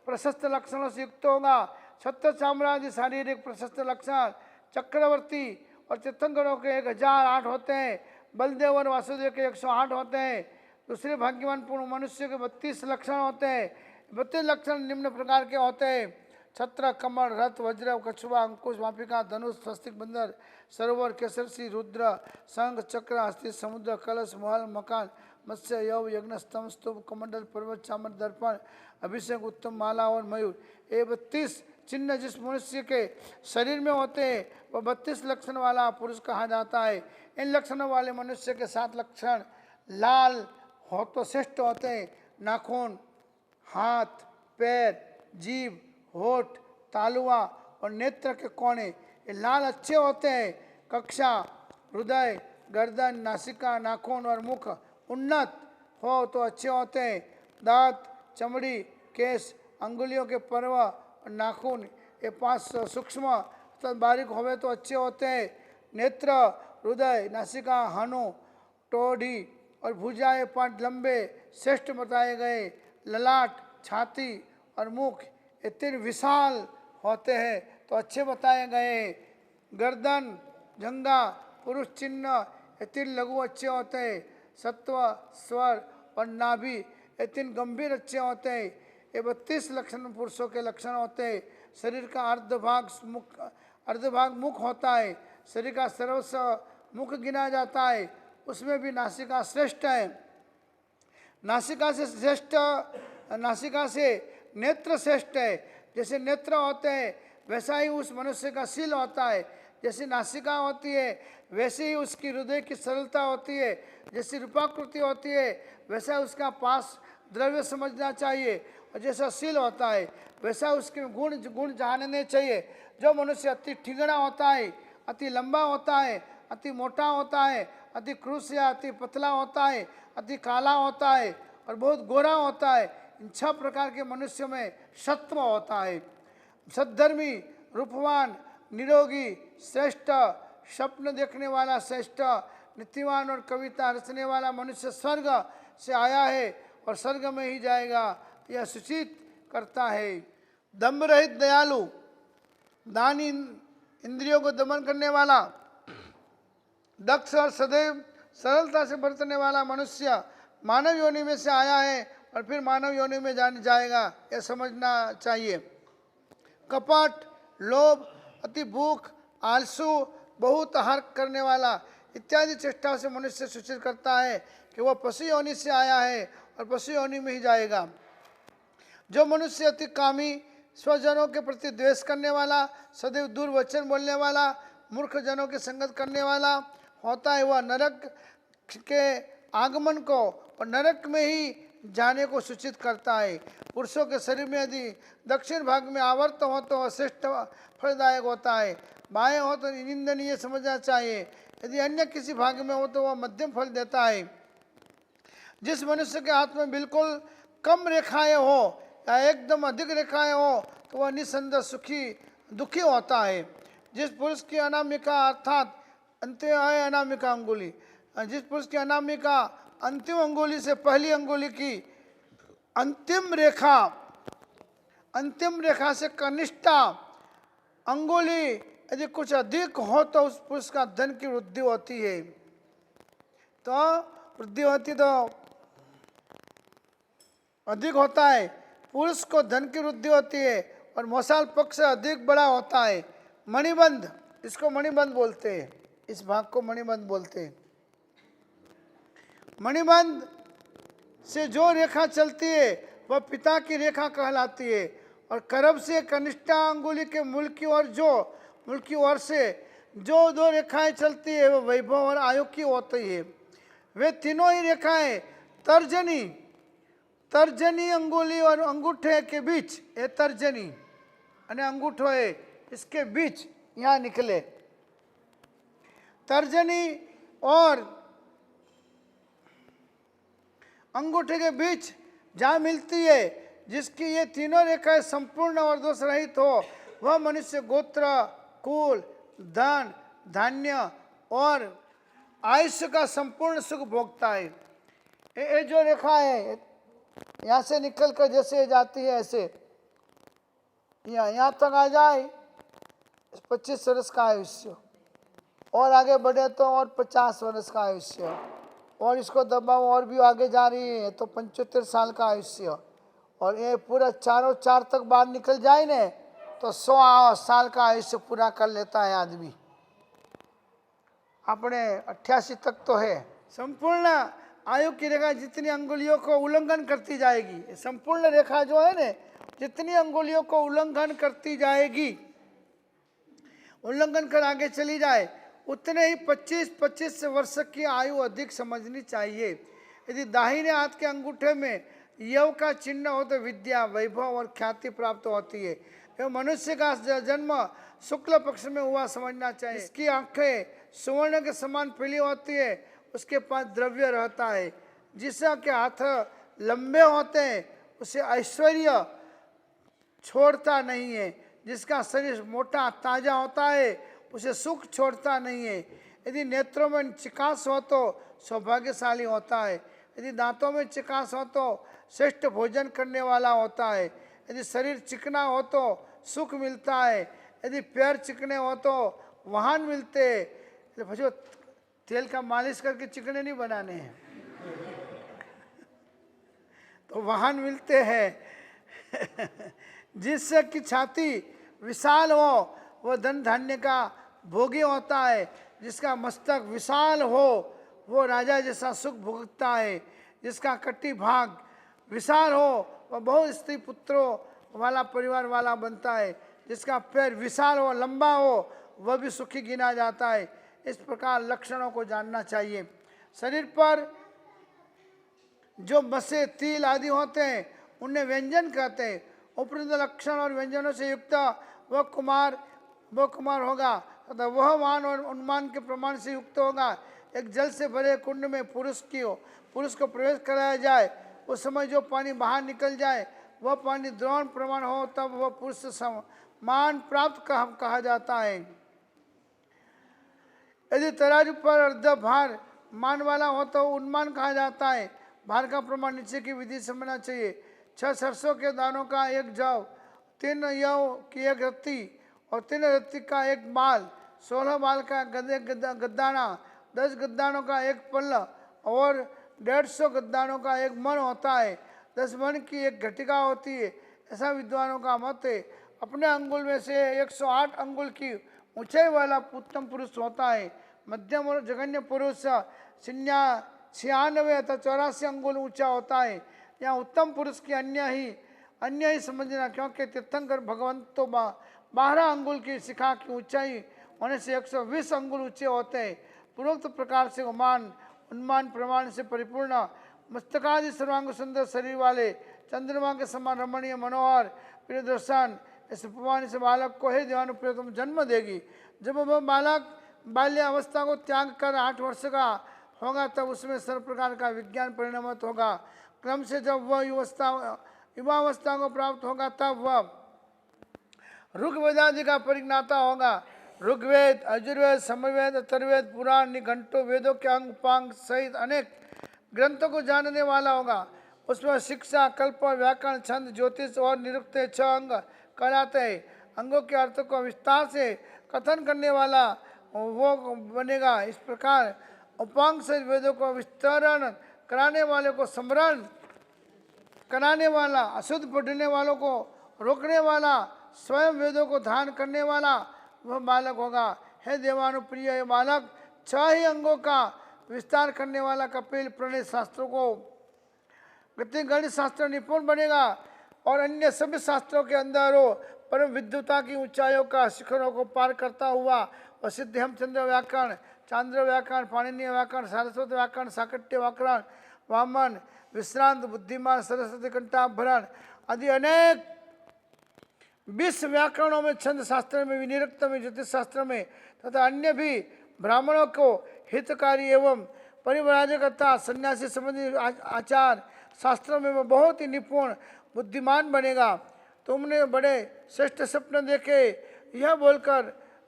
प्रशस्त लक्षणों से युक्त होगा। छत्र चामड़ादि शारीरिक प्रशस्त लक्षण चक्रवर्ती और तीर्थंकरों के 1008 होते हैं। बलदेव और वासुदेव के 108 होते हैं। दूसरे भाग्यवान पूर्ण मनुष्य के 32 लक्षण होते हैं। 32 लक्षण निम्न प्रकार के होते हैं: छत्र, कमल, रथ, वज्र, कछुआ, अंकुश, वापिका, धनुष, स्वस्तिक, बंदर, सरोवर, केसरसी, रुद्र, शंख, चक्र, हस्ती, समुद्र, कलश, महल, मकान, मत्स्य, यव, यज्ञ, स्तंभ, स्तूप, कमंडल, पर्वत, चामर, दर्पण, अभिषेक, उत्तम, माला और मयूर। ये 32 चिन्ह जिस मनुष्य के शरीर में होते हैं वह 32 लक्षण वाला पुरुष कहा जाता है। इन लक्षणों वाले मनुष्य के 7 लक्षण लाल हो तो श्रेष्ठ होते हैं: नाखून, हाथ, पैर, जीभ, होठ, तालुआ और नेत्र के कोने, ये लाल अच्छे होते हैं। कक्षा, हृदय, गर्दन, नासिका, नाखून और मुख उन्नत हो तो अच्छे होते हैं। दांत, चमड़ी, केश, अंगुलियों के पर्व और नाखून, ये 5 सूक्ष्म तथा बारीक होवे तो अच्छे होते हैं। नेत्र, हृदय, नासिका, हनु, टोढ़ी और भुजा ये 5 लंबे श्रेष्ठ बताए गए। ललाट, छाती और मुख ये 3 विशाल होते हैं तो अच्छे बताए गए। गर्दन, जंघा, पुरुष चिन्ह ये 3 लघु अच्छे होते हैं। सत्व, स्वर और नाभि ये 3 गंभीर अच्छे होते हैं। ये 32 लक्षण पुरुषों के लक्षण होते हैं। शरीर का अर्धभाग मुख होता है। शरीर का सर्वस्व मुख गिना जाता है, उसमें भी नासिका श्रेष्ठ है। नासिका से नेत्र श्रेष्ठ है। जैसे नेत्र होते हैं वैसा ही उस मनुष्य का शील होता है। जैसी नासिका होती है वैसे ही उसकी हृदय की सरलता होती है। जैसी रूपाकृति होती है वैसा उसका पास द्रव्य समझना चाहिए। और जैसा शील होता है वैसा उसके गुण जानने चाहिए। जो मनुष्य अति ठिगड़ा होता है, अति लंबा होता है, अति मोटा होता है, अति क्रूस या अति पतला होता है, अति काला होता है और बहुत गोरा होता है, इन 6 प्रकार के मनुष्यों में सत्व होता है। सद्धर्मी, रूपवान, निरोगी, श्रेष्ठ, स्वप्न देखने वाला श्रेष्ठ, नीतिवान और कविता रचने वाला मनुष्य स्वर्ग से आया है और स्वर्ग में ही जाएगा, यह सूचित करता है। दम्भ रहित दयालु, दानी, इंद्रियों को दमन करने वाला, दक्ष और सदैव सरलता से बरतने वाला मनुष्य मानव योनि में से आया है और फिर मानव योनि में जाएगा, यह समझना चाहिए। कपट, लोभ, अति भूख, आलसू, बहुत आहार करने वाला इत्यादि चेष्टा से मनुष्य सूचित करता है कि वह पशु योनि से आया है और पशु योनि में ही जाएगा। जो मनुष्य अति कामी, स्वजनों के प्रति द्वेष करने वाला, सदैव दुर्वचन बोलने वाला, मूर्ख जनों की संगत करने वाला होता है, वह नरक के आगमन को और नरक में ही जाने को सूचित करता है। पुरुषों के शरीर में यदि दक्षिण भाग में आवर्त हो तो वह श्रेष्ठ फलदायक होता है, बाएं हो तो निंदनीय समझना चाहिए। यदि अन्य किसी भाग में हो तो वह मध्यम फल देता है। जिस मनुष्य के हाथ में बिल्कुल कम रेखाएं हो या एकदम अधिक रेखाएं हो तो वह निसंदेह दुखी होता है। जिस पुरुष की अनामिका अर्थात अंतिम है अनामिका अंगुली, जिस पुरुष की अनामिका अंतिम अंगुली से पहली अंगुली की अंतिम रेखा से कनिष्ठा अंगुली यदि कुछ अधिक हो तो उस पुरुष का धन की वृद्धि होती है। तो वृद्धि होती तो अधिक होता है, पुरुष को धन की वृद्धि होती है और मौसाल पक्ष अधिक बड़ा होता है। मणिबंध, इसको मणिबंध बोलते हैं, इस भाग को मणिबंध बोलते हैं। मणिबंध से जो रेखा चलती है वह पिता की रेखा कहलाती है और करब से कनिष्ठा अंगुली के मूल की ओर से जो 2 रेखाएं चलती है वह वैभव और आयु की होती है। वे तीनों ही रेखाएं तर्जनी अंगुली और अंगूठे के बीच, ये तर्जनी अने अंगूठो है इसके बीच यहाँ निकले। तर्जनी और अंगूठे के बीच जहाँ मिलती है, जिसकी ये तीनों रेखाएं संपूर्ण और दोष रहित हो, वह मनुष्य गोत्र, कुल, धन, धान्य और आयुष्य का संपूर्ण सुख भोगता है। ये जो रेखा है यहाँ से निकल कर जैसे जाती है ऐसे यहाँ तक आ जाए 25 वर्ष का आयुष्य, और आगे बढ़े तो और 50 वर्ष का आयुष्य, और इसको दबाओ और भी आगे जा रही है तो 75 साल का आयुष्य, और ये पूरा 4 तक बाहर निकल जाए न तो 100 साल का आयुष्य पूरा कर लेता है आदमी। अपने 88 तक तो है। संपूर्ण आयु की रेखा जितनी अंगुलियों को उल्लंघन करती जाएगी, संपूर्ण रेखा जो है न जितनी अंगुलियों को उल्लंघन करती जाएगी, उल्लंघन कर आगे चली जाए, उतने ही 25 वर्ष की आयु अधिक समझनी चाहिए। यदि दाहिने हाथ के अंगूठे में यव का चिन्ह हो तो विद्या, वैभव और ख्याति प्राप्त होती है। यह मनुष्य का जन्म शुक्ल पक्ष में हुआ समझना चाहिए। इसकी आंखें सुवर्ण के समान पीली होती है, उसके पास द्रव्य रहता है। जिसके हाथ लंबे होते हैं उसे ऐश्वर्य छोड़ता नहीं है। जिसका शरीर मोटा ताजा होता है उसे सुख छोड़ता नहीं है। यदि नेत्रों में चिकास हो तो सौभाग्यशाली होता है। यदि दांतों में चिकास हो तो श्रेष्ठ भोजन करने वाला होता है। यदि शरीर चिकना हो तो सुख मिलता है। यदि पैर चिकने हो तो वाहन मिलते हैं। भजो तेल का मालिश करके चिकने नहीं बनाने हैं तो वाहन मिलते हैं जिससे कि छाती विशाल हो वह धन धान्य का भोगी होता है। जिसका मस्तक विशाल हो वो राजा जैसा सुख भोगता है। जिसका कटी भाग विशाल हो वह बहुत स्त्री पुत्रों वाला परिवार वाला बनता है। जिसका पैर विशाल हो लंबा हो वह भी सुखी गिना जाता है। इस प्रकार लक्षणों को जानना चाहिए। शरीर पर जो बसे तिल आदि होते हैं उन्हें व्यंजन कहते हैं। उपयुक्त लक्षण और व्यंजनों से युक्त वह कुमार होगा तथा वह मान और अनुमान के प्रमाण से युक्त होगा। एक जल से भरे कुंड में पुरुष को प्रवेश कराया जाए, उस समय जो पानी बाहर निकल जाए वह पानी द्रोण प्रमाण हो तब वह पुरुष मान प्राप्त कहा जाता है। यदि तराजू पर अर्ध भार मान वाला हो तो उन्मान कहा जाता है। भार का प्रमाण नीचे की विधि समझना चाहिए। 6 सरसों के दानों का एक जौ, 3 यौ की एक रत्ती और 3 रत्ती का एक बाल, 16 बाल का गद्दाना, 10 गद्दानों का एक पल्ल और 150 गद्दानों का एक मन होता है। 10 मन की एक घटिका होती है, ऐसा विद्वानों का मत है। अपने अंगुल में से 108 अंगुल की ऊंचाई वाला उत्तम पुरुष होता है। मध्यम और जघन्य पुरुष 96 अथवा 84 अंगुल ऊंचा होता है। यहाँ उत्तम पुरुष की अन्य ही समझना, क्योंकि तीर्थंकर भगवंत तो 12 अंगुल की शिखा की ऊंचाई होने से 120 अंगुल ऊंचे होते हैं। पूर्वोक्त प्रकार से उन्मान प्रमाण से परिपूर्ण मस्तकादि सर्वांग सुंदर शरीर वाले चंद्रमा के समान रमणीय मनोहर प्रिय दर्शन इस उपमान से बालक को हे देवानु प्रियतम जन्म देगी। जब वह बालक बाल्य अवस्था को त्याग कर 8 वर्ष का होगा तब उसमें सर्व प्रकार का विज्ञान परिणमित होगा। क्रम से जब वह युवावस्था को प्राप्त होगा तब वह ऋग्वेदादि का परिज्ञाता होगा। ऋग्वेद, यजुर्वेद, समवेद, अथर्ववेद, पुराण, निघंटों, वेदों के अंग पांग सहित अनेक ग्रंथों को जानने वाला होगा। उसमें शिक्षा, कल्प, व्याकरण, छंद, ज्योतिष और निरुक्त 6 अंग कहलाते हैं। अंगों के अर्थ को विस्तार से कथन करने वाला वो बनेगा। इस प्रकार उपांग से वेदों को विस्तरण कराने वाले को स्मरण कराने वाला, अशुद्ध पढ़ने वालों को रोकने वाला, स्वयं वेदों को धारण करने वाला वह बालक होगा। हे देवानुप्रिय, ये बालक 6 ही अंगों का विस्तार करने वाला कपिल प्रणीत शास्त्रों को गणित शास्त्र निपुण बनेगा और अन्य सभी शास्त्रों के अंदर हो परम विद्वता की ऊंचाइयों का शिखरों को पार करता हुआ और सिद्ध हेमचंद्र व्याकरण, चांद्र व्याकरण, पाणिनीय व्याकरण, सारस्वत व्याकरण, साकट्य व्याकरण, वामन, विश्रांत, बुद्धिमान, सरस्वती कंठाभरण आदि अनेक 20 व्याकरणों में, छंद शास्त्र में, विनिरुक्त में, ज्योतिष शास्त्र में तथा अन्य भी ब्राह्मणों को हितकारी एवं परिव्राजक तथा सन्यासी संबंधी आचार शास्त्रों में वह बहुत ही निपुण बुद्धिमान बनेगा। तुमने बड़े श्रेष्ठ स्वप्न देखे, यह बोलकर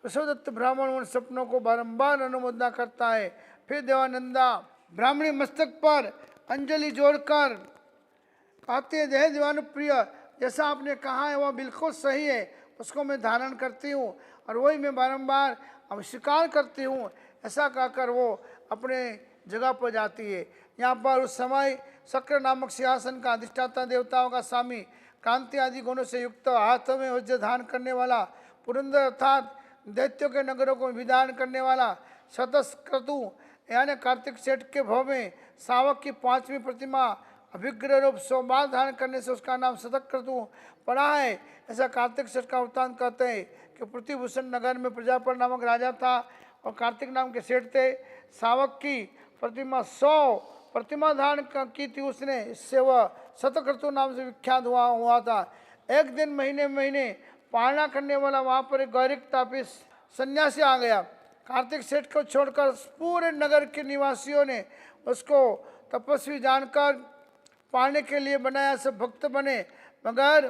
विश्वदत्त ब्राह्मण उन सपनों को बारंबार अनुमोदना करता है। फिर देवानंदा ब्राह्मणी मस्तक पर अंजलि जोड़कर कहते हैं, जय देवानुप्रिय, जैसा आपने कहा है वह बिल्कुल सही है, उसको मैं धारण करती हूँ और वही मैं बारंबार अब स्वीकार करती हूँ। ऐसा कहकर वो अपने जगह पर जाती है। यहाँ पर उस समय शक्र नामक सिंहासन का अधिष्ठाता देवताओं का स्वामी, कांति आदि गुणों से युक्त, हाथों में वज्र धारण करने वाला, पुरंदर अर्थात दैत्यों के नगरों को विधान करने वाला, शतक्रतु यानी कार्तिक सेठ के भव में सावक की 5वीं प्रतिमा अभिग्रह रूप 100 बार धारण करने से उसका नाम शतक्रतु पड़ा है। ऐसा कार्तिक सेठ का वृत्तांत कहते हैं कि पृथ्वीभूषण नगर में प्रजापति नामक राजा था और कार्तिक नाम के सेठ थे। सावक की प्रतिमा 100 प्रतिमा धारण की थी उसने, इससे वह शतक्रतु नाम से विख्यात हुआ था। एक दिन महीने पालना करने वाला वहाँ पर एक गौरिक तापी सन्यासी आ गया। कार्तिक सेठ को छोड़कर पूरे नगर के निवासियों ने उसको तपस्वी जानकर पाने के लिए बनाया, सब भक्त बने, मगर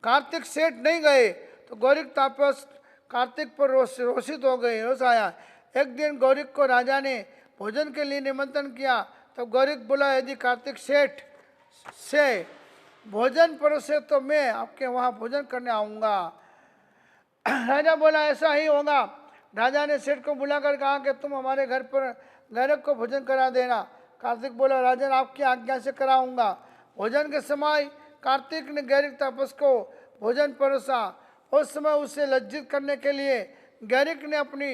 कार्तिक सेठ नहीं गए तो गौरिक तापस कार्तिक पर रोषित हो गए, रोष आया। एक दिन गौरिक को राजा ने भोजन के लिए निमंत्रण किया, तब गौरिक बोला यदि कार्तिक सेठ से भोजन परोसे तो मैं आपके वहाँ भोजन करने आऊँगा। राजा बोला ऐसा ही होगा। राजा ने सेठ को बुलाकर कहा कि तुम हमारे घर पर गौरिक को भोजन करा देना। कार्तिक बोला राजन आपकी आज्ञा से कराऊंगा। भोजन के समय कार्तिक ने गौरिक तापस को भोजन परोसा। उस समय उसे लज्जित करने के लिए गौरिक ने अपनी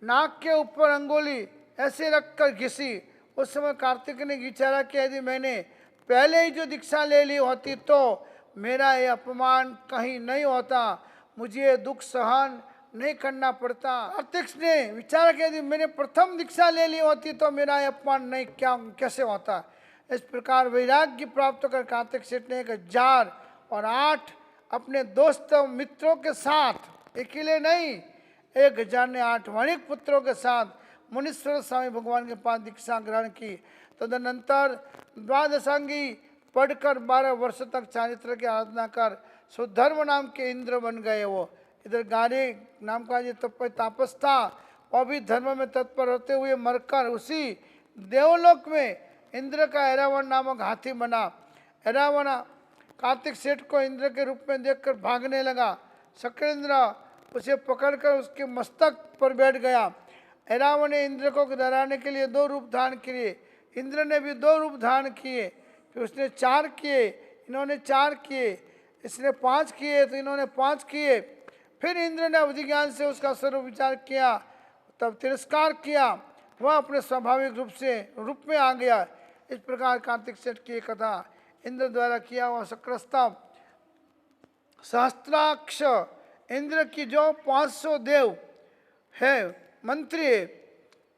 नाक के ऊपर अंगुली ऐसे रखकर घिसी। उस समय कार्तिक ने विचारा कि यदि मैंने पहले ही जो दीक्षा ले ली होती तो मेरा ये अपमान कहीं नहीं होता, मुझे ये दुख सहन नहीं करना पड़ता। कार्तिक ने विचारा कि यदि मैंने प्रथम दीक्षा ले ली होती तो मेरा ये अपमान नहीं कैसे होता। इस प्रकार वैराग्य प्राप्त कर कार्तिक सेठ ने 1008 अपने दोस्त मित्रों के साथ, अकेले नहीं, 1008 वणिक पुत्रों के साथ मुनीश्वर स्वामी भगवान के पास दीक्षा ग्रहण की। तदनंतर द्वादशांगी पढ़कर 12 वर्ष तक चारित्र की आराधना कर सुधर्म नाम के इंद्र बन गए। वो इधर गारे नाम का जो तापस था, वो भी धर्म में तत्पर होते हुए मरकर उसी देवलोक में इंद्र का ऐरावण नामक हाथी बना। ऐरावण कार्तिक सेठ को इंद्र के रूप में देखकर भागने लगा। शक्रेंद्र उसे पकड़कर उसके मस्तक पर बैठ गया। ऐरावण ने इंद्र को डराने के लिए 2 रूप धारण किए। इंद्र ने भी 2 रूप धारण किए, फिर उसने 4 किए, इन्होंने 4 किए, इसने 5 किए तो इन्होंने 5 किए। फिर इंद्र ने अवधि ज्ञान से उसका स्वरूप विचार किया, तब तिरस्कार किया, वह अपने स्वाभाविक रूप में आ गया। इस प्रकार कार्तिक सेठ की कथा इंद्र द्वारा किया हुआ शक्रस्ता सहस्त्राक्ष इंद्र की जो 500 देव है मंत्री है,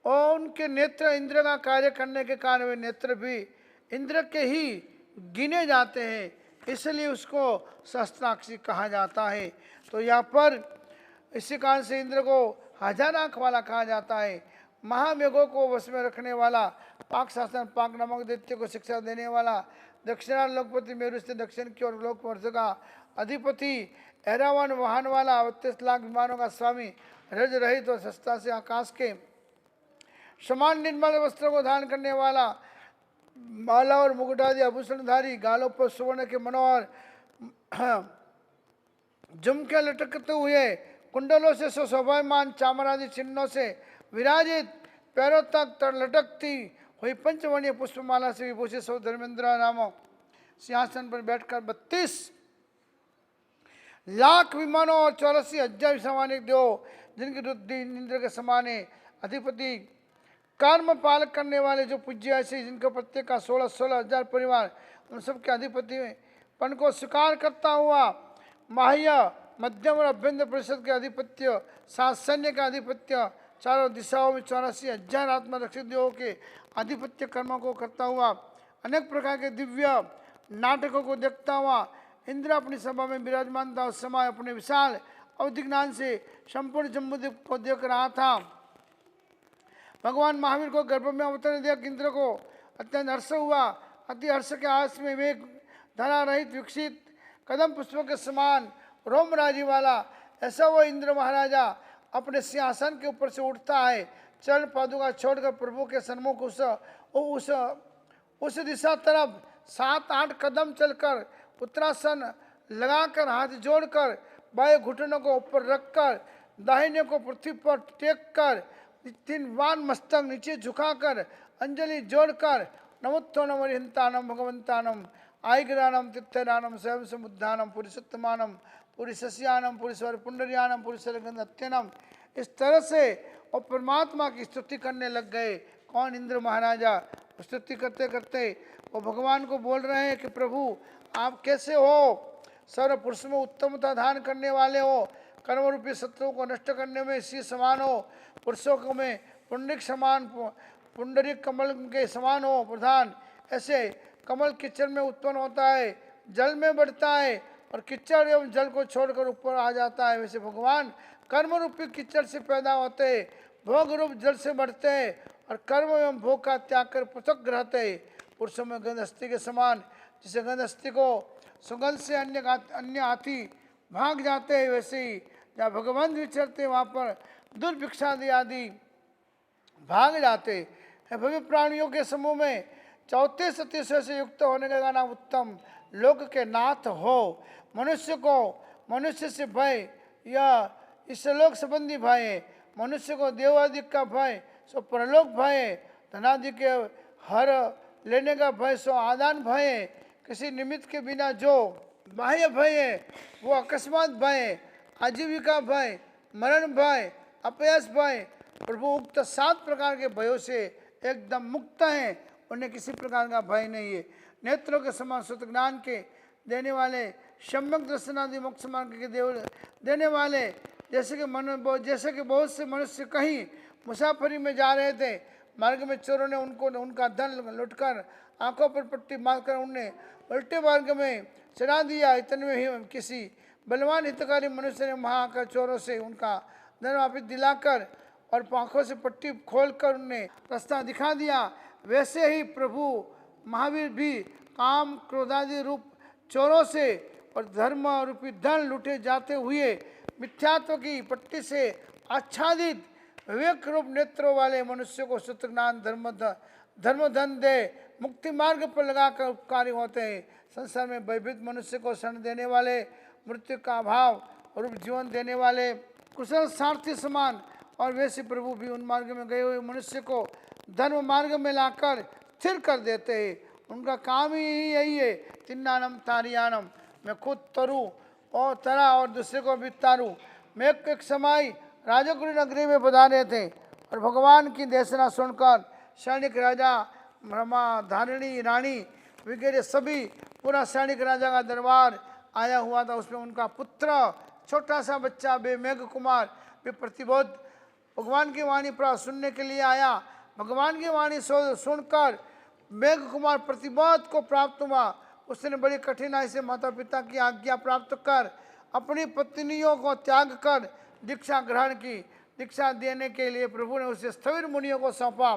और उनके नेत्र इंद्र का कार्य करने के कारण वे नेत्र भी इंद्र के ही गिने जाते हैं, इसलिए उसको सहस्त्राक्षी कहा जाता है। तो यहाँ पर इसी कारण से इंद्र को 1000 आँख वाला कहा जाता है। महामेघों को वश में रखने वाला, पाक शासन पाक नामक दैत्य को शिक्षा देने वाला, दक्षिणा लोकपति मेरु से दक्षिण की ओर लोकवर्ष का अधिपति, ऐरावण वाहन वाला, 32 लाख विमानों का स्वामी, रज रहित और सस्ता से आकाश के समान निर्मल वस्त्रों को धारण करने वाला, माला और मुकुट आदि आभूषणधारी, गालों पर सुवर्ण के मनोहर झुमके लटकते हुए, कुंडलों से शोभायमान, चामर आदि चिन्हों से विराजित, पैरों तक लटकती हुई पंचवर्णीय पुष्पमाला से विभूषित सौ धर्मेंद्र नामक सिंहासन पर बैठकर 32 लाख विमानों और 84,000 सामानिक देव, जिनकी रुद्धि इंद्र के समान है, अधिपति, कर्म पालक करने वाले जो पूज्य ऐसे, जिनका प्रत्येक का 16,000 परिवार, उन सब के अधिपति पन को स्वीकार करता हुआ, बाह्य, मध्यम और अभ्यंतर परिषद के अधिपत्य, सात सैन्य का अधिपत्य, चारों दिशाओं में 84,000 आत्मा रक्षित देवों के आधिपत्य कर्मों को करता हुआ, अनेक प्रकार के दिव्य नाटकों को देखता हुआ इंद्र अपनी सभा में विराजमान था। उस समय अपने विशाल अवधि ज्ञान से संपूर्ण जम्बूद्वीप को देख रहा था। भगवान महावीर को गर्भ में अवतरण देख इंद्र को अत्यंत हर्ष हुआ। अति हर्ष के आस में मेघ धरा रहित विकसित कदम पुष्पों के समान रोम राजी वाला ऐसा वो इंद्र महाराजा अपने सिंहासन के ऊपर से उठता है। चरण पादुका छोड़कर प्रभु के सन्मुख उस दिशा तरफ 7-8 कदम चलकर उत्तरासन लगाकर हाथ जोड़कर बाएं घुटनों को ऊपर रखकर दाहिने को पृथ्वी पर टेक कर 3 बार मस्तक नीचे झुकाकर अंजलि जोड़कर नमोत्थो नमरिहंतानम भगवंतानम आयग्रानम तीर्थरानम स्वयं समुद्धानम पुरुषोत्तमानम पुरुषस्यानम पुरुषवर पुंडरियानम पुरुषरगंधत्यनम, इस तरह से और परमात्मा की स्तुति करने लग गए। कौन? इंद्र महाराजा। स्तुति करते करते वो भगवान को बोल रहे हैं कि प्रभु आप कैसे हो, सर्व पुरुष में उत्तमता धारण करने वाले हो, कर्म रूपी शत्रुओं को नष्ट करने में सी समान हो, पुरुषों को में पुंडरिक समान, पुंडरिक कमल के समान हो प्रधान। ऐसे कमल किचड़ में उत्पन्न होता है, जल में बढ़ता है और किचड़ एवं जल को छोड़कर ऊपर आ जाता है, वैसे भगवान कर्म रूपी किचड़ से पैदा होते हैं, भोग रूप जल से बढ़ते हैं और कर्म एवं भोग का त्याग कर पृथक रहते हैं। पुरुषों में गंधस्थी के समान, जिसे गंधस्थी को सुगंध से अन्य हाथी भाग जाते हैं, वैसे ही जहाँ भगवान विचरते वहाँ पर दुर्भिक्षादि आदि भाग जाते हैं। भव्य प्राणियों के समूह में चौथे सतीसवें से युक्त होने का नाम उत्तम, लोक के नाथ हो। मनुष्य को मनुष्य से भय या इसलोक संबंधी भय है, मनुष्य को देवादि का भय सो परलोक भय है, धनादि के हर लेने का भय सो आदान भय है। किसी निमित्त के बिना जो बाह्य भय है वो अकस्मात भय है, आजीविका भय, मरण भय, अपयश भय। प्रभु उक्त 7 प्रकार के भयों से एकदम मुक्त हैं, उन्हें किसी प्रकार का भय नहीं है। नेत्रों के समान सुत ज्ञान के देने वाले, सम्यक दर्शनादि मोक्ष मार्ग के देने वाले, जैसे कि बहुत से मनुष्य कहीं मुसाफरी में जा रहे थे, मार्ग में चोरों ने उनका धन लुटकर आंखों पर पट्टी मारकर उन्हें उल्टे मार्ग में चढ़ा दिया। इतने में ही किसी बलवान हितकारी मनुष्य ने वहाँ आकर चोरों से उनका धन वापिस दिलाकर और आंखों से पट्टी खोलकर उन्हें रास्ता दिखा दिया। वैसे ही प्रभु महावीर भी काम क्रोधादि रूप चोरों से और धर्म रूपी धन लूटे जाते हुए मिथ्यात्व की पट्टी से आच्छादित विवेक रूप नेत्रों वाले मनुष्य को सूत्र ज्ञान धर्म धन दे मुक्ति मार्ग पर लगाकर उपकारी होते हैं। संसार में भयभीत मनुष्य को शरण देने वाले, मृत्यु का अभाव रूप जीवन देने वाले कुशल सारथी समान, और वैसे प्रभु भी उन मार्ग में गए हुए मनुष्य को धर्म मार्ग में लाकर स्थिर कर देते हैं। उनका काम ही यही है, तिन्नानम तारियानम, मैं खुद तरूँ और तरा और दूसरे को भी तारूँ। मैं एक समय राजगुरु नगरी में पधारे थे और भगवान की देशना सुनकर सैनिक राजा, ब्रह्मा, धारिणी, रानी वगैरह सभी पूरा सैनिक राजा का दरबार आया हुआ था। उसमें उनका पुत्र छोटा सा बच्चा मेघ कुमार भी प्रतिबोध भगवान की वाणी प्राप्त सुनने के लिए आया। भगवान की वाणी सुनकर मेघ कुमार प्रतिबोध को प्राप्त हुआ। उसने बड़ी कठिनाई से माता पिता की आज्ञा प्राप्त कर अपनी पत्नियों को त्याग कर दीक्षा ग्रहण की। दीक्षा देने के लिए प्रभु ने उसे स्थविर मुनियों को सौंपा।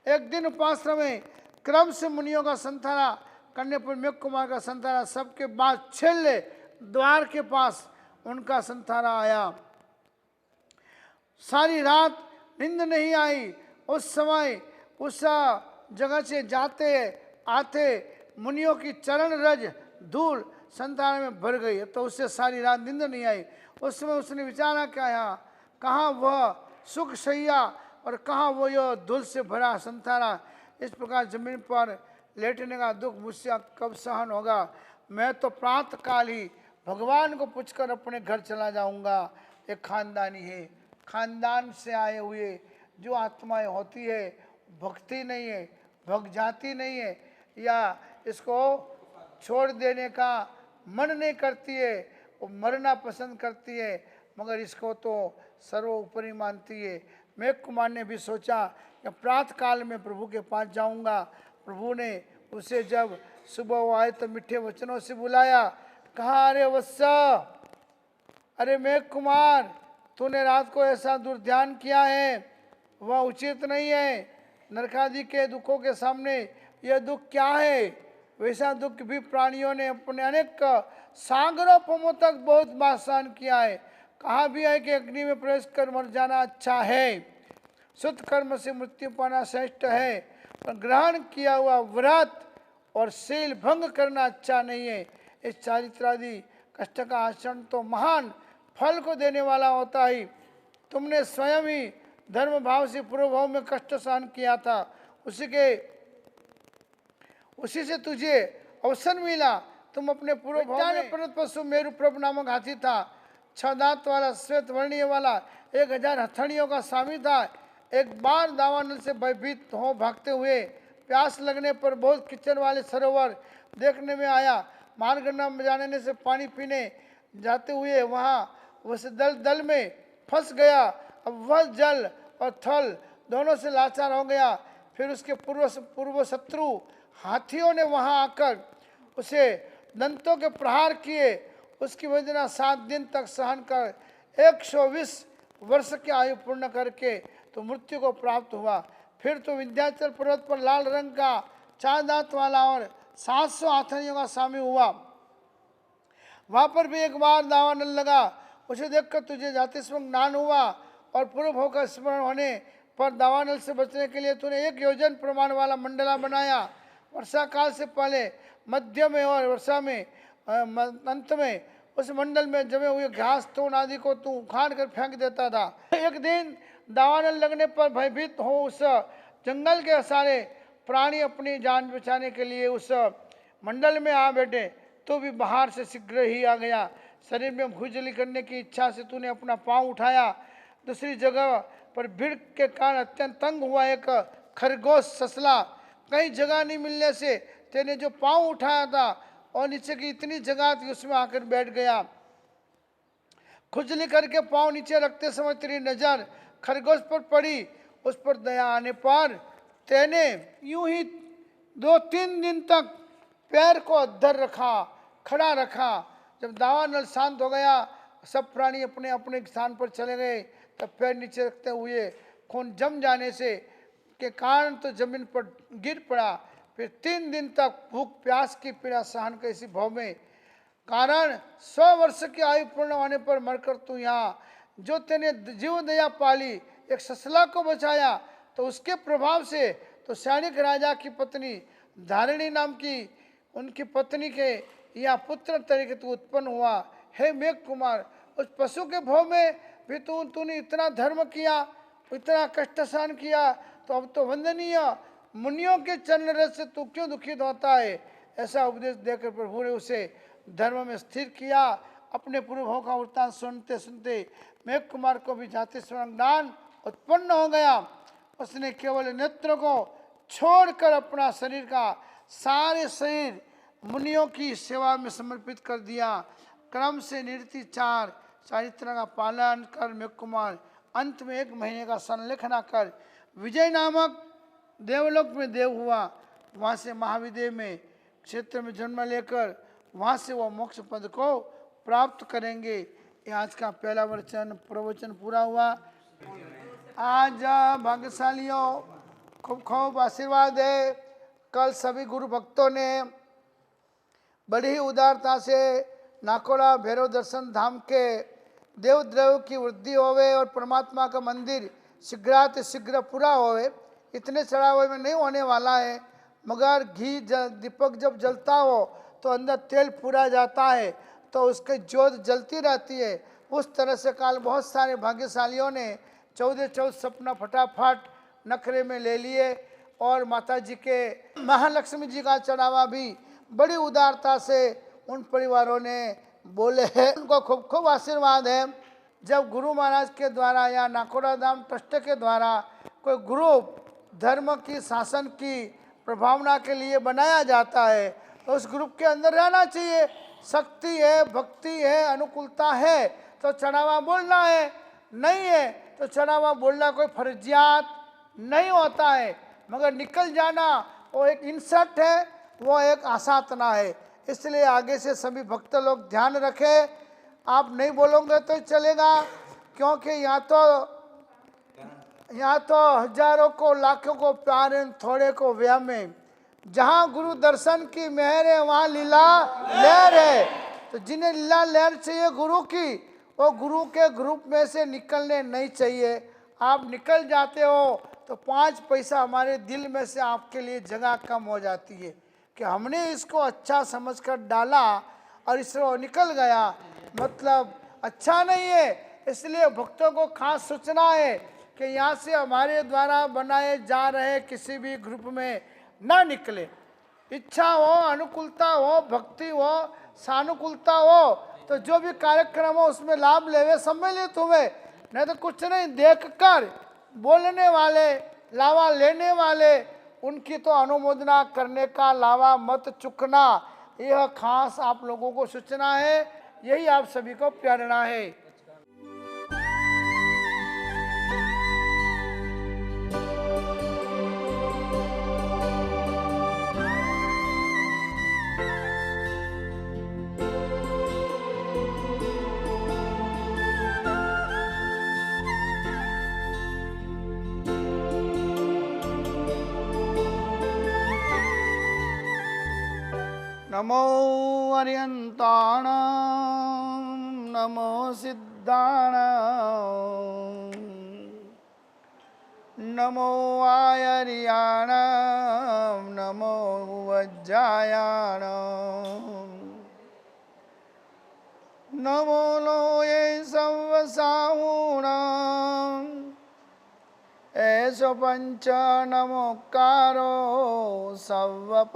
एक दिन उपासना में क्रम से मुनियों का संताना करने पर मेघ कुमार का संताना सबके बाद छेले द्वार के पास उनका संताना आया। सारी रात नींद नहीं आई। उस समय उस जगह से जाते आते मुनियों की चरण रज धूल संतान में भर गई, तो उससे सारी रात नींद नहीं आई। उस समय उसने विचारा क्या, कहाँ वह सुख शैया और कहाँ वो यह धूल से भरा संताना। इस प्रकार जमीन पर लेटने का दुख मुझसे कब सहन होगा। मैं तो प्रातः काल ही भगवान को पूछकर अपने घर चला जाऊंगा। एक खानदानी है, खानदान से आए हुए जो आत्माएं होती है भक्ति नहीं है, भग जाती नहीं है, या इसको छोड़ देने का मन नहीं करती है, वो मरना पसंद करती है, मगर इसको तो सर्वोपरि मानती है। मेघ कुमार ने भी सोचा कि प्रातः काल में प्रभु के पास जाऊंगा। प्रभु ने उसे जब सुबह वो आए तो मीठे वचनों से बुलाया, कहा, अरे वत्सा, अरे मेघ कुमार, तूने रात को ऐसा दुर्ध्यान किया है, वह उचित नहीं है। नरकादि के दुखों के सामने यह दुख क्या है। वैसा दुख भी प्राणियों ने अपने अनेक सागरों पमों तक बहुत बार सहन किया है। कहा भी है कि अग्नि में प्रवेश कर मर जाना अच्छा है, शुद्ध कर्म से मृत्यु पाना श्रेष्ठ है, पर ग्रहण किया हुआ व्रत और शील भंग करना अच्छा नहीं है। इस चारित्रादि कष्ट का आचरण तो महान फल को देने वाला होता है। तुमने स्वयं ही धर्म भाव से पूर्व भाव में कष्ट सहन किया था, उसी से तुझे अवसर मिला। तुम अपने पूर्व भाव में पर्वत पर सुमेरु प्रभ नामक हाथी था, 6 दांत वाला, श्वेत वर्णीय वाला, 1000 हथड़ियों का स्वामी था। एक बार दावानल से भयभीत हो भागते हुए प्यास लगने पर बहुत कीचड़ वाले सरोवर देखने में आया। मार्ग न जाने से पानी पीने जाते हुए वहाँ उस दल में फंस गया। अब वह जल और थल दोनों से लाचार हो गया। फिर उसके पूर्व शत्रु हाथियों ने वहां आकर उसे दंतों के प्रहार किए। उसकी वेदना 7 दिन तक सहन कर 120 वर्ष की आयु पूर्ण करके तो मृत्यु को प्राप्त हुआ। फिर तो विंध्याचल पर्वत पर लाल रंग का 4 दांत वाला और 700 हाथनियों का स्वामी हुआ। वहां पर भी एक बार दावानल लगा, उसे देखकर तुझे जातिस्मरण ज्ञान हुआ और पूर्व भोग का स्मरण होने पर दावानल से बचने के लिए तूने 1 योजन प्रमाण वाला मंडला बनाया। वर्षा काल से पहले, मध्य में और वर्षा में अंत में उस मंडल में जमे हुए घास तोड़ आदि को तू उखाड़ कर फेंक देता था। एक दिन दावानल लगने पर भयभीत हो उस जंगल के सारे प्राणी अपनी जान बचाने के लिए उस मंडल में आ बैठे। तो भी बाहर से शीघ्र ही आ गया। शरीर में खुजली करने की इच्छा से तूने अपना पांव उठाया। दूसरी जगह पर भीड़ के कारण अत्यंत तंग हुआ एक खरगोश ससला कहीं जगह नहीं मिलने से तेने जो पांव उठाया था और नीचे की इतनी जगह थी उसमें आकर बैठ गया। खुजली करके पांव नीचे रखते समय तेरी नजर खरगोश पर पड़ी। उस पर दया आने पर तेने यूं ही 2-3 दिन तक पैर को अद्धर रखा, खड़ा रखा। जब दावानल शांत हो गया, सब प्राणी अपने अपने स्थान पर चले गए, तब पैर नीचे रखते हुए खून जम जाने से के कारण तो जमीन पर गिर पड़ा। फिर 3 दिन तक भूख प्यास की पीड़ा सहन कर इसी भाव में कारण 100 वर्ष की आयु पूर्ण होने पर मरकर तू यहाँ जो तेने जीव दया पाली एक ससला को बचाया, तो उसके प्रभाव से तो सैनिक राजा की पत्नी धारिणी नाम की उनकी पत्नी के यहाँ पुत्र तरीके तू उत्पन्न हुआ। हे मेघ कुमार, उस पशु के भाव में भी तूने इतना धर्म किया, इतना कष्ट सहन किया, तो अब तो वंदनीय मुनियों के चरण रस से तू क्यों दुखित होता है? ऐसा उपदेश देकर प्रभु ने उसे धर्म में स्थिर किया। अपने पूर्वों का वृत्तांत सुनते सुनते मेघ कुमार को भी जाति स्मरण ज्ञान उत्पन्न हो गया। उसने केवल नेत्र को छोड़कर अपना शरीर का सारे शरीर मुनियों की सेवा में समर्पित कर दिया। क्रम से निरति 4 चारित्र का पालन कर मेघ कुमार अंत में 1 महीने का संलेखना कर विजय नामक देवलोक में देव हुआ। वहाँ से महाविदेव में क्षेत्र में जन्म लेकर वहाँ से वह मोक्ष पद को प्राप्त करेंगे। ये आज का पहला प्रवचन पूरा हुआ। आज भाग्यशालियों खूब खूब आशीर्वाद है। कल सभी गुरु भक्तों ने बड़ी ही उदारता से नाकोड़ा भैरव दर्शन धाम के देवद्रव्य की वृद्धि होवे और परमात्मा का मंदिर शीघ्रात शीघ्र पूरा होवे। इतने चढ़ावे में नहीं होने वाला है, मगर घी दीपक जब जलता हो तो अंदर तेल पूरा जाता है तो उसकी ज्योत जलती रहती है। उस तरह से कल बहुत सारे भाग्यशालियों ने 14 सपना फटाफट नखरे में ले लिए और माता जी के महालक्ष्मी जी का चढ़ावा भी बड़ी उदारता से उन परिवारों ने बोले हैं। उनको खूब खूब आशीर्वाद है। जब गुरु महाराज के द्वारा या नाकोड़ा धाम ट्रस्ट के द्वारा कोई ग्रुप धर्म की शासन की प्रभावना के लिए बनाया जाता है तो उस ग्रुप के अंदर रहना चाहिए। शक्ति है, भक्ति है, अनुकूलता है तो चढ़ावा बोलना है, नहीं है तो चढ़ावा बोलना कोई फर्जियात नहीं होता है। मगर निकल जाना वो एक इंसल्ट है, वो एक आसातना है। इसलिए आगे से सभी भक्त लोग ध्यान रखें। आप नहीं बोलोगे तो चलेगा, क्योंकि यहाँ तो हजारों को लाखों को प्यार है, थोड़े को व्याम है। जहाँ गुरु दर्शन की मेहर है वहाँ लीला लहर है। तो जिन्हें लीला लहर चाहिए गुरु की, वो गुरु के ग्रुप में से निकलने नहीं चाहिए। आप निकल जाते हो तो 5 पैसा हमारे दिल में से आपके लिए जगह कम हो जाती है कि हमने इसको अच्छा समझकर डाला और इससे वो निकल गया, मतलब अच्छा नहीं है। इसलिए भक्तों को खास सोचना है कि यहाँ से हमारे द्वारा बनाए जा रहे किसी भी ग्रुप में ना निकले। इच्छा हो, अनुकूलता हो, भक्ति हो, सानुकूलता हो तो जो भी कार्यक्रम हो उसमें लाभ लेवे, सम्मिलित हुए। नहीं तो कुछ नहीं, देखकर बोलने वाले, लावा लेने वाले, उनकी तो अनुमोदना करने का लावा मत चुकना। यह खास आप लोगों को सूचना है, यही आप सभी को प्रेरणा है। नमो अर्यन्ताणां नमो सिद्धाणां नमो आयर्याणां नमो वज्रायाणां नमो लोये सर्वसाहूणां ऐसो पंच नमोकारो सर्वपावपणासनो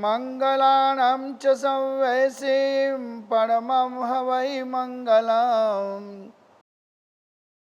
मंगलानां च सर्वेसिं परमं हवै मंगलम्